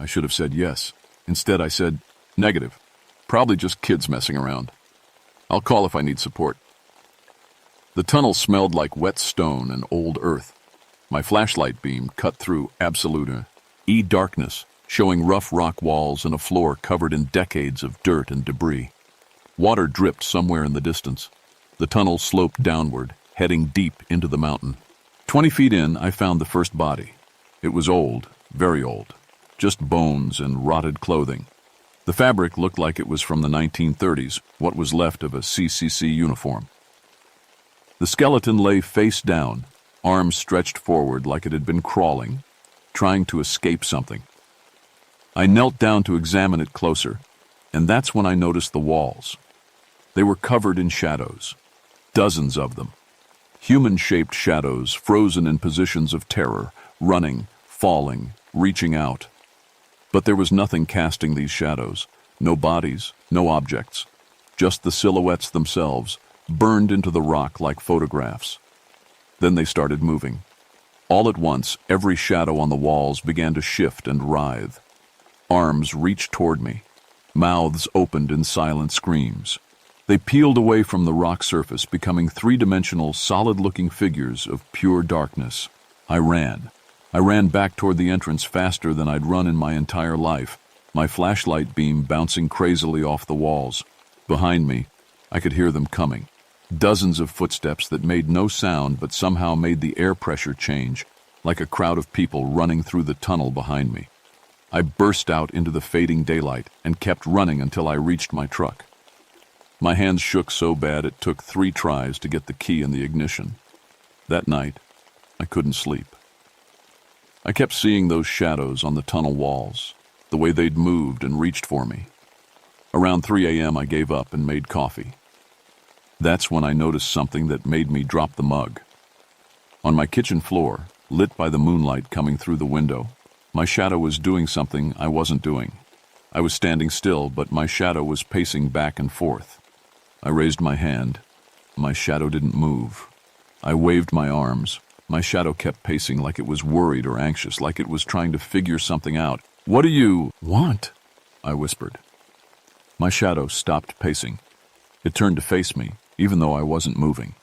I should have said yes. Instead, I said, "Negative. Probably just kids messing around. I'll call if I need support." The tunnel smelled like wet stone and old earth. My flashlight beam cut through absolute darkness, showing rough rock walls and a floor covered in decades of dirt and debris. Water dripped somewhere in the distance. The tunnel sloped downward, heading deep into the mountain. 20 feet in, I found the first body. It was old, very old, just bones and rotted clothing. The fabric looked like it was from the 1930s, what was left of a CCC uniform. The skeleton lay face down, arms stretched forward like it had been crawling, trying to escape something. I knelt down to examine it closer, and that's when I noticed the walls. They were covered in shadows, dozens of them. Human-shaped shadows frozen in positions of terror, running, falling, reaching out. But there was nothing casting these shadows, no bodies, no objects, just the silhouettes themselves, burned into the rock like photographs. Then they started moving. All at once, every shadow on the walls began to shift and writhe. Arms reached toward me. Mouths opened in silent screams. They peeled away from the rock surface, becoming three-dimensional, solid-looking figures of pure darkness. I ran. I ran back toward the entrance faster than I'd run in my entire life, my flashlight beam bouncing crazily off the walls. Behind me, I could hear them coming. Dozens of footsteps that made no sound but somehow made the air pressure change, like a crowd of people running through the tunnel behind me. I burst out into the fading daylight and kept running until I reached my truck. My hands shook so bad it took 3 tries to get the key in the ignition. That night, I couldn't sleep. I kept seeing those shadows on the tunnel walls, the way they'd moved and reached for me. Around 3 a.m. I gave up and made coffee. That's when I noticed something that made me drop the mug. On my kitchen floor, lit by the moonlight coming through the window, my shadow was doing something I wasn't doing. I was standing still, but my shadow was pacing back and forth. I raised my hand. My shadow didn't move. I waved my arms. My shadow kept pacing like it was worried or anxious, like it was trying to figure something out. "What do you want?" I whispered. My shadow stopped pacing. It turned to face me, even though I wasn't moving.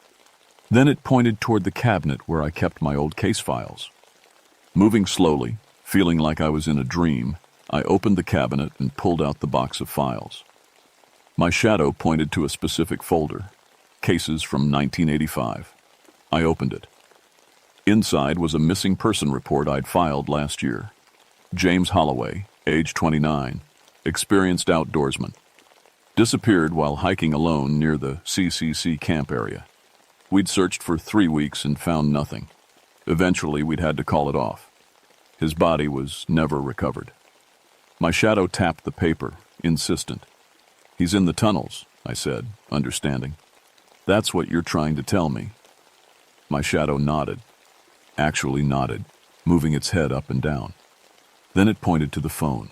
Then it pointed toward the cabinet where I kept my old case files. Moving slowly, feeling like I was in a dream, I opened the cabinet and pulled out the box of files. My shadow pointed to a specific folder, cases from 1985. I opened it. Inside was a missing person report I'd filed last year. James Holloway, age 29, experienced outdoorsman. Disappeared while hiking alone near the CCC camp area. We'd searched for 3 weeks and found nothing. Eventually, we'd had to call it off. His body was never recovered. My shadow tapped the paper, insistent. "He's in the tunnels," I said, understanding. "That's what you're trying to tell me." My shadow nodded. Actually nodded, moving its head up and down. Then it pointed to the phone.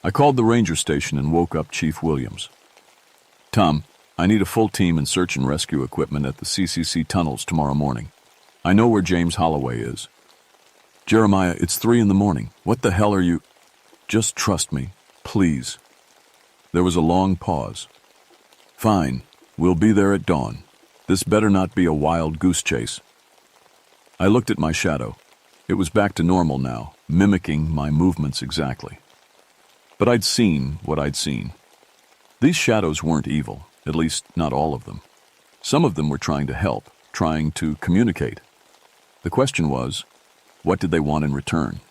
I called the ranger station and woke up Chief Williams. "Tom, I need a full team and search and rescue equipment at the CCC tunnels tomorrow morning. I know where James Holloway is." "Jeremiah, it's 3 a.m. What the hell are you—" "Just trust me, please." There was a long pause. "Fine, we'll be there at dawn. This better not be a wild goose chase." I looked at my shadow. It was back to normal now, mimicking my movements exactly. But I'd seen what I'd seen. These shadows weren't evil, at least not all of them. Some of them were trying to help, trying to communicate. The question was, what did they want in return?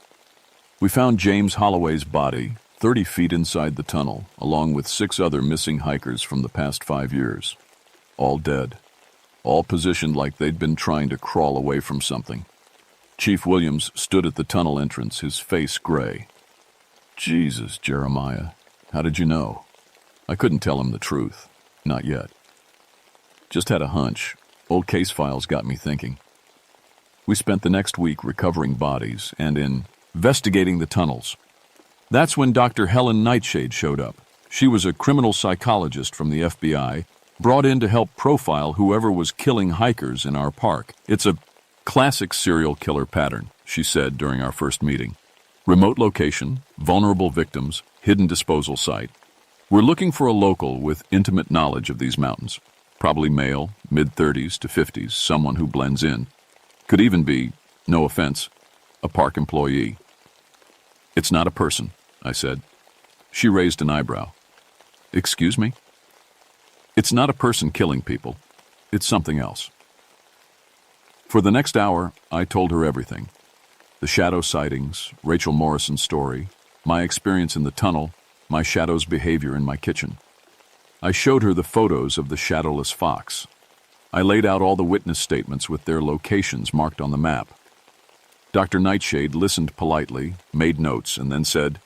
We found James Holloway's body 30 feet inside the tunnel, along with 6 other missing hikers from the past 5 years. All dead. All positioned like they'd been trying to crawl away from something. Chief Williams stood at the tunnel entrance, his face gray. Jesus, Jeremiah, how did you know? I couldn't tell him the truth. Not yet. Just had a hunch. Old case files got me thinking. We spent the next week recovering bodies and investigating the tunnels. That's when Dr. Helen Nightshade showed up. She was a criminal psychologist from the FBI, brought in to help profile whoever was killing hikers in our park. It's a classic serial killer pattern, she said during our first meeting. Remote location, vulnerable victims, hidden disposal site. We're looking for a local with intimate knowledge of these mountains. Probably male, mid-30s to 50s, someone who blends in. Could even be, no offense, a park employee. It's not a person, I said. She raised an eyebrow. Excuse me? It's not a person killing people. It's something else. For the next hour, I told her everything. The shadow sightings, Rachel Morrison's story, my experience in the tunnel, my shadow's behavior in my kitchen. I showed her the photos of the shadowless fox. I laid out all the witness statements with their locations marked on the map. Dr. Nightshade listened politely, made notes, and then said,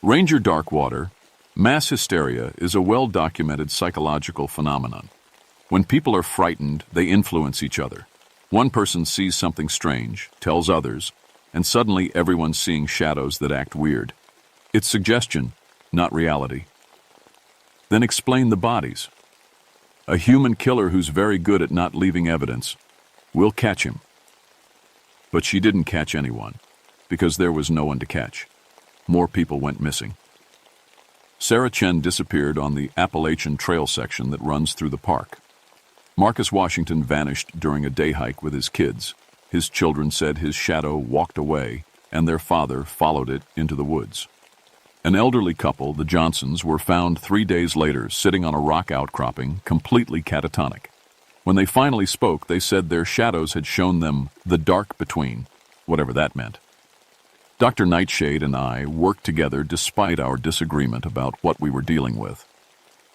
Ranger Darkwater, mass hysteria is a well-documented psychological phenomenon. When people are frightened, they influence each other. One person sees something strange, tells others, and suddenly everyone's seeing shadows that act weird. It's suggestion, not reality. Then explain the bodies. A human killer who's very good at not leaving evidence. We'll catch him. But she didn't catch anyone, because there was no one to catch. More people went missing. Sarah Chen disappeared on the Appalachian Trail section that runs through the park. Marcus Washington vanished during a day hike with his kids. His children said his shadow walked away, and their father followed it into the woods. An elderly couple, the Johnsons, were found 3 days later sitting on a rock outcropping, completely catatonic. When they finally spoke, they said their shadows had shown them the dark between, whatever that meant. Dr. Nightshade and I worked together despite our disagreement about what we were dealing with.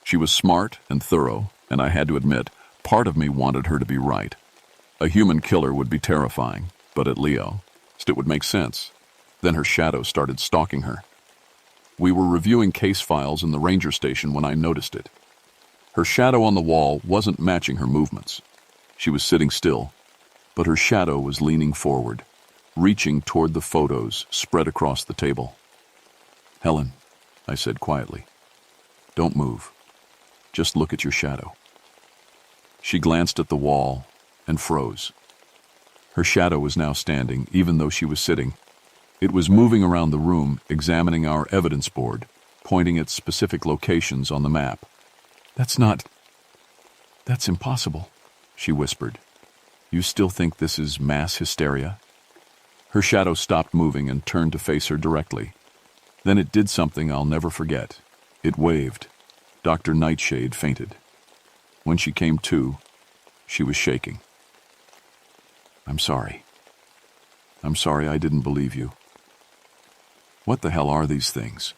She was smart and thorough, and I had to admit, part of me wanted her to be right. A human killer would be terrifying, but at Leo, it would make sense. Then her shadow started stalking her. We were reviewing case files in the ranger station when I noticed it. Her shadow on the wall wasn't matching her movements. She was sitting still, but her shadow was leaning forward, reaching toward the photos spread across the table. Helen, I said quietly, don't move. Just look at your shadow. She glanced at the wall and froze. Her shadow was now standing, even though she was sitting. It was moving around the room, examining our evidence board, pointing at specific locations on the map. That's impossible, she whispered. You still think this is mass hysteria? Her shadow stopped moving and turned to face her directly. Then it did something I'll never forget. It waved. Dr. Nightshade fainted. When she came to, she was shaking. I'm sorry. I'm sorry I didn't believe you. What the hell are these things?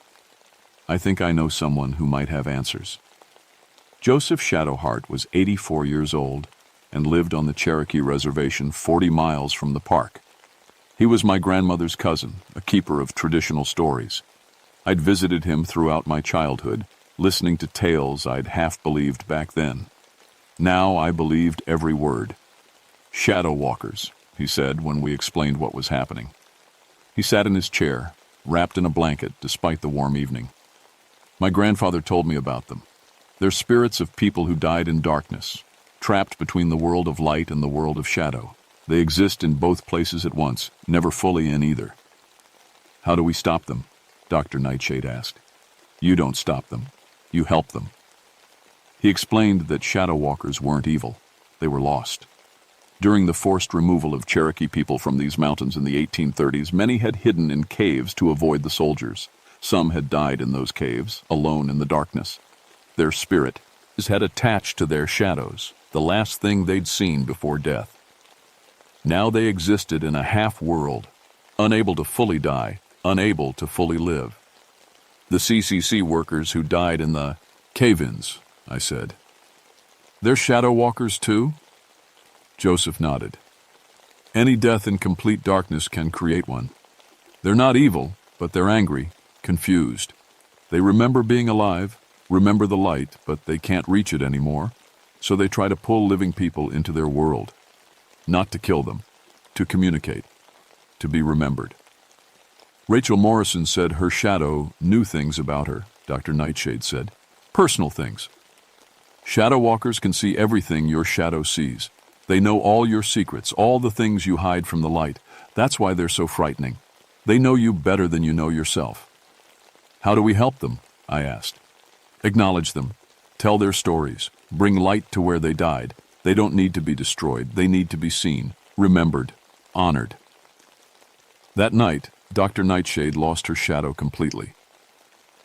I think I know someone who might have answers. Joseph Shadowheart was 84 years old and lived on the Cherokee Reservation 40 miles from the park. He was my grandmother's cousin, a keeper of traditional stories. I'd visited him throughout my childhood, listening to tales I'd half believed back then. Now I believed every word. Shadow walkers, he said when we explained what was happening. He sat in his chair, wrapped in a blanket despite the warm evening. My grandfather told me about them. They're spirits of people who died in darkness, trapped between the world of light and the world of shadow. They exist in both places at once, never fully in either. How do we stop them? Dr. Nightshade asked. You don't stop them. You help them. He explained that shadow walkers weren't evil. They were lost. During the forced removal of Cherokee people from these mountains in the 1830s, many had hidden in caves to avoid the soldiers. Some had died in those caves, alone in the darkness. Their spirit had attached to their shadows, the last thing they'd seen before death. Now they existed in a half-world, unable to fully die, unable to fully live. The CCC workers who died in the cave-ins, I said. They're shadow walkers too? Joseph nodded. Any death in complete darkness can create one. They're not evil, but they're angry, confused. They remember being alive, remember the light, but they can't reach it anymore, so they try to pull living people into their world. Not to kill them, to communicate, to be remembered. Rachel Morrison said her shadow knew things about her, Dr. Nightshade said. Personal things. Shadow walkers can see everything your shadow sees. They know all your secrets, all the things you hide from the light. That's why they're so frightening. They know you better than you know yourself. How do we help them? I asked. Acknowledge them. Tell their stories. Bring light to where they died. They don't need to be destroyed. They need to be seen, remembered, honored. That night, Dr. Nightshade lost her shadow completely.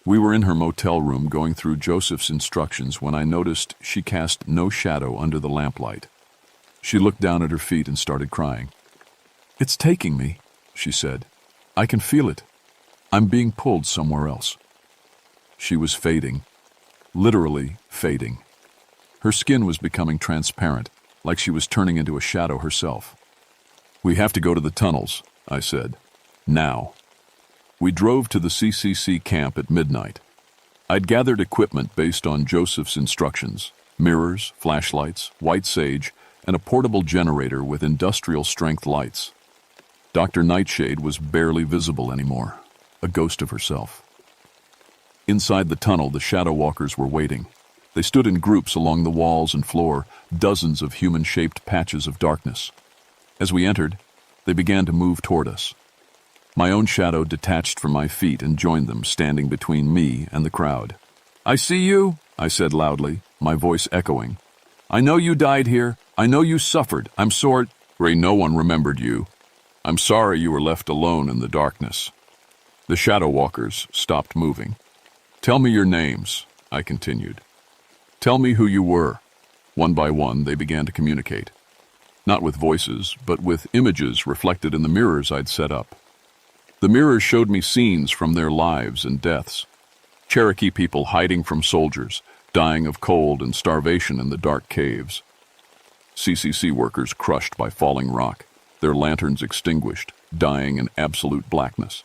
We were in her motel room going through Joseph's instructions when I noticed she cast no shadow under the lamplight. She looked down at her feet and started crying. "It's taking me," she said. "I can feel it. I'm being pulled somewhere else." She was fading, literally fading. Her skin was becoming transparent, like she was turning into a shadow herself. "We have to go to the tunnels," I said. "Now." We drove to the CCC camp at midnight. I'd gathered equipment based on Joseph's instructions: mirrors, flashlights, white sage, and a portable generator with industrial-strength lights. Dr. Nightshade was barely visible anymore, a ghost of herself. Inside the tunnel, the shadow walkers were waiting. They stood in groups along the walls and floor, dozens of human-shaped patches of darkness. As we entered, they began to move toward us. My own shadow detached from my feet and joined them, standing between me and the crowd. "I see you," I said loudly, my voice echoing. "I know you died here. I know you suffered. I'm sorry." "Ray, no one remembered you. I'm sorry you were left alone in the darkness." The shadow walkers stopped moving. "Tell me your names," I continued. "Tell me who you were." One by one, they began to communicate. Not with voices, but with images reflected in the mirrors I'd set up. The mirrors showed me scenes from their lives and deaths. Cherokee people hiding from soldiers, dying of cold and starvation in the dark caves. CCC workers crushed by falling rock, their lanterns extinguished, dying in absolute blackness.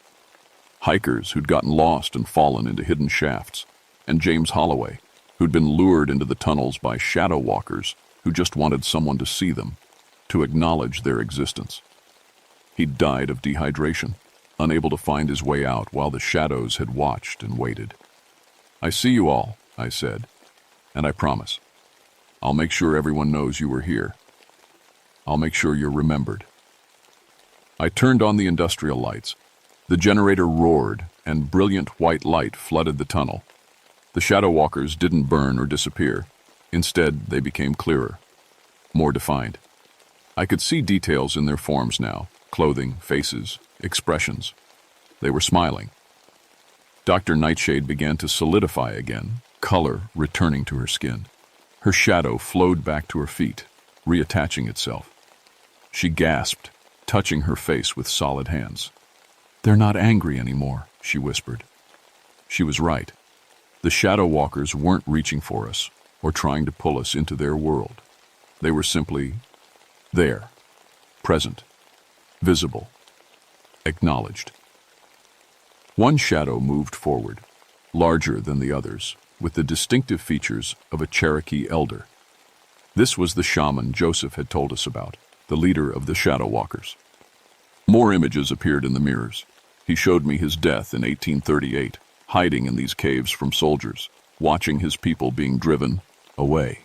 Hikers who'd gotten lost and fallen into hidden shafts. And James Holloway, who'd been lured into the tunnels by shadow walkers who just wanted someone to see them, to acknowledge their existence. He'd died of dehydration, unable to find his way out while the shadows had watched and waited. "I see you all," I said, "and I promise. I'll make sure everyone knows you were here. I'll make sure you're remembered." I turned on the industrial lights. The generator roared, and brilliant white light flooded the tunnel. The shadow walkers didn't burn or disappear. Instead, they became clearer, more defined. I could see details in their forms now: clothing, faces, expressions. They were smiling. Dr. Nightshade began to solidify again, color returning to her skin. Her shadow flowed back to her feet, reattaching itself. She gasped, touching her face with solid hands. "They're not angry anymore," she whispered. She was right. The shadow walkers weren't reaching for us or trying to pull us into their world. They were simply there, present, visible, acknowledged. One shadow moved forward, larger than the others, with the distinctive features of a Cherokee elder. This was the shaman Joseph had told us about, the leader of the shadow walkers. More images appeared in the mirrors. He showed me his death in 1838, hiding in these caves from soldiers, watching his people being driven away.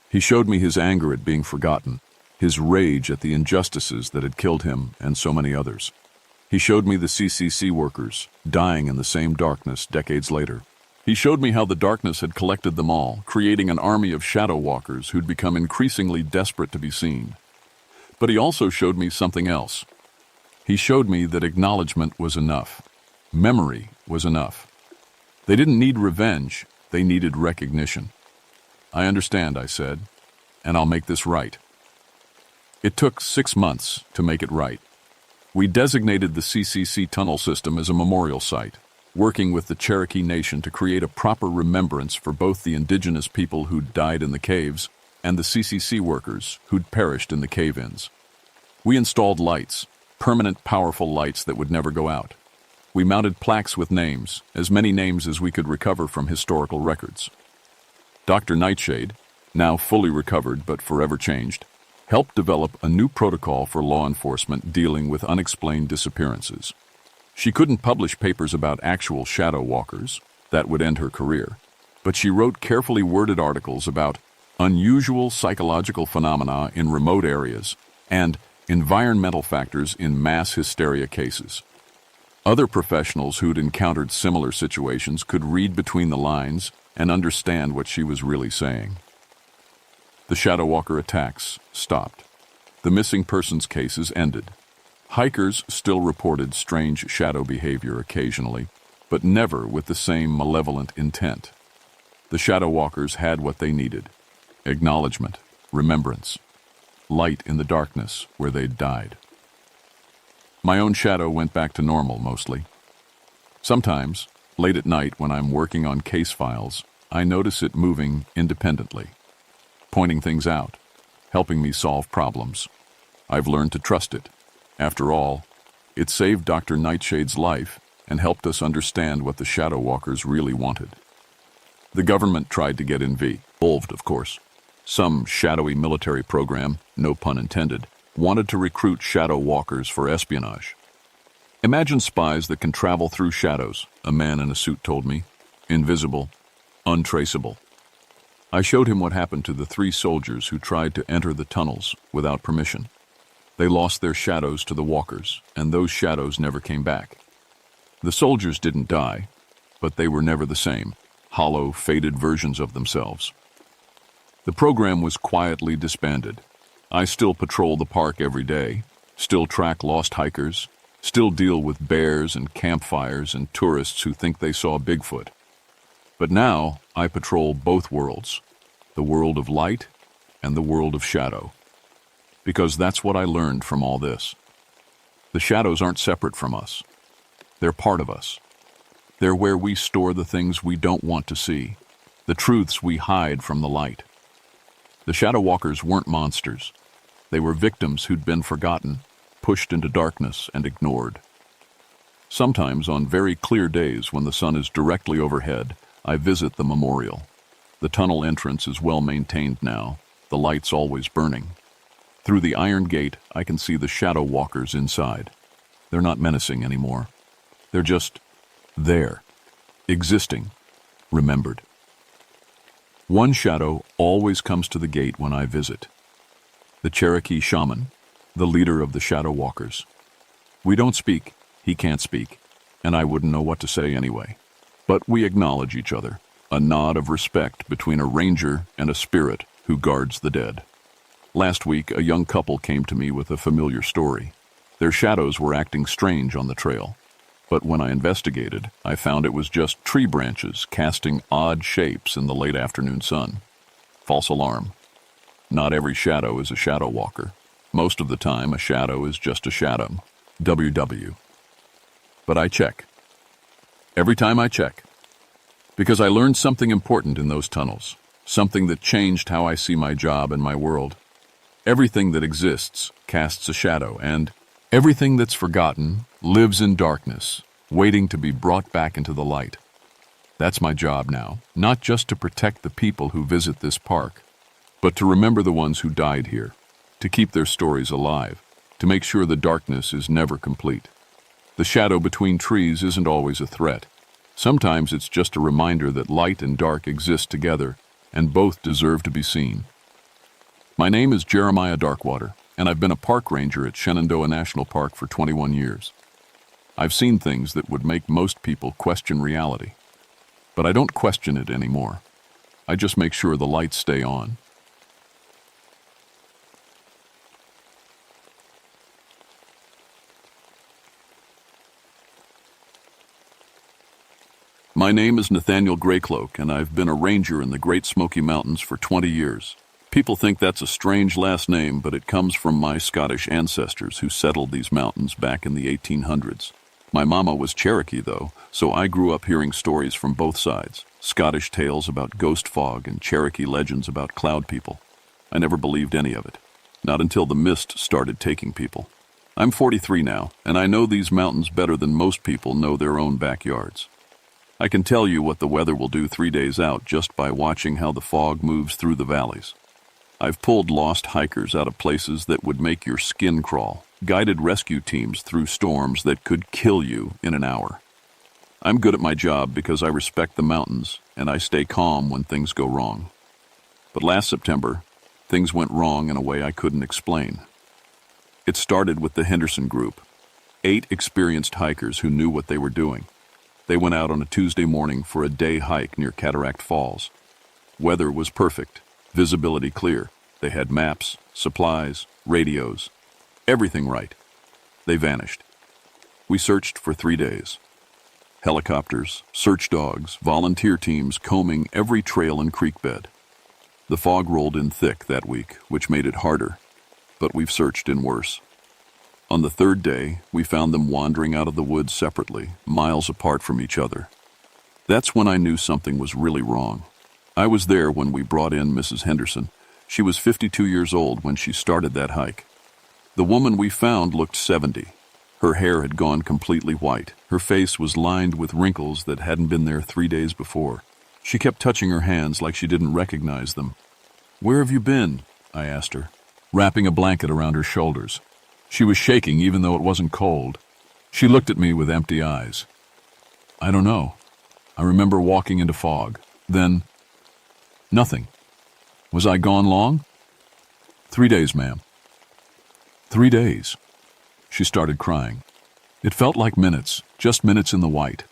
He showed me his anger at being forgotten, his rage at the injustices that had killed him and so many others. He showed me the CCC workers, dying in the same darkness decades later. He showed me how the darkness had collected them all, creating an army of shadow walkers who'd become increasingly desperate to be seen. But he also showed me something else. He showed me that acknowledgement was enough. Memory was enough. They didn't need revenge, they needed recognition. I understand, I said, and I'll make this right. It took 6 months to make it right. We designated the CCC tunnel system as a memorial site, working with the Cherokee Nation to create a proper remembrance for both the indigenous people who'd died in the caves and the CCC workers who'd perished in the cave-ins. We installed lights, permanent powerful lights that would never go out. We mounted plaques with names, as many names as we could recover from historical records. Dr. Nightshade, now fully recovered but forever changed, helped develop a new protocol for law enforcement dealing with unexplained disappearances. She couldn't publish papers about actual shadow walkers, that would end her career, but she wrote carefully worded articles about unusual psychological phenomena in remote areas and environmental factors in mass hysteria cases. Other professionals who'd encountered similar situations could read between the lines and understand what she was really saying. The shadow walker attacks stopped. The missing persons cases ended. Hikers still reported strange shadow behavior occasionally, but never with the same malevolent intent. The shadow walkers had what they needed: acknowledgement, remembrance, light in the darkness where they'd died. My own shadow went back to normal mostly. Sometimes, late at night when I'm working on case files, I notice it moving independently, pointing things out, helping me solve problems. I've learned to trust it. After all, it saved Dr. Nightshade's life and helped us understand what the shadow walkers really wanted. The government tried to get involved, of course. Some shadowy military program, no pun intended, wanted to recruit shadow walkers for espionage. Imagine spies that can travel through shadows, a man in a suit told me. Invisible, untraceable. I showed him what happened to the 3 soldiers who tried to enter the tunnels without permission. They lost their shadows to the walkers, and those shadows never came back. The soldiers didn't die, but they were never the same, hollow, faded versions of themselves. The program was quietly disbanded. I still patrol the park every day, still track lost hikers, still deal with bears and campfires and tourists who think they saw Bigfoot. But now I patrol both worlds, the world of light and the world of shadow. Because that's what I learned from all this. The shadows aren't separate from us. They're part of us. They're where we store the things we don't want to see, the truths we hide from the light. The shadow walkers weren't monsters. They were victims who'd been forgotten, pushed into darkness and ignored. Sometimes on very clear days when the sun is directly overhead, I visit the memorial. The tunnel entrance is well maintained now, the lights always burning. Through the iron gate, I can see the shadow walkers inside. They're not menacing anymore. They're just there, existing, remembered. One shadow always comes to the gate when I visit. The Cherokee shaman, the leader of the shadow walkers. We don't speak, he can't speak, and I wouldn't know what to say anyway. But we acknowledge each other, a nod of respect between a ranger and a spirit who guards the dead. Last week, a young couple came to me with a familiar story. Their shadows were acting strange on the trail. But when I investigated, I found it was just tree branches casting odd shapes in the late afternoon sun. False alarm. Not every shadow is a shadow walker. Most of the time, a shadow is just a shadow. WW. But I check. Every time I check. Because I learned something important in those tunnels. Something that changed how I see my job and my world. Everything that exists casts a shadow, and everything that's forgotten lives in darkness, waiting to be brought back into the light. That's my job now, not just to protect the people who visit this park, but to remember the ones who died here, to keep their stories alive, to make sure the darkness is never complete. The shadow between trees isn't always a threat. Sometimes it's just a reminder that light and dark exist together, and both deserve to be seen. My name is Jeremiah Darkwater, and I've been a park ranger at Shenandoah National Park for 21 years. I've seen things that would make most people question reality. But I don't question it anymore. I just make sure the lights stay on. My name is Nathaniel Greycloak, and I've been a ranger in the Great Smoky Mountains for 20 years. People think that's a strange last name, but it comes from my Scottish ancestors who settled these mountains back in the 1800s. My mama was Cherokee, though, so I grew up hearing stories from both sides. Scottish tales about ghost fog and Cherokee legends about cloud people. I never believed any of it. Not until the mist started taking people. I'm 43 now, and I know these mountains better than most people know their own backyards. I can tell you what the weather will do 3 days out just by watching how the fog moves through the valleys. I've pulled lost hikers out of places that would make your skin crawl, guided rescue teams through storms that could kill you in an hour. I'm good at my job because I respect the mountains, and I stay calm when things go wrong. But last September, things went wrong in a way I couldn't explain. It started with the Henderson Group, 8 experienced hikers who knew what they were doing. They went out on a Tuesday morning for a day hike near Cataract Falls. Weather was perfect. Visibility clear. They had maps, supplies, radios, everything right. They vanished. We searched for 3 days. Helicopters, search dogs, volunteer teams combing every trail and creek bed. The fog rolled in thick that week, which made it harder, but we've searched in worse. On the 3rd day, we found them wandering out of the woods separately, miles apart from each other. That's when I knew something was really wrong. I was there when we brought in Mrs. Henderson. She was 52 years old when she started that hike. The woman we found looked 70. Her hair had gone completely white. Her face was lined with wrinkles that hadn't been there 3 days before. She kept touching her hands like she didn't recognize them. "Where have you been?" I asked her, wrapping a blanket around her shoulders. She was shaking even though it wasn't cold. She looked at me with empty eyes. "I don't know. I remember walking into fog. Then nothing. Was I gone long?" "3 days, ma'am." 3 days. She started crying. It felt like minutes, just minutes in the white.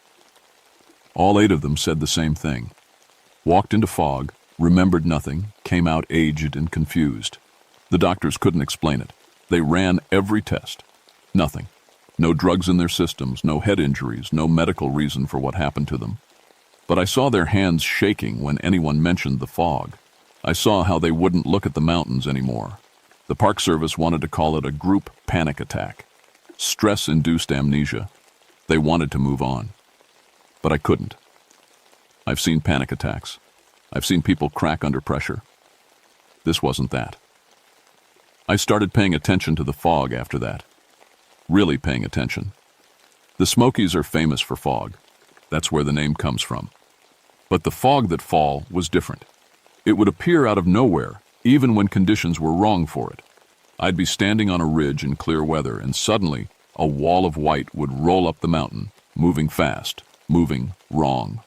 All 8 of them said the same thing. Walked into fog, remembered nothing, came out aged and confused. The doctors couldn't explain it. They ran every test. Nothing. No drugs in their systems, no head injuries, no medical reason for what happened to them. But I saw their hands shaking when anyone mentioned the fog. I saw how they wouldn't look at the mountains anymore. The Park Service wanted to call it a group panic attack. Stress-induced amnesia. They wanted to move on. But I couldn't. I've seen panic attacks. I've seen people crack under pressure. This wasn't that. I started paying attention to the fog after that. Really paying attention. The Smokies are famous for fog. That's where the name comes from. But the fog that fall was different. It would appear out of nowhere, even when conditions were wrong for it. I'd be standing on a ridge in clear weather, and suddenly a wall of white would roll up the mountain, moving fast, moving wrong.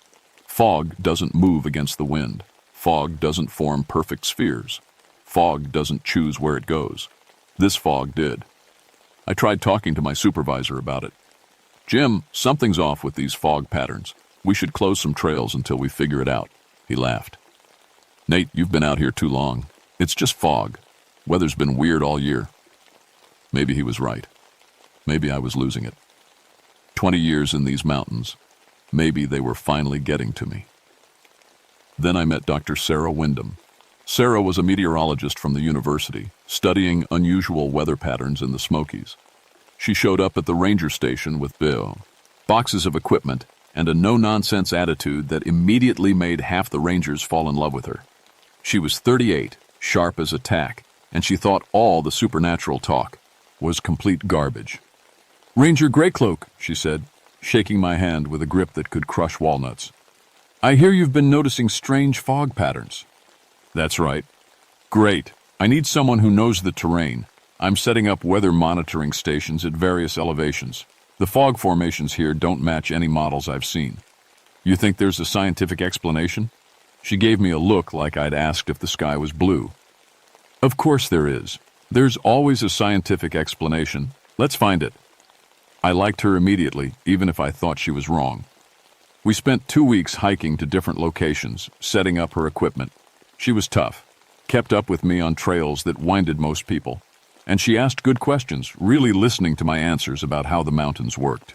Fog doesn't move against the wind. Fog doesn't form perfect spheres. Fog doesn't choose where it goes. This fog did. I tried talking to my supervisor about it. "Jim, something's off with these fog patterns. We should close some trails until we figure it out." He laughed. "Nate, you've been out here too long. It's just fog. Weather's been weird all year." Maybe he was right. Maybe I was losing it. 20 years in these mountains. Maybe they were finally getting to me. Then I met Dr. Sarah Wyndham. Sarah was a meteorologist from the university, studying unusual weather patterns in the Smokies. She showed up at the ranger station with boxes of equipment and a no-nonsense attitude that immediately made half the rangers fall in love with her. She was 38, sharp as a tack, and she thought all the supernatural talk was complete garbage. "Ranger Greycloak," she said, shaking my hand with a grip that could crush walnuts. "I hear you've been noticing strange fog patterns." "That's right." "Great. I need someone who knows the terrain. I'm setting up weather monitoring stations at various elevations. The fog formations here don't match any models I've seen. You think there's a scientific explanation?" She gave me a look like I'd asked if the sky was blue. "Of course there is. There's always a scientific explanation. Let's find it." I liked her immediately, even if I thought she was wrong. We spent 2 weeks hiking to different locations, setting up her equipment. She was tough, kept up with me on trails that winded most people, and she asked good questions, really listening to my answers about how the mountains worked.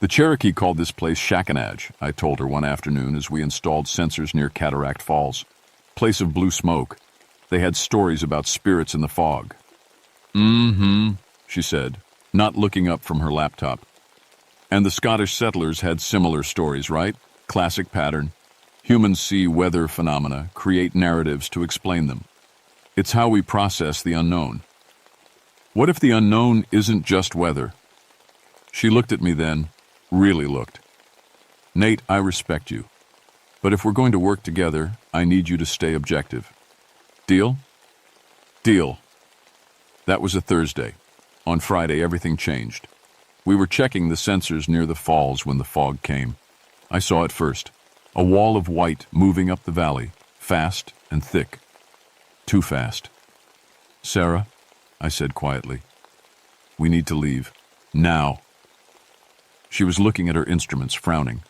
The The Cherokee called this place Shakinaj, I told her one afternoon as we installed sensors near Cataract Falls. Place of blue smoke. They had stories about spirits in the fog. Mm-hmm, she said, not looking up from her laptop. And the Scottish settlers had similar stories, right? Classic pattern. Humans see weather phenomena, create narratives to explain them. It's how we process the unknown. What if the unknown isn't just weather? She looked at me then, really looked. Nate, I respect you. But if we're going to work together, I need you to stay objective. Deal? Deal. That was a Thursday. On Friday, everything changed. We were checking the sensors near the falls when the fog came. I saw it first. A wall of white moving up the valley, fast and thick. Too fast. Sarah, I said quietly, we need to leave. Now. She was looking at her instruments, frowning.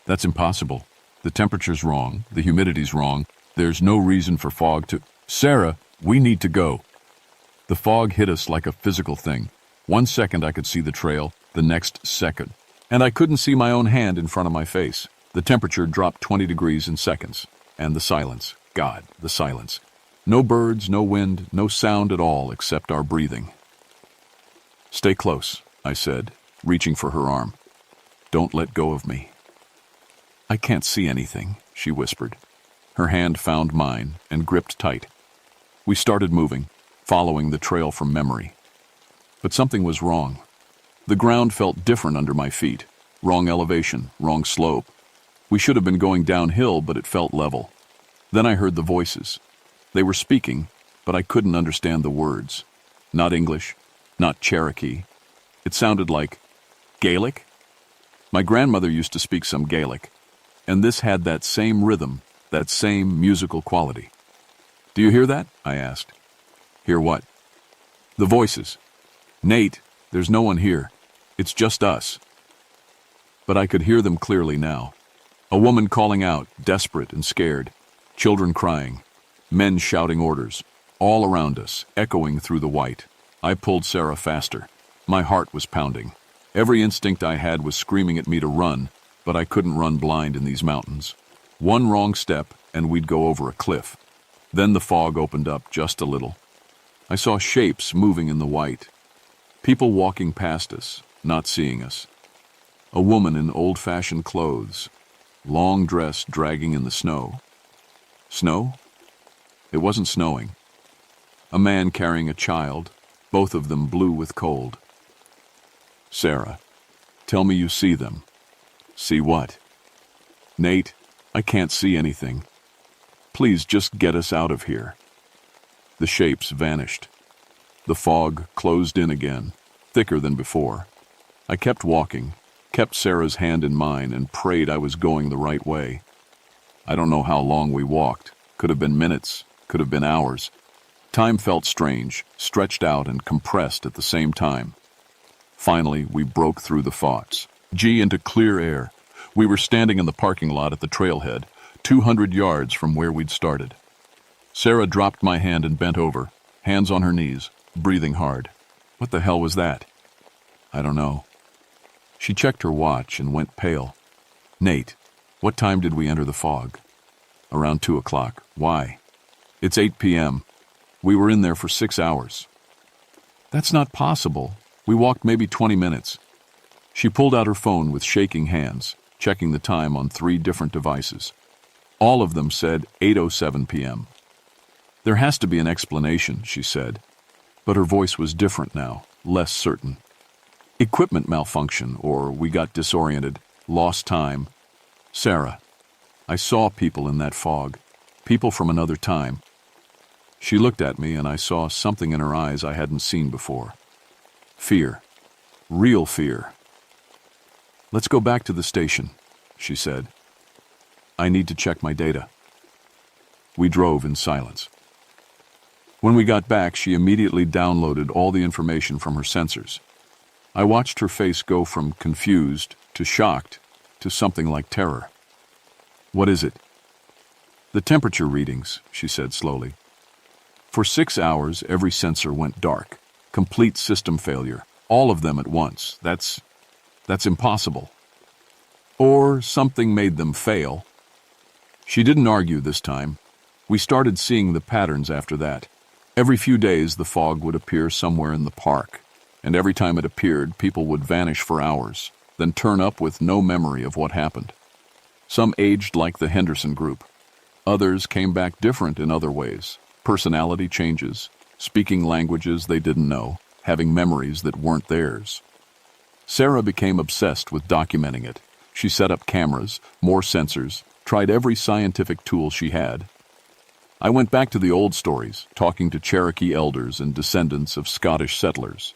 That's impossible. The temperature's wrong. The humidity's wrong. There's no reason for fog to... Sarah, we need to go. The fog hit us like a physical thing. 1 second I could see the trail, the next second. And I couldn't see my own hand in front of my face. The temperature dropped 20 degrees in seconds. And the silence. God, the silence. No birds, no wind, no sound at all except our breathing. Stay close, I said, reaching for her arm. Don't let go of me. I can't see anything, she whispered. Her hand found mine and gripped tight. We started moving, following the trail from memory. But something was wrong. The ground felt different under my feet. Wrong elevation, wrong slope. We should have been going downhill, but it felt level. Then I heard the voices. They were speaking, but I couldn't understand the words. Not English, not Cherokee. It sounded like Gaelic? My grandmother used to speak some Gaelic, and this had that same rhythm, that same musical quality. Do you hear that? I asked. Hear what? The voices. Nate, there's no one here. It's just us. But I could hear them clearly now. A woman calling out, desperate and scared. Children crying. Men shouting orders. All around us, echoing through the white. I pulled Sarah faster. My heart was pounding. Every instinct I had was screaming at me to run, but I couldn't run blind in these mountains. One wrong step, and we'd go over a cliff. Then the fog opened up just a little. I saw shapes moving in the white. People walking past us, not seeing us. A woman in old-fashioned clothes, long dress dragging in the snow. Snow? It wasn't snowing. A man carrying a child, both of them blue with cold. Sarah, tell me you see them. See what? Nate, I can't see anything. Please just get us out of here. The shapes vanished. The fog closed in again, thicker than before. I kept walking, kept Sarah's hand in mine, and prayed I was going the right way. I don't know how long we walked. Could have been minutes, could have been hours. Time felt strange, stretched out and compressed at the same time. Finally, we broke through the thoughts. Into clear air. We were standing in the parking lot at the trailhead, 200 yards from where we'd started. Sarah dropped my hand and bent over, hands on her knees, breathing hard. What the hell was that? I don't know. She checked her watch and went pale. Nate, what time did we enter the fog? Around 2 o'clock. Why? It's 8 p.m. We were in there for 6 hours. That's not possible. We walked maybe 20 minutes. She pulled out her phone with shaking hands, checking the time on 3 different devices. All of them said 8:07 p.m. There has to be an explanation, she said, but her voice was different now, less certain. Equipment malfunction, or we got disoriented, lost time. Sarah, I saw people in that fog, people from another time. She looked at me and I saw something in her eyes I hadn't seen before. Fear. Real fear. Let's go back to the station, she said. I need to check my data. We drove in silence. When we got back, she immediately downloaded all the information from her sensors. I watched her face go from confused to shocked to something like terror. What is it? The temperature readings, she said slowly. For 6 hours, every sensor went dark. Complete system failure. All of them at once. That's That's impossible. Or something made them fail. She didn't argue this time. We started seeing the patterns after that. Every few days, the fog would appear somewhere in the park, and every time it appeared, people would vanish for hours, then turn up with no memory of what happened. Some aged like the Henderson group. Others came back different in other ways. Personality changes, speaking languages they didn't know, having memories that weren't theirs. Sarah became obsessed with documenting it. She set up cameras, more sensors, tried every scientific tool she had. I went back to the old stories, talking to Cherokee elders and descendants of Scottish settlers.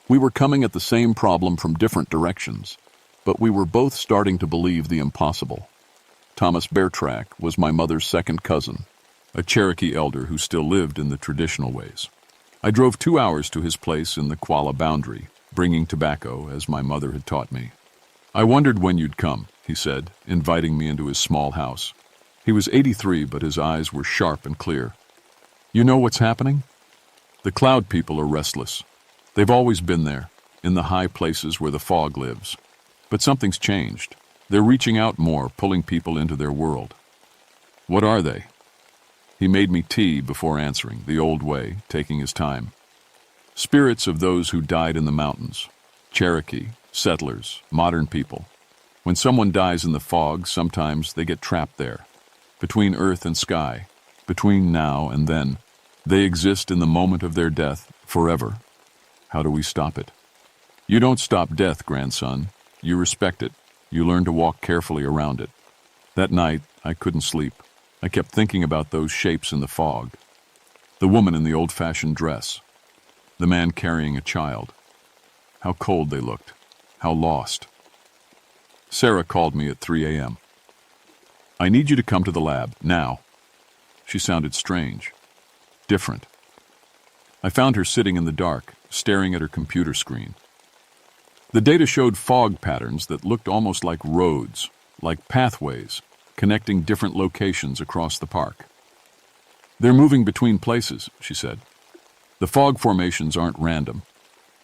We were coming at the same problem from different directions, but we were both starting to believe the impossible. Thomas Beartrack was my mother's second cousin, a Cherokee elder who still lived in the traditional ways. I drove 2 hours to his place in the Qualla boundary, bringing tobacco, as my mother had taught me. I wondered when you'd come, he said, inviting me into his small house. He was 83, but his eyes were sharp and clear. You know what's happening? The cloud people are restless. They've always been there, in the high places where the fog lives. But something's changed. They're reaching out more, pulling people into their world. What are they? He made me tea before answering, the old way, taking his time. Spirits of those who died in the mountains. Cherokee, settlers, modern people. When someone dies in the fog, sometimes they get trapped there. Between earth and sky, between now and then. They exist in the moment of their death, forever. How do we stop it? You don't stop death, grandson. You respect it. You learn to walk carefully around it. That night, I couldn't sleep. I kept thinking about those shapes in the fog. The woman in the old-fashioned dress. The man carrying a child. How cold they looked. How lost. Sarah called me at 3 a.m. I need you to come to the lab, now. She sounded strange. Different. I found her sitting in the dark, staring at her computer screen. The data showed fog patterns that looked almost like roads, like pathways, connecting different locations across the park. They're moving between places, she said. The fog formations aren't random.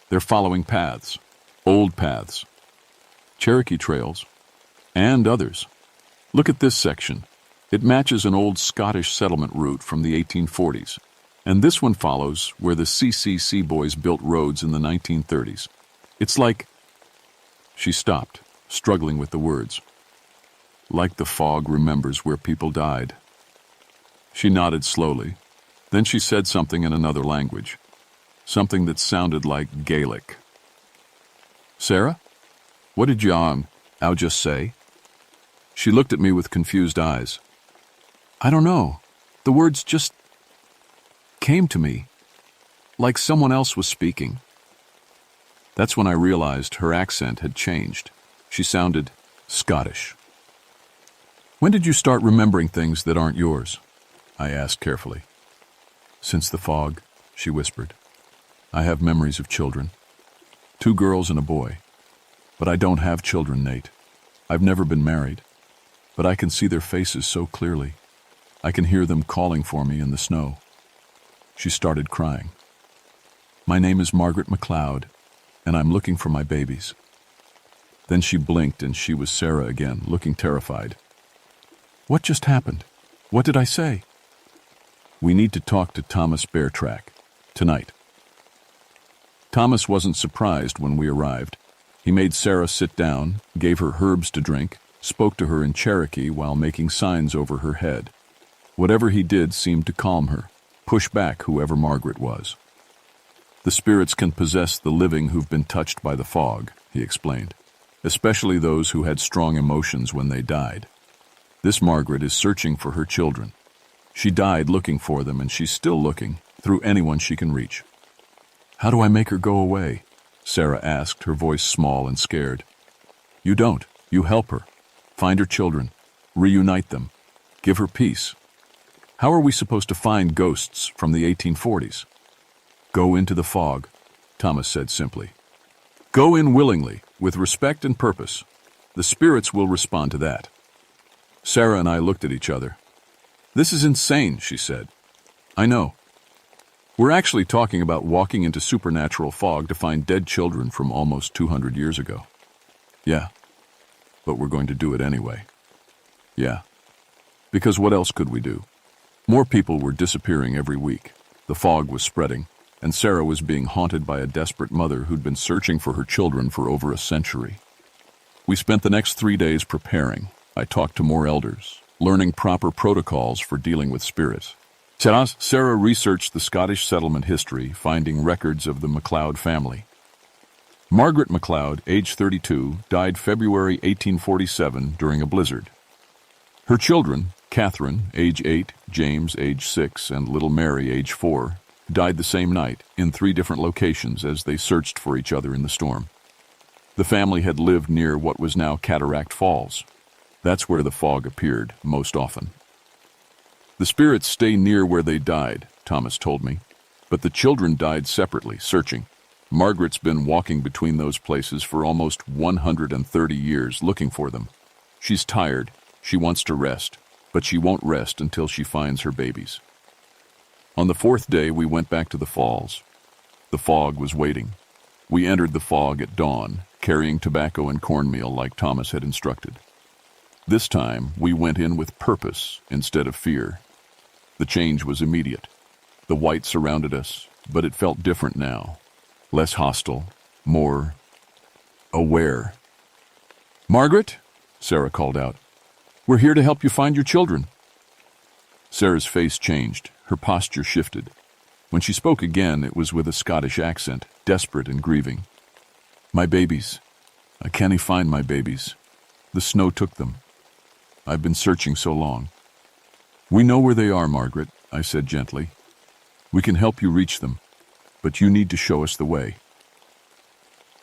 They're following paths, old paths, Cherokee trails, and others. Look at this section. It matches an old Scottish settlement route from the 1840s, and this one follows where the CCC boys built roads in the 1930s. It's like... She stopped, struggling with the words. Like the fog remembers where people died. She nodded slowly. Then she said something in another language, something that sounded like Gaelic. Sarah? What did I'll just say? She looked at me with confused eyes. I don't know. The words just came to me, like someone else was speaking. That's when I realized her accent had changed. She sounded Scottish. When did you start remembering things that aren't yours? I asked carefully. Since the fog, she whispered. I have memories of children. 2 girls and a boy. But I don't have children, Nate. I've never been married. But I can see their faces so clearly. I can hear them calling for me in the snow. She started crying. My name is Margaret McLeod, and I'm looking for my babies. Then she blinked and she was Sarah again, looking terrified. What just happened? What did I say? We need to talk to Thomas Beartrack, tonight. Thomas wasn't surprised when we arrived. He made Sarah sit down, gave her herbs to drink, spoke to her in Cherokee while making signs over her head. Whatever he did seemed to calm her, push back whoever Margaret was. The spirits can possess the living who've been touched by the fog, he explained, especially those who had strong emotions when they died. This Margaret is searching for her children. She died looking for them, and she's still looking, through anyone she can reach. How do I make her go away? Sarah asked, her voice small and scared. You don't. You help her. Find her children. Reunite them. Give her peace. How are we supposed to find ghosts from the 1840s? Go into the fog, Thomas said simply. Go in willingly, with respect and purpose. The spirits will respond to that. Sarah and I looked at each other. This is insane, she said. I know. We're actually talking about walking into supernatural fog to find dead children from almost 200 years ago. Yeah, but we're going to do it anyway. Yeah, because what else could we do? More people were disappearing every week. The fog was spreading, and Sarah was being haunted by a desperate mother who'd been searching for her children for over a century. We spent the next 3 days preparing. I talked to more elders, learning proper protocols for dealing with spirits. Sarah researched the Scottish settlement history, finding records of the MacLeod family. Margaret MacLeod, age 32, died February 1847 during a blizzard. Her children, Catherine, age 8, James, age 6, and little Mary, age 4, died the same night in 3 different locations as they searched for each other in the storm. The family had lived near what was now Cataract Falls. That's where the fog appeared most often. The spirits stay near where they died, Thomas told me, but the children died separately, searching. Margaret's been walking between those places for almost 130 years looking for them. She's tired, she wants to rest, but she won't rest until she finds her babies. On the 4th day, we went back to the falls. The fog was waiting. We entered the fog at dawn, carrying tobacco and cornmeal like Thomas had instructed. This time, we went in with purpose instead of fear. The change was immediate. The white surrounded us, but it felt different now. Less hostile, more aware. "Margaret," Sarah called out, "we're here to help you find your children." Sarah's face changed, her posture shifted. When she spoke again, it was with a Scottish accent, desperate and grieving. "My babies. I can't find my babies. The snow took them. I've been searching so long." "We know where they are, Margaret," I said gently. "We can help you reach them, but you need to show us the way."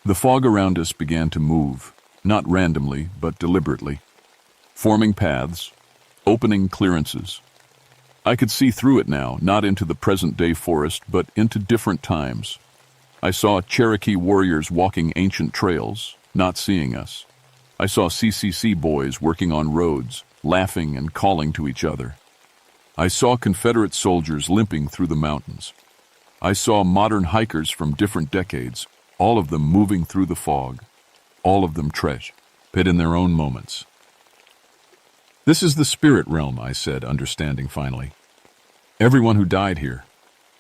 The fog around us began to move, not randomly, but deliberately, forming paths, opening clearances. I could see through it now, not into the present-day forest, but into different times. I saw Cherokee warriors walking ancient trails, not seeing us. I saw CCC boys working on roads, laughing and calling to each other. I saw Confederate soldiers limping through the mountains. I saw modern hikers from different decades, all of them moving through the fog, all of them treasure it in their own moments. "This is the spirit realm," I said, understanding finally. "Everyone who died here.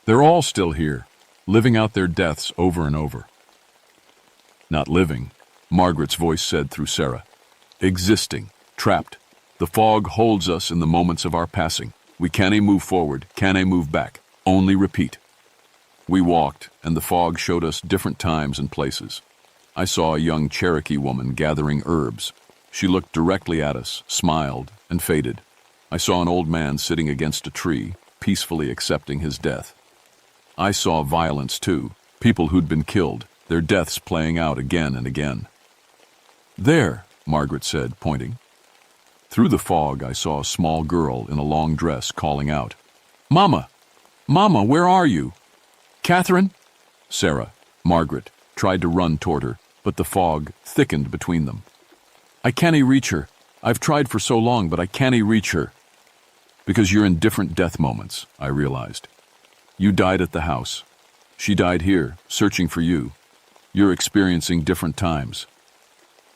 They're all still here, living out their deaths over and over." "Not living," Margaret's voice said through Sarah. "Existing, trapped. The fog holds us in the moments of our passing. We can't move forward, can't move back, only repeat." We walked, and the fog showed us different times and places. I saw a young Cherokee woman gathering herbs. She looked directly at us, smiled, and faded. I saw an old man sitting against a tree, peacefully accepting his death. I saw violence too, people who'd been killed, their deaths playing out again and again. "There," Margaret said, pointing. Through the fog, I saw a small girl in a long dress calling out, "Mama! Mama, where are you?" "Catherine?" Sarah, Margaret, tried to run toward her, but the fog thickened between them. "I can't reach her. I've tried for so long, but I can't reach her." "Because you're in different death moments," I realized. "You died at the house. She died here, searching for you. You're experiencing different times.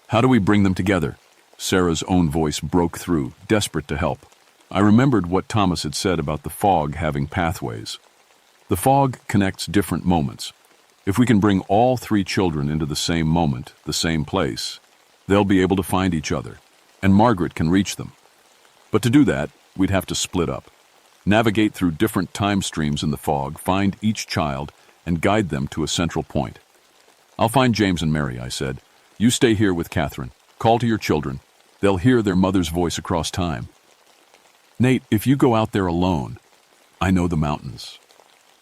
How do we bring them together?" Sarah's own voice broke through, desperate to help. I remembered what Thomas had said about the fog having pathways. The fog connects different moments. If we can bring all 3 children into the same moment, the same place, they'll be able to find each other, and Margaret can reach them. But to do that, we'd have to split up, navigate through different time streams in the fog, find each child, and guide them to a central point. "I'll find James and Mary," I said. "You stay here with Catherine. Call to your children. They'll hear their mother's voice across time." "Nate, if you go out there alone, I know the mountains."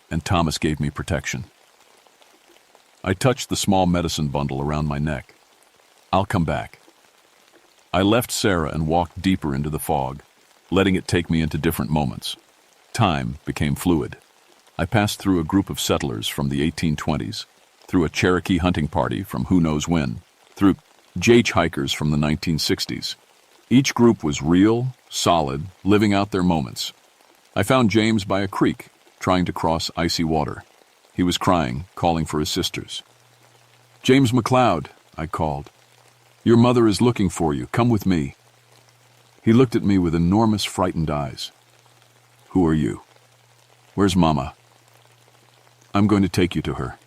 And Thomas gave me protection. I touched the small medicine bundle around my neck. "I'll come back." I left Sarah and walked deeper into the fog, letting it take me into different moments. Time became fluid. I passed through a group of settlers from the 1820s, through a Cherokee hunting party from who knows when, through hikers from the 1960s. Each group was real, solid, living out their moments. I found James by a creek, trying to cross icy water. He was crying, calling for his sisters. "James MacLeod," I called. Your mother is looking for you. Come with me." He looked at me with enormous, frightened eyes. "Who are you? Where's Mama?" "I'm going to take you to her."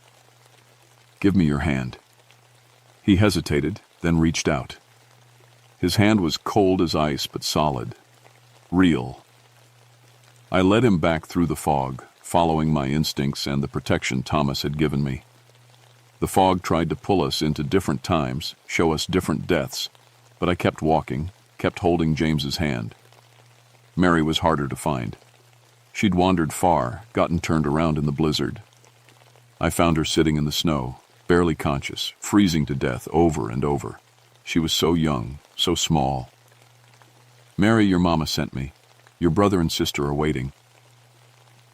"Give me your hand." He hesitated, then reached out. His hand was cold as ice, but solid. Real. I led him back through the fog, following my instincts and the protection Thomas had given me. The fog tried to pull us into different times, show us different deaths, but I kept walking, kept holding James's hand. Mary was harder to find. She'd wandered far, gotten turned around in the blizzard. I found her sitting in the snow, barely conscious, freezing to death over and over. She was so young, so small. "Mary, your mama sent me. Your brother and sister are waiting."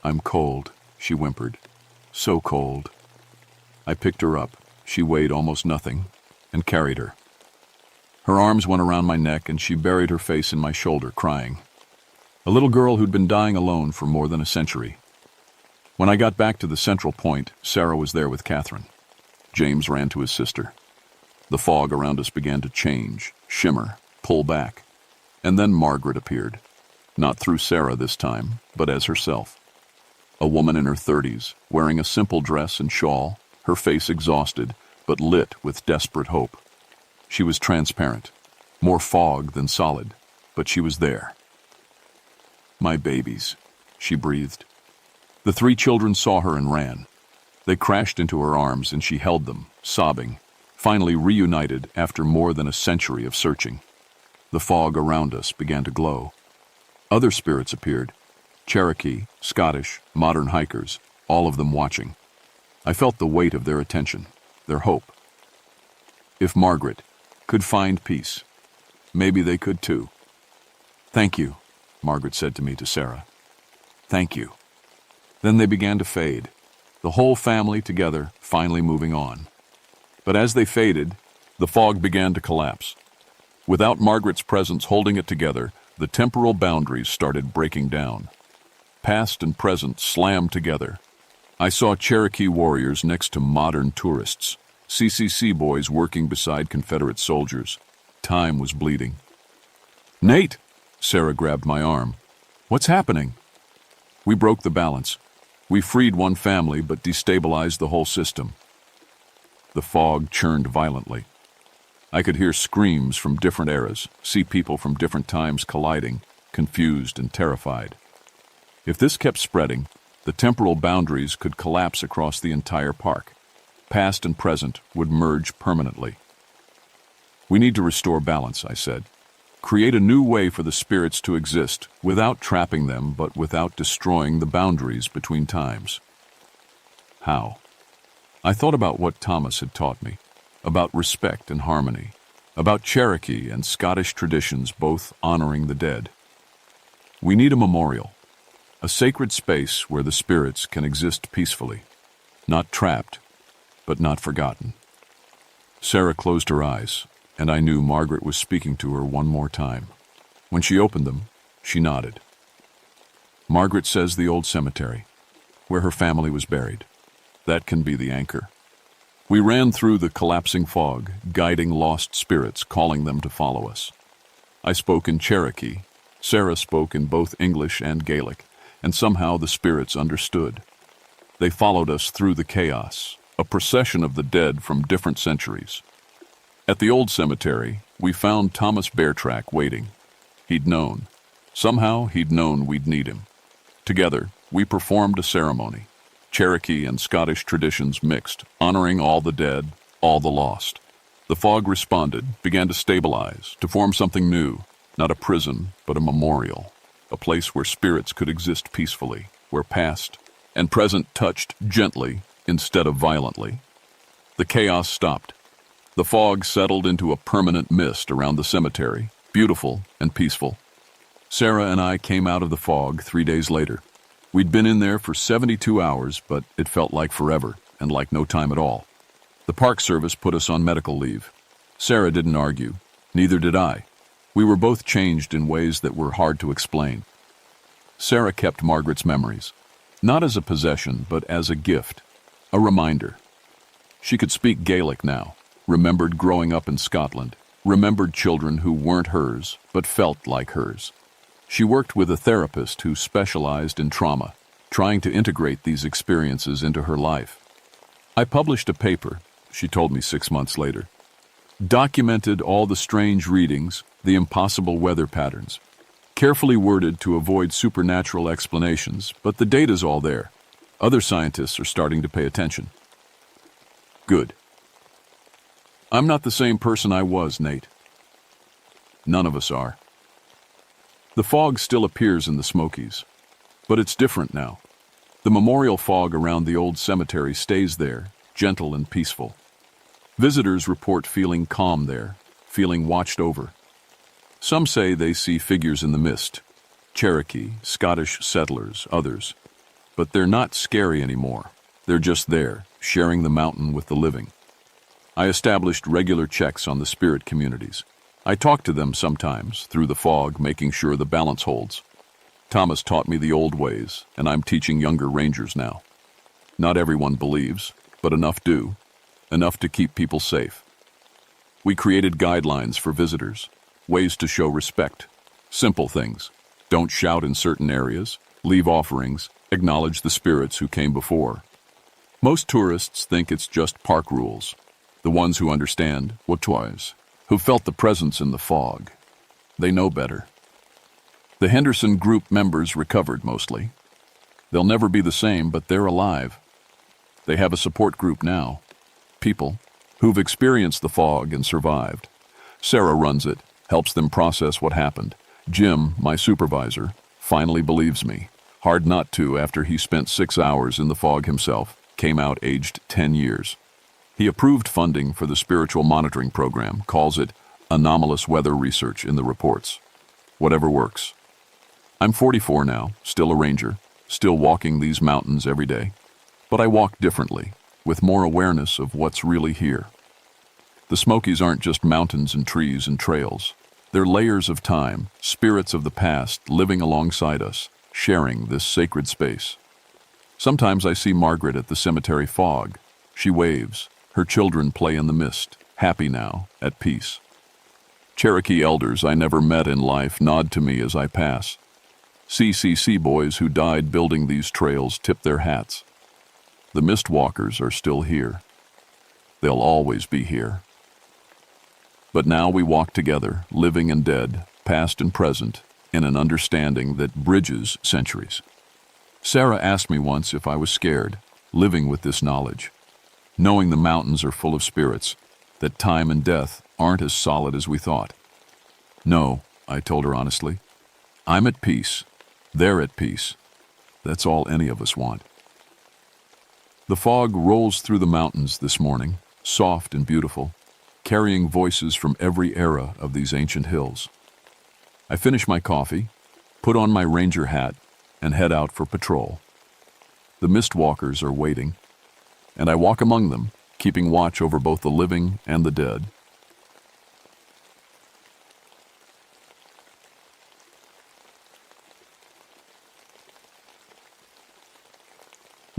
"I'm cold," she whimpered. "So cold." I picked her up. She weighed almost nothing, and carried her. Her arms went around my neck, and she buried her face in my shoulder, crying. A little girl who'd been dying alone for more than a century. When I got back to the central point, Sarah was there with Catherine. James ran to his sister. The fog around us began to change, shimmer, pull back. And then Margaret appeared. Not through Sarah this time, but as herself. A woman in her 30s, wearing a simple dress and shawl, her face exhausted, but lit with desperate hope. She was transparent, more fog than solid, but she was there. "My babies," she breathed. The 3 children saw her and ran. They crashed into her arms and she held them, sobbing, finally reunited after more than a century of searching. The fog around us began to glow. Other spirits appeared, Cherokee, Scottish, modern hikers, all of them watching. I felt the weight of their attention, their hope. If Margaret could find peace, maybe they could too. "Thank you," Margaret said to me to Sarah. "Thank you." Then they began to fade, the whole family together, finally moving on. But as they faded, the fog began to collapse. Without Margaret's presence holding it together, the temporal boundaries started breaking down. Past and present slammed together. I saw Cherokee warriors next to modern tourists, CCC boys working beside Confederate soldiers. Time was bleeding. "Nate!" Sarah grabbed my arm. "What's happening?" We broke the balance. We freed one family but destabilized the whole system. The fog churned violently. I could hear screams from different eras, see people from different times colliding, confused and terrified. If this kept spreading, the temporal boundaries could collapse across the entire park. Past and present would merge permanently. "We need to restore balance," I said. "Create a new way for the spirits to exist, without trapping them, but without destroying the boundaries between times." How? I thought about what Thomas had taught me, about respect and harmony, about Cherokee and Scottish traditions both honoring the dead. We need a memorial, a sacred space where the spirits can exist peacefully, not trapped, but not forgotten. Sarah closed her eyes, and I knew Margaret was speaking to her one more time. When she opened them, she nodded. Margaret says the old cemetery, where her family was buried. That can be the anchor. We ran through the collapsing fog, guiding lost spirits, calling them to follow us. I spoke in Cherokee. Sarah spoke in both English and Gaelic, and somehow the spirits understood. They followed us through the chaos, a procession of the dead from different centuries. At the old cemetery, we found Thomas Beartrack waiting. He'd known. Somehow he'd known we'd need him. Together, we performed a ceremony. Cherokee and Scottish traditions mixed, honoring all the dead, all the lost. The fog responded, began to stabilize, to form something new, not a prison, but a memorial, a place where spirits could exist peacefully, where past and present touched gently instead of violently. The chaos stopped. The fog settled into a permanent mist around the cemetery, beautiful and peaceful. Sarah and I came out of the fog 3 days later. We'd been in there for 72 hours, but it felt like forever, and like no time at all. The Park Service put us on medical leave. Sarah didn't argue. Neither did I. We were both changed in ways that were hard to explain. Sarah kept Margaret's memories, not as a possession, but as a gift, a reminder. She could speak Gaelic now, remembered growing up in Scotland, remembered children who weren't hers but felt like hers. She worked with a therapist who specialized in trauma, trying to integrate these experiences into her life. I published a paper, she told me 6 months later. Documented all the strange readings, the impossible weather patterns. Carefully worded to avoid supernatural explanations, but the data's all there. Other scientists are starting to pay attention. Good. I'm not the same person I was, Nate. None of us are. The fog still appears in the Smokies, but it's different now. The memorial fog around the old cemetery stays there, gentle and peaceful. Visitors report feeling calm there, feeling watched over. Some say they see figures in the mist, Cherokee, Scottish settlers, others. But they're not scary anymore. They're just there, sharing the mountain with the living. I established regular checks on the spirit communities. I talk to them sometimes, through the fog, making sure the balance holds. Thomas taught me the old ways, and I'm teaching younger rangers now. Not everyone believes, but enough do. Enough to keep people safe. We created guidelines for visitors, ways to show respect. Simple things. Don't shout in certain areas, leave offerings, acknowledge the spirits who came before. Most tourists think it's just park rules. The ones who understand, who felt the presence in the fog. They know better. The Henderson group members recovered mostly. They'll never be the same, but they're alive. They have a support group now. People who've experienced the fog and survived. Sarah runs it, helps them process what happened. Jim, my supervisor, finally believes me. Hard not to after he spent 6 hours in the fog himself, came out aged 10 years. He approved funding for the spiritual monitoring program, calls it anomalous weather research in the reports. Whatever works. I'm 44 now, still a ranger, still walking these mountains every day. But I walk differently, with more awareness of what's really here. The Smokies aren't just mountains and trees and trails. They're layers of time, spirits of the past living alongside us, sharing this sacred space. Sometimes I see Margaret at the cemetery fog. She waves. Her children play in the mist, happy now, at peace. Cherokee elders I never met in life nod to me as I pass. CCC boys who died building these trails tip their hats. The mist walkers are still here. They'll always be here. But now we walk together, living and dead, past and present, in an understanding that bridges centuries. Sarah asked me once if I was scared, living with this knowledge. Knowing the mountains are full of spirits, that time and death aren't as solid as we thought. No, I told her honestly. I'm at peace. They're at peace. That's all any of us want. The fog rolls through the mountains this morning, soft and beautiful, carrying voices from every era of these ancient hills. I finish my coffee, put on my ranger hat, and head out for patrol. The mist walkers are waiting, and I walk among them, keeping watch over both the living and the dead.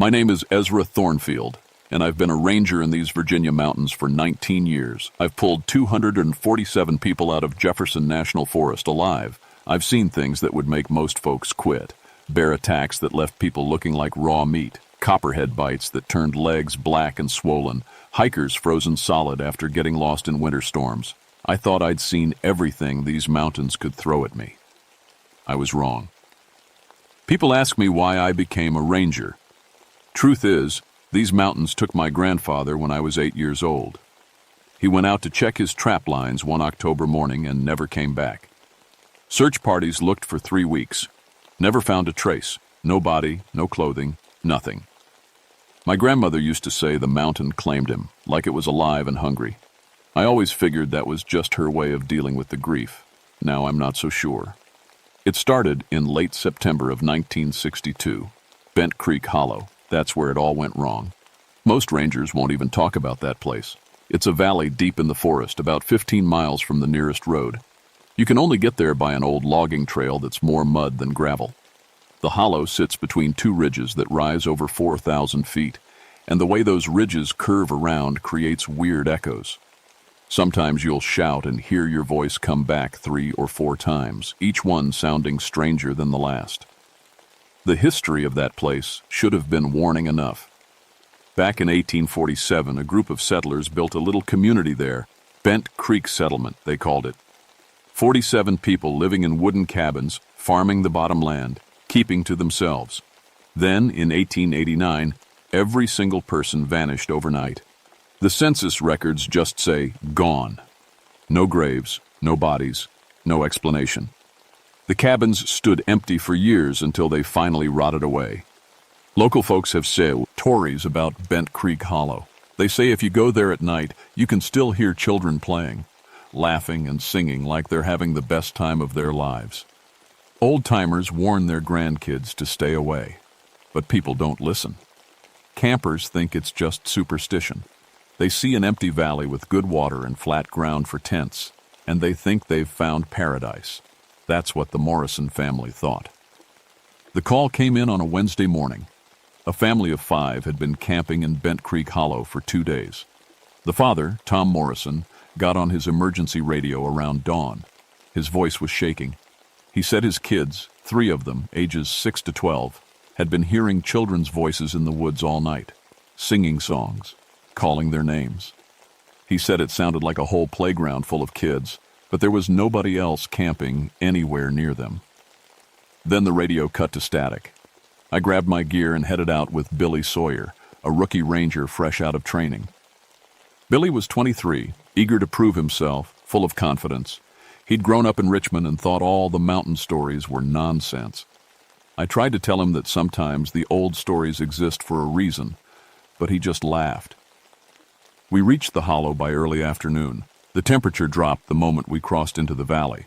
My name is Ezra Thornfield, and I've been a ranger in these Virginia mountains for 19 years. I've pulled 247 people out of Jefferson National Forest alive. I've seen things that would make most folks quit. Bear attacks that left people looking like raw meat. Copperhead bites that turned legs black and swollen. Hikers frozen solid after getting lost in winter storms. I thought I'd seen everything these mountains could throw at me. I was wrong. People ask me why I became a ranger. Truth is, these mountains took my grandfather when I was 8 years old. He went out to check his trap lines one October morning and never came back. Search parties looked for 3 weeks. Never found a trace. No body, no clothing, nothing. My grandmother used to say the mountain claimed him, like it was alive and hungry. I always figured that was just her way of dealing with the grief. Now I'm not so sure. It started in late September of 1962. Bent Creek Hollow. That's where it all went wrong. Most rangers won't even talk about that place. It's a valley deep in the forest, about 15 miles from the nearest road. You can only get there by an old logging trail that's more mud than gravel. The hollow sits between 2 ridges that rise over 4,000 feet, and the way those ridges curve around creates weird echoes. Sometimes you'll shout and hear your voice come back 3 or 4 times, each one sounding stranger than the last. The history of that place should have been warning enough. Back in 1847, a group of settlers built a little community there, Bent Creek Settlement, they called it. 47 people living in wooden cabins, farming the bottom land, keeping to themselves. Then, in 1889, every single person vanished overnight. The census records just say, gone. No graves, no bodies, no explanation. The cabins stood empty for years until they finally rotted away. Local folks have said stories about Bent Creek Hollow. They say if you go there at night, you can still hear children playing, laughing and singing like they're having the best time of their lives. Old-timers warn their grandkids to stay away, but people don't listen. Campers think it's just superstition. They see an empty valley with good water and flat ground for tents, and they think they've found paradise. That's what the Morrison family thought. The call came in on a Wednesday morning. A family of 5 had been camping in Bent Creek Hollow for 2 days. The father, Tom Morrison, got on his emergency radio around dawn. His voice was shaking. He said his kids, 3 of them, ages 6 to 12, had been hearing children's voices in the woods all night, singing songs, calling their names. He said it sounded like a whole playground full of kids, but there was nobody else camping anywhere near them. Then the radio cut to static. I grabbed my gear and headed out with Billy Sawyer, a rookie ranger fresh out of training. Billy was 23, eager to prove himself, full of confidence. He'd grown up in Richmond and thought all the mountain stories were nonsense. I tried to tell him that sometimes the old stories exist for a reason, but he just laughed. We reached the hollow by early afternoon. The temperature dropped the moment we crossed into the valley.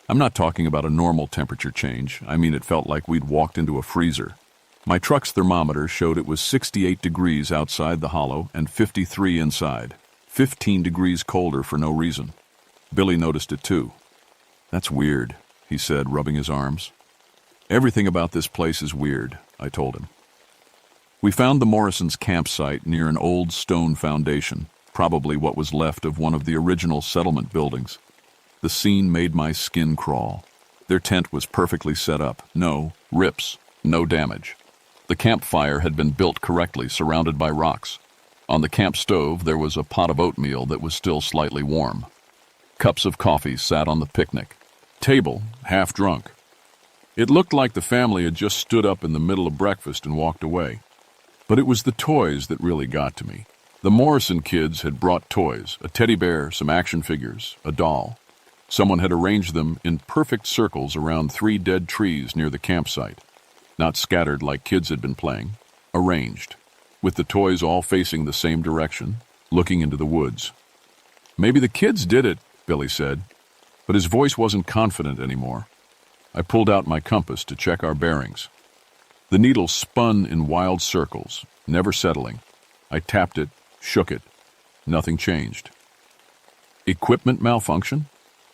I'm not talking about a normal temperature change. I mean, it felt like we'd walked into a freezer. My truck's thermometer showed it was 68 degrees outside the hollow and 53 inside, 15 degrees colder for no reason. Billy noticed it too. "That's weird," he said, rubbing his arms. "Everything about this place is weird," I told him. We found the Morrisons' campsite near an old stone foundation, probably what was left of one of the original settlement buildings. The scene made my skin crawl. Their tent was perfectly set up. No rips, no damage. The campfire had been built correctly, surrounded by rocks. On the camp stove, there was a pot of oatmeal that was still slightly warm. Cups of coffee sat on the picnic. Table, half drunk. It looked like the family had just stood up in the middle of breakfast and walked away. But it was the toys that really got to me. The Morrison kids had brought toys, a teddy bear, some action figures, a doll. Someone had arranged them in perfect circles around 3 dead trees near the campsite. Not scattered like kids had been playing, arranged, with the toys all facing the same direction, looking into the woods. "Maybe the kids did it," Billy said, but his voice wasn't confident anymore. I pulled out my compass to check our bearings. The needle spun in wild circles, never settling. I tapped it, shook it. Nothing changed. "Equipment malfunction?"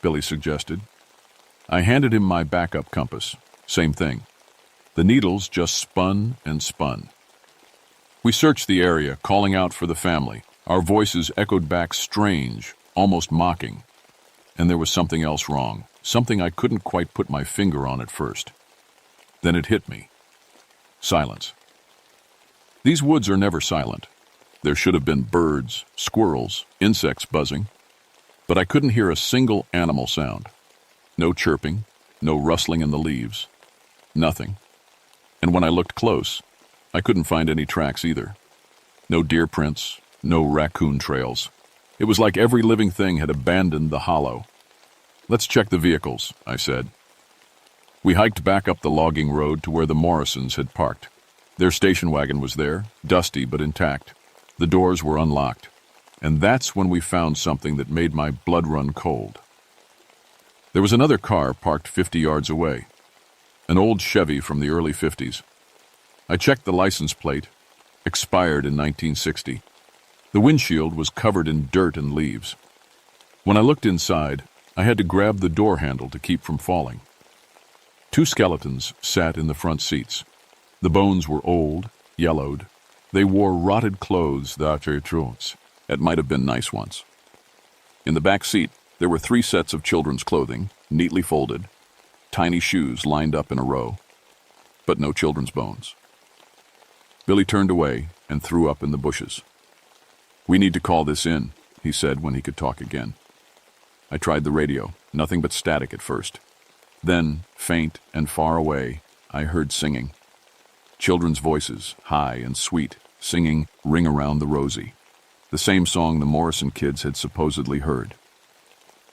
Billy suggested. I handed him my backup compass. Same thing. The needles just spun and spun. We searched the area, calling out for the family. Our voices echoed back strange, almost mocking. And there was something else wrong, something I couldn't quite put my finger on at first. Then it hit me. Silence. These woods are never silent. There should have been birds, squirrels, insects buzzing. But I couldn't hear a single animal sound. No chirping, no rustling in the leaves. Nothing. And when I looked close, I couldn't find any tracks either. No deer prints, no raccoon trails. It was like every living thing had abandoned the hollow. "Let's check the vehicles," I said. We hiked back up the logging road to where the Morrisons had parked. Their station wagon was there, dusty but intact. The doors were unlocked. And that's when we found something that made my blood run cold. There was another car parked 50 yards away. An old Chevy from the early 50s. I checked the license plate, expired in 1960. The windshield was covered in dirt and leaves. When I looked inside, I had to grab the door handle to keep from falling. 2 skeletons sat in the front seats. The bones were old, yellowed. They wore rotted clothes that might have been nice once. In the back seat, there were 3 sets of children's clothing, neatly folded, tiny shoes lined up in a row, but no children's bones. Billy turned away and threw up in the bushes. "We need to call this in," he said when he could talk again. I tried the radio, nothing but static at first. Then, faint and far away, I heard singing. Children's voices, high and sweet, singing "Ring Around the Rosie," the same song the Morrison kids had supposedly heard.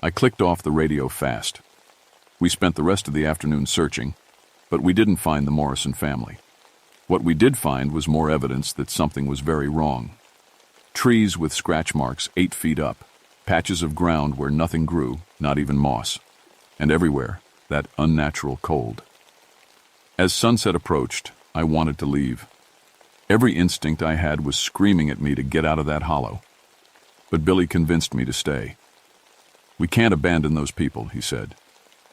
I clicked off the radio fast. We spent the rest of the afternoon searching, but we didn't find the Morrison family. What we did find was more evidence that something was very wrong. Trees with scratch marks 8 feet up, patches of ground where nothing grew, not even moss, and everywhere that unnatural cold. As sunset approached, I wanted to leave. Every instinct I had was screaming at me to get out of that hollow. But Billy convinced me to stay. "We can't abandon those people," he said.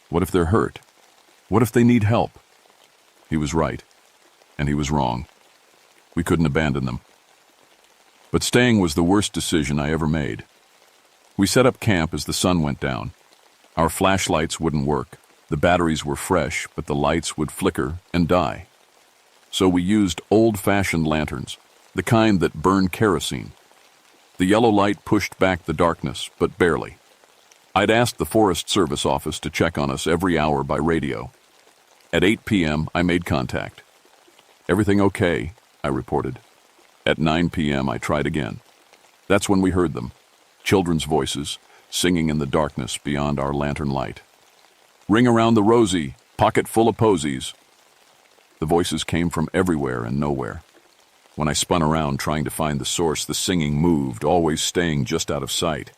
"What if they're hurt? What if they need help?" He was right, and he was wrong. We couldn't abandon them. But staying was the worst decision I ever made. We set up camp as the sun went down. Our flashlights wouldn't work. The batteries were fresh, but the lights would flicker and die. So we used old-fashioned lanterns, the kind that burn kerosene. The yellow light pushed back the darkness, but barely. I'd asked the Forest Service office to check on us every hour by radio. At 8 p.m., I made contact. "Everything okay?" I reported. At 9 p.m., I tried again. That's when we heard them, children's voices, singing in the darkness beyond our lantern light. "Ring around the Rosie, pocket full of posies." The voices came from everywhere and nowhere. When I spun around trying to find the source, the singing moved, always staying just out of sight.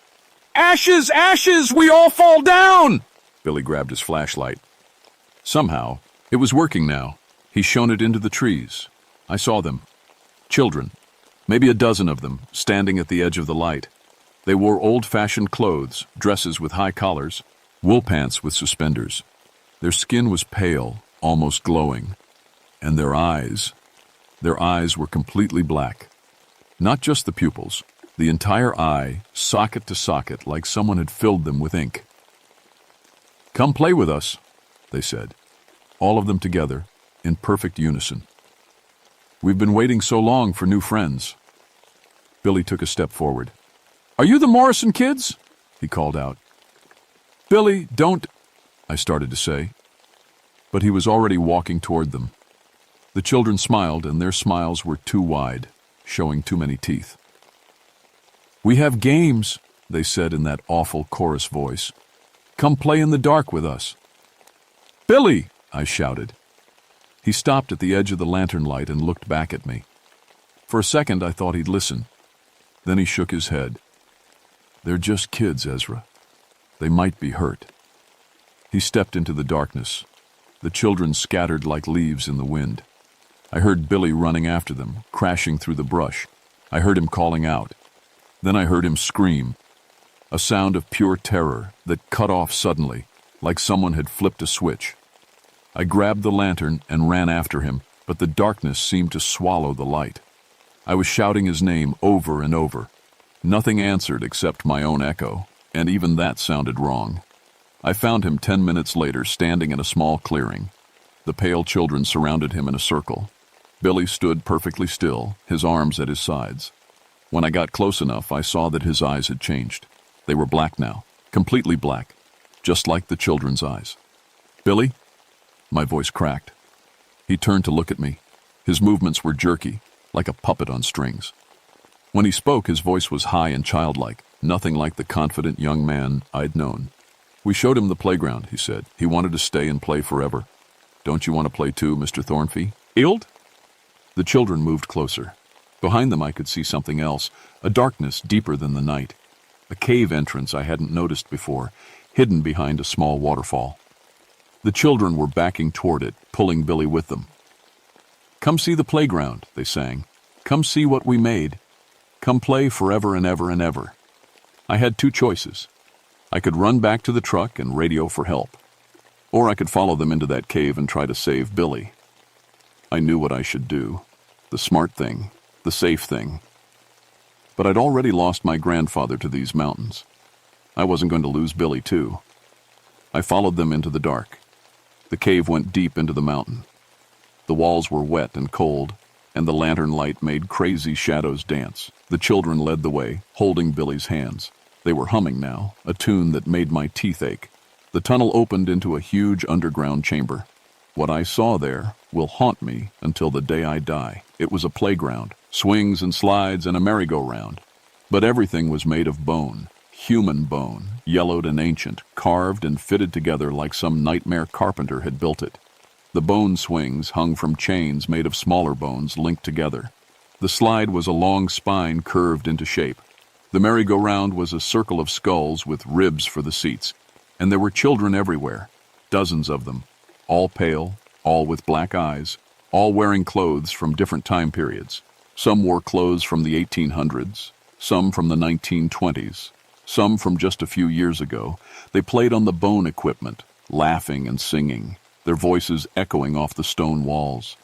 "Ashes, ashes, we all fall down!" Billy grabbed his flashlight. Somehow, it was working now. He shone it into the trees. I saw them. Children, maybe a dozen of them, standing at the edge of the light. They wore old-fashioned clothes, dresses with high collars, wool pants with suspenders. Their skin was pale, almost glowing. And their eyes were completely black. Not just the pupils, the entire eye, socket to socket, like someone had filled them with ink. "Come play with us," they said, all of them together, in perfect unison. "We've been waiting so long for new friends." Billy took a step forward. "Are you the Morrison kids?" he called out. "Billy, don't," I started to say. But he was already walking toward them. The children smiled, and their smiles were too wide, showing too many teeth. "We have games," they said in that awful chorus voice. "Come play in the dark with us." "Billy!" I shouted. He stopped at the edge of the lantern light and looked back at me. For a second, I thought he'd listen. Then he shook his head. "They're just kids, Ezra. They might be hurt." He stepped into the darkness. The children scattered like leaves in the wind. I heard Billy running after them, crashing through the brush. I heard him calling out. Then I heard him scream, a sound of pure terror that cut off suddenly, like someone had flipped a switch. I grabbed the lantern and ran after him, but the darkness seemed to swallow the light. I was shouting his name over and over. Nothing answered except my own echo, and even that sounded wrong. I found him 10 minutes later standing in a small clearing. The pale children surrounded him in a circle. Billy stood perfectly still, his arms at his sides. When I got close enough, I saw that his eyes had changed. They were black now, completely black, just like the children's eyes. "Billy?" My voice cracked. He turned to look at me. His movements were jerky, like a puppet on strings. When he spoke, his voice was high and childlike, nothing like the confident young man I'd known. "We showed him the playground," he said. "He wanted to stay and play forever. Don't you want to play too, Mr. Thornfee? Ild?" The children moved closer. Behind them I could see something else, a darkness deeper than the night. A cave entrance I hadn't noticed before, hidden behind a small waterfall. The children were backing toward it, pulling Billy with them. "Come see the playground," they sang. "Come see what we made. Come play forever and ever and ever." I had 2 choices. I could run back to the truck and radio for help, or I could follow them into that cave and try to save Billy. I knew what I should do, the smart thing, the safe thing. But I'd already lost my grandfather to these mountains. I wasn't going to lose Billy, too. I followed them into the dark. The cave went deep into the mountain. The walls were wet and cold, and the lantern light made crazy shadows dance. The children led the way, holding Billy's hands. They were humming now, a tune that made my teeth ache. The tunnel opened into a huge underground chamber. What I saw there will haunt me until the day I die. It was a playground, swings and slides and a merry-go-round. But everything was made of bone, human bone, yellowed and ancient, carved and fitted together like some nightmare carpenter had built it. The bone swings hung from chains made of smaller bones linked together. The slide was a long spine curved into shape. The merry-go-round was a circle of skulls with ribs for the seats. And there were children everywhere, dozens of them, all pale, all with black eyes, all wearing clothes from different time periods. Some wore clothes from the 1800s, some from the 1920s, some from just a few years ago. They played on the bone equipment, laughing and singing, their voices echoing off the stone walls.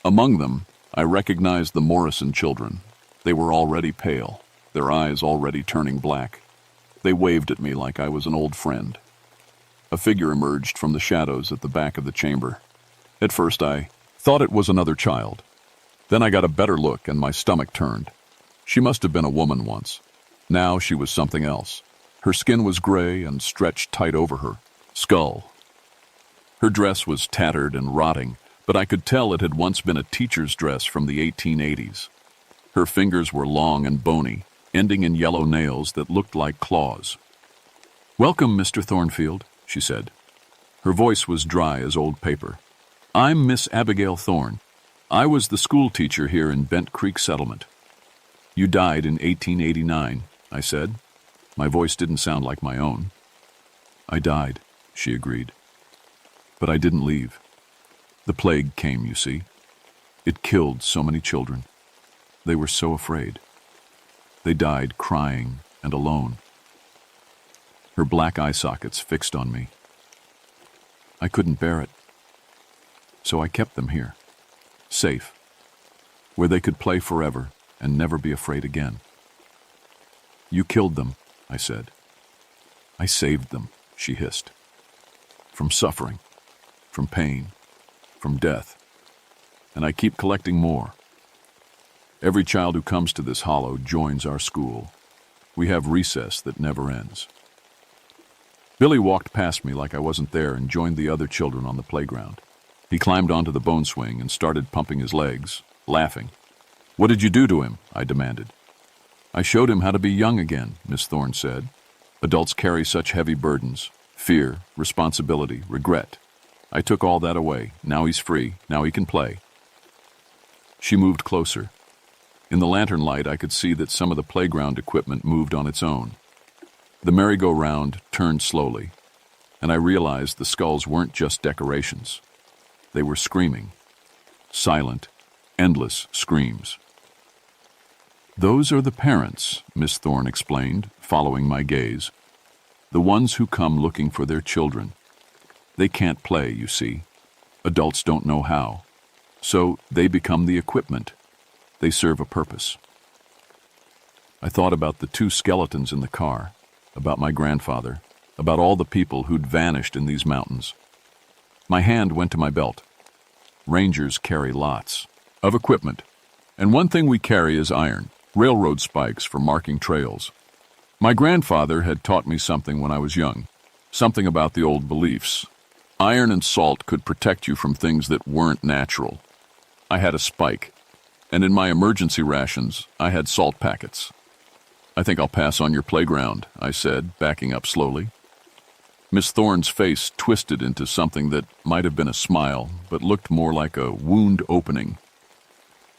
Among them, I recognized the Morrison children. They were already pale, their eyes already turning black. They waved at me like I was an old friend. A figure emerged from the shadows at the back of the chamber. At first I thought it was another child. Then I got a better look and my stomach turned. She must have been a woman once. Now she was something else. Her skin was gray and stretched tight over her skull. Her dress was tattered and rotting, but I could tell it had once been a teacher's dress from the 1880s. Her fingers were long and bony, ending in yellow nails that looked like claws. "Welcome, Mr. Thornfield," she said. Her voice was dry as old paper. "I'm Miss Abigail Thorne. I was the school teacher here in Bent Creek Settlement." "You died in 1889, I said. My voice didn't sound like my own. "I died," she agreed. "But I didn't leave. The plague came, you see. It killed so many children. They were so afraid. They died crying and alone." Her black eye sockets fixed on me. I couldn't bear it. So I kept them here, safe, where they could play forever and never be afraid again. "You killed them," I said. "I saved them," she hissed. "From suffering, from pain, from death. And I keep collecting more. Every child who comes to this hollow joins our school. We have recess that never ends." Billy walked past me like I wasn't there and joined the other children on the playground. He climbed onto the bone swing and started pumping his legs, laughing. "What did you do to him?" I demanded. "I showed him how to be young again," Miss Thorne said. "Adults carry such heavy burdens, fear, responsibility, regret. I took all that away. Now he's free. Now he can play." She moved closer. In the lantern light, I could see that some of the playground equipment moved on its own. The merry-go-round turned slowly, and I realized the skulls weren't just decorations. They were screaming. Silent, endless screams. "Those are the parents," Miss Thorne explained, following my gaze. "The ones who come looking for their children. They can't play, you see. Adults don't know how. So they become the equipment. They serve a purpose." I thought about the two skeletons in the car, about my grandfather, about all the people who'd vanished in these mountains. My hand went to my belt. Rangers carry lots of equipment, and one thing we carry is iron, railroad spikes for marking trails. My grandfather had taught me something when I was young, something about the old beliefs. Iron and salt could protect you from things that weren't natural. I had a spike, and in my emergency rations, I had salt packets. "I think I'll pass on your playground," I said, backing up slowly. Miss Thorne's face twisted into something that might have been a smile, but looked more like a wound opening.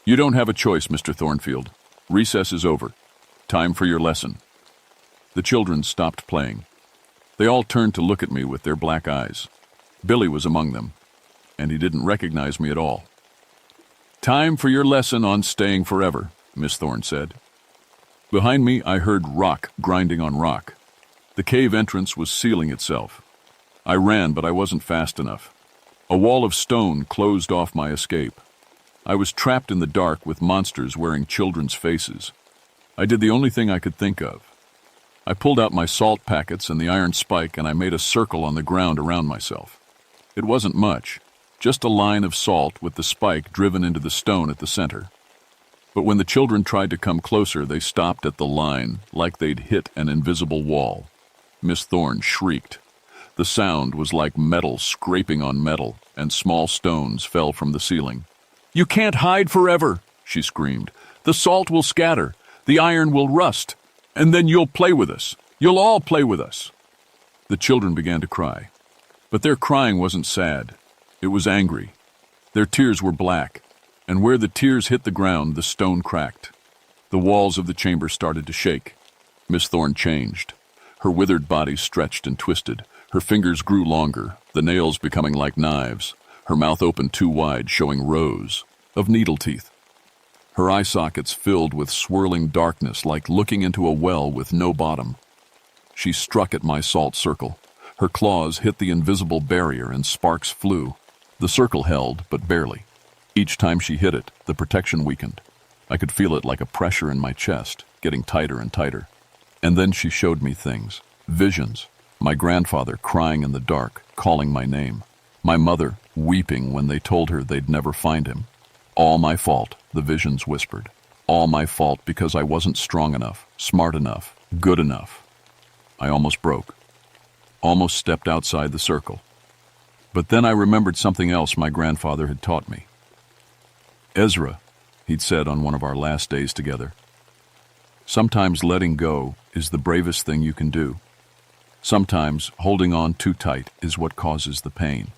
"You don't have a choice, Mr. Thornfield. Recess is over. Time for your lesson." The children stopped playing. They all turned to look at me with their black eyes. Billy was among them, and he didn't recognize me at all. "Time for your lesson on staying forever," Miss Thorne said. Behind me, I heard rock grinding on rock. The cave entrance was sealing itself. I ran, but I wasn't fast enough. A wall of stone closed off my escape. I was trapped in the dark with monsters wearing children's faces. I did the only thing I could think of. I pulled out my salt packets and the iron spike, and I made a circle on the ground around myself. It wasn't much, just a line of salt with the spike driven into the stone at the center. But when the children tried to come closer, they stopped at the line, like they'd hit an invisible wall. Miss Thorne shrieked. The sound was like metal scraping on metal, and small stones fell from the ceiling. "You can't hide forever," she screamed. "The salt will scatter, the iron will rust, and then you'll play with us. You'll all play with us." The children began to cry. But their crying wasn't sad. It was angry. Their tears were black, and where the tears hit the ground, the stone cracked. The walls of the chamber started to shake. Miss Thorne changed. Her withered body stretched and twisted. Her fingers grew longer, the nails becoming like knives. Her mouth opened too wide, showing rows of needle teeth. Her eye sockets filled with swirling darkness, like looking into a well with no bottom. She struck at my salt circle. Her claws hit the invisible barrier and sparks flew. The circle held, but barely. Each time she hit it, the protection weakened. I could feel it like a pressure in my chest, getting tighter and tighter. And then she showed me things, visions. My grandfather crying in the dark, calling my name. My mother weeping when they told her they'd never find him. All my fault, the visions whispered. All my fault because I wasn't strong enough, smart enough, good enough. I almost broke. Almost stepped outside the circle. But then I remembered something else my grandfather had taught me. "Ezra," he'd said on one of our last days together, "sometimes letting go is the bravest thing you can do. Sometimes holding on too tight is what causes the pain."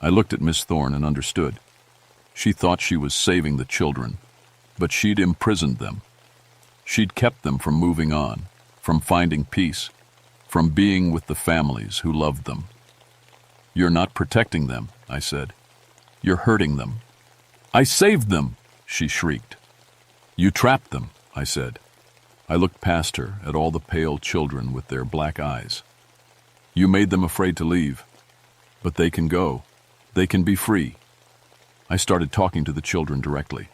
I looked at Miss Thorne and understood. She thought she was saving the children, but she'd imprisoned them. She'd kept them from moving on, from finding peace, from being with the families who loved them. "You're not protecting them," I said. "You're hurting them." "I saved them," she shrieked. "You trapped them," I said. I looked past her at all the pale children with their black eyes. "You made them afraid to leave. But they can go. They can be free." I started talking to the children directly.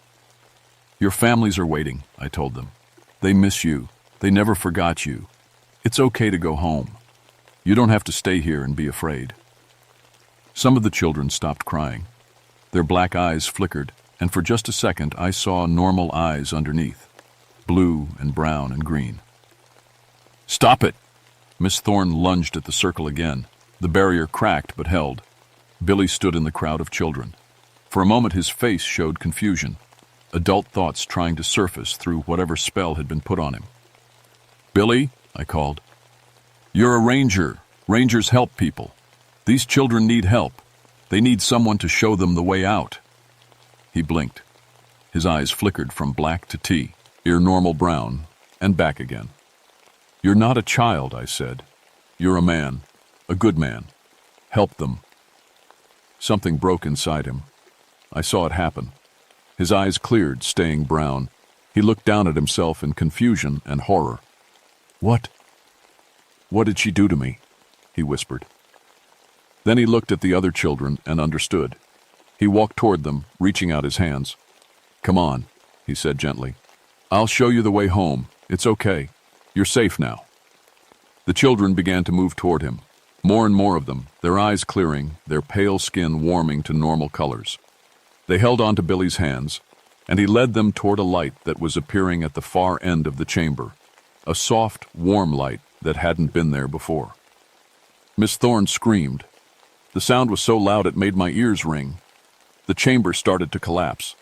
"Your families are waiting," I told them. "They miss you. They never forgot you. It's okay to go home. You don't have to stay here and be afraid." Some of the children stopped crying. Their black eyes flickered, and for just a second I saw normal eyes underneath. Blue and brown and green. "Stop it!" Miss Thorne lunged at the circle again. The barrier cracked but held. Billy stood in the crowd of children. For a moment his face showed confusion, adult thoughts trying to surface through whatever spell had been put on him. "Billy," I called. "You're a ranger. Rangers help people. These children need help. They need someone to show them the way out." He blinked. His eyes flickered from black to tea, ear normal brown, and back again. "You're not a child," I said. "You're a man, a good man. Help them." Something broke inside him. I saw it happen. His eyes cleared, staying brown. He looked down at himself in confusion and horror. What did she do to me?" he whispered. Then he looked at the other children and understood. He walked toward them, reaching out his hands. "Come on," he said gently. "I'll show you the way home. It's okay. You're safe now." The children began to move toward him. More and more of them, their eyes clearing, their pale skin warming to normal colors. They held on to Billy's hands, and he led them toward a light that was appearing at the far end of the chamber, a soft, warm light that hadn't been there before. Miss Thorne screamed. The sound was so loud it made my ears ring. The chamber started to collapse.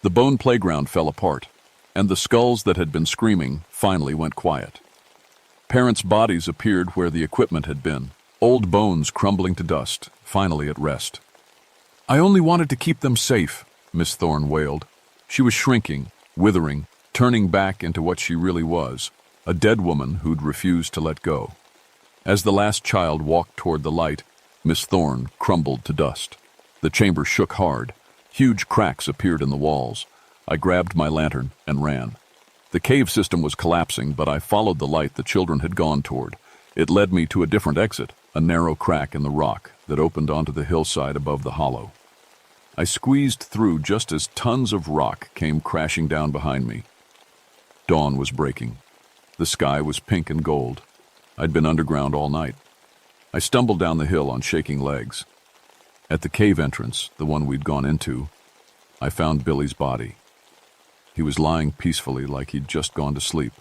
The bone playground fell apart, and the skulls that had been screaming finally went quiet. Parents' bodies appeared where the equipment had been, old bones crumbling to dust, finally at rest. "I only wanted to keep them safe," Miss Thorne wailed. She was shrinking, withering, turning back into what she really was, a dead woman who'd refused to let go. As the last child walked toward the light, Miss Thorne crumbled to dust. The chamber shook hard. Huge cracks appeared in the walls. I grabbed my lantern and ran. The cave system was collapsing, but I followed the light the children had gone toward. It led me to a different exit, a narrow crack in the rock that opened onto the hillside above the hollow. I squeezed through just as tons of rock came crashing down behind me. Dawn was breaking. The sky was pink and gold. I'd been underground all night. I stumbled down the hill on shaking legs. At the cave entrance, the one we'd gone into, I found Billy's body. He was lying peacefully like he'd just gone to sleep.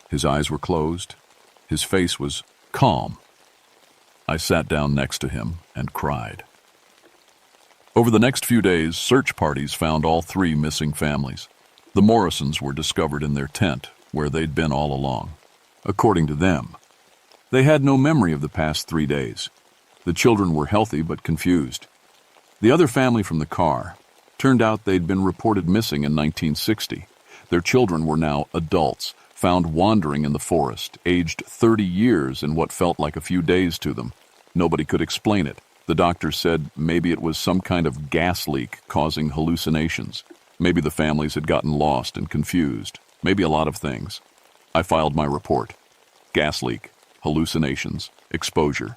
His eyes were closed. His face was calm. I sat down next to him and cried. Over the next few days, search parties found all 3 missing families. The Morrisons were discovered in their tent, where they'd been all along. According to them, they had no memory of the past 3 days. The children were healthy but confused. The other family from the car turned out they'd been reported missing in 1960. Their children were now adults, found wandering in the forest, aged 30 years in what felt like a few days to them. Nobody could explain it. The doctor said maybe it was some kind of gas leak causing hallucinations. Maybe the families had gotten lost and confused. Maybe a lot of things. I filed my report. Gas leak, hallucinations, exposure.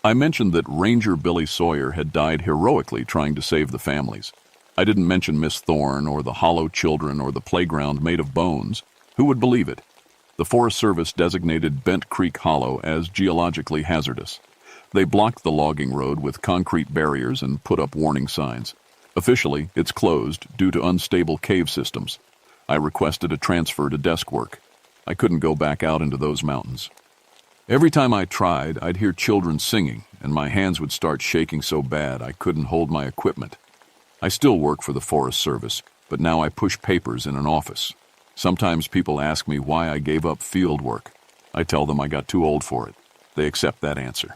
I mentioned that Ranger Billy Sawyer had died heroically trying to save the families. I didn't mention Miss Thorne or the hollow children or the playground made of bones. Who would believe it? The Forest Service designated Bent Creek Hollow as geologically hazardous. They blocked the logging road with concrete barriers and put up warning signs. Officially, it's closed due to unstable cave systems. I requested a transfer to desk work. I couldn't go back out into those mountains. Every time I tried, I'd hear children singing, and my hands would start shaking so bad I couldn't hold my equipment. I still work for the Forest Service, but now I push papers in an office. Sometimes people ask me why I gave up field work. I tell them I got too old for it. They accept that answer.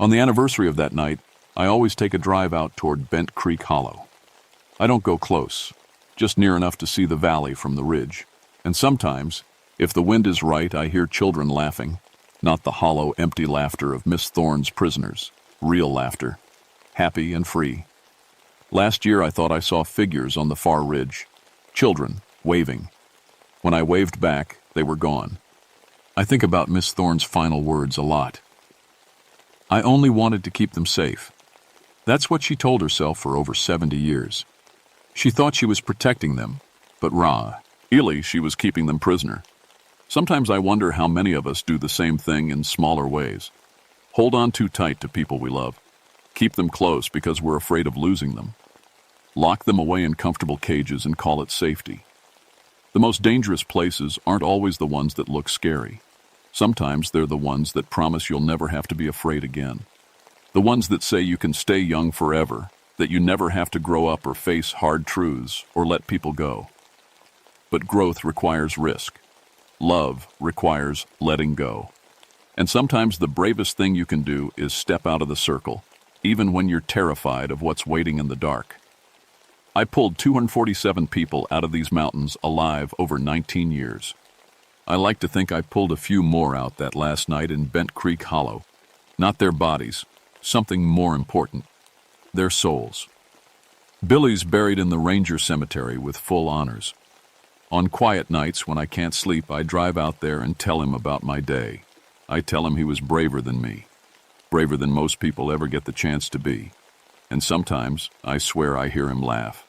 On the anniversary of that night, I always take a drive out toward Bent Creek Hollow. I don't go close, just near enough to see the valley from the ridge. And sometimes, if the wind is right, I hear children laughing, not the hollow, empty laughter of Miss Thorne's prisoners, real laughter, happy and free. Last year I thought I saw figures on the far ridge, children waving. When I waved back, they were gone. I think about Miss Thorne's final words a lot. I only wanted to keep them safe. That's what she told herself for over 70 years. She thought she was protecting them, but really she was keeping them prisoner. Sometimes I wonder how many of us do the same thing in smaller ways. Hold on too tight to people we love. Keep them close because we're afraid of losing them. Lock them away in comfortable cages and call it safety. The most dangerous places aren't always the ones that look scary. Sometimes they're the ones that promise you'll never have to be afraid again. The ones that say you can stay young forever, that you never have to grow up or face hard truths or let people go. But growth requires risk. Love requires letting go. And sometimes the bravest thing you can do is step out of the circle, even when you're terrified of what's waiting in the dark. I pulled 247 people out of these mountains alive over 19 years. I like to think I pulled a few more out that last night in Bent Creek Hollow. Not their bodies, something more important, their souls. Billy's buried in the Ranger Cemetery with full honors. On quiet nights when I can't sleep, I drive out there and tell him about my day. I tell him he was braver than me, braver than most people ever get the chance to be. And sometimes I swear I hear him laugh.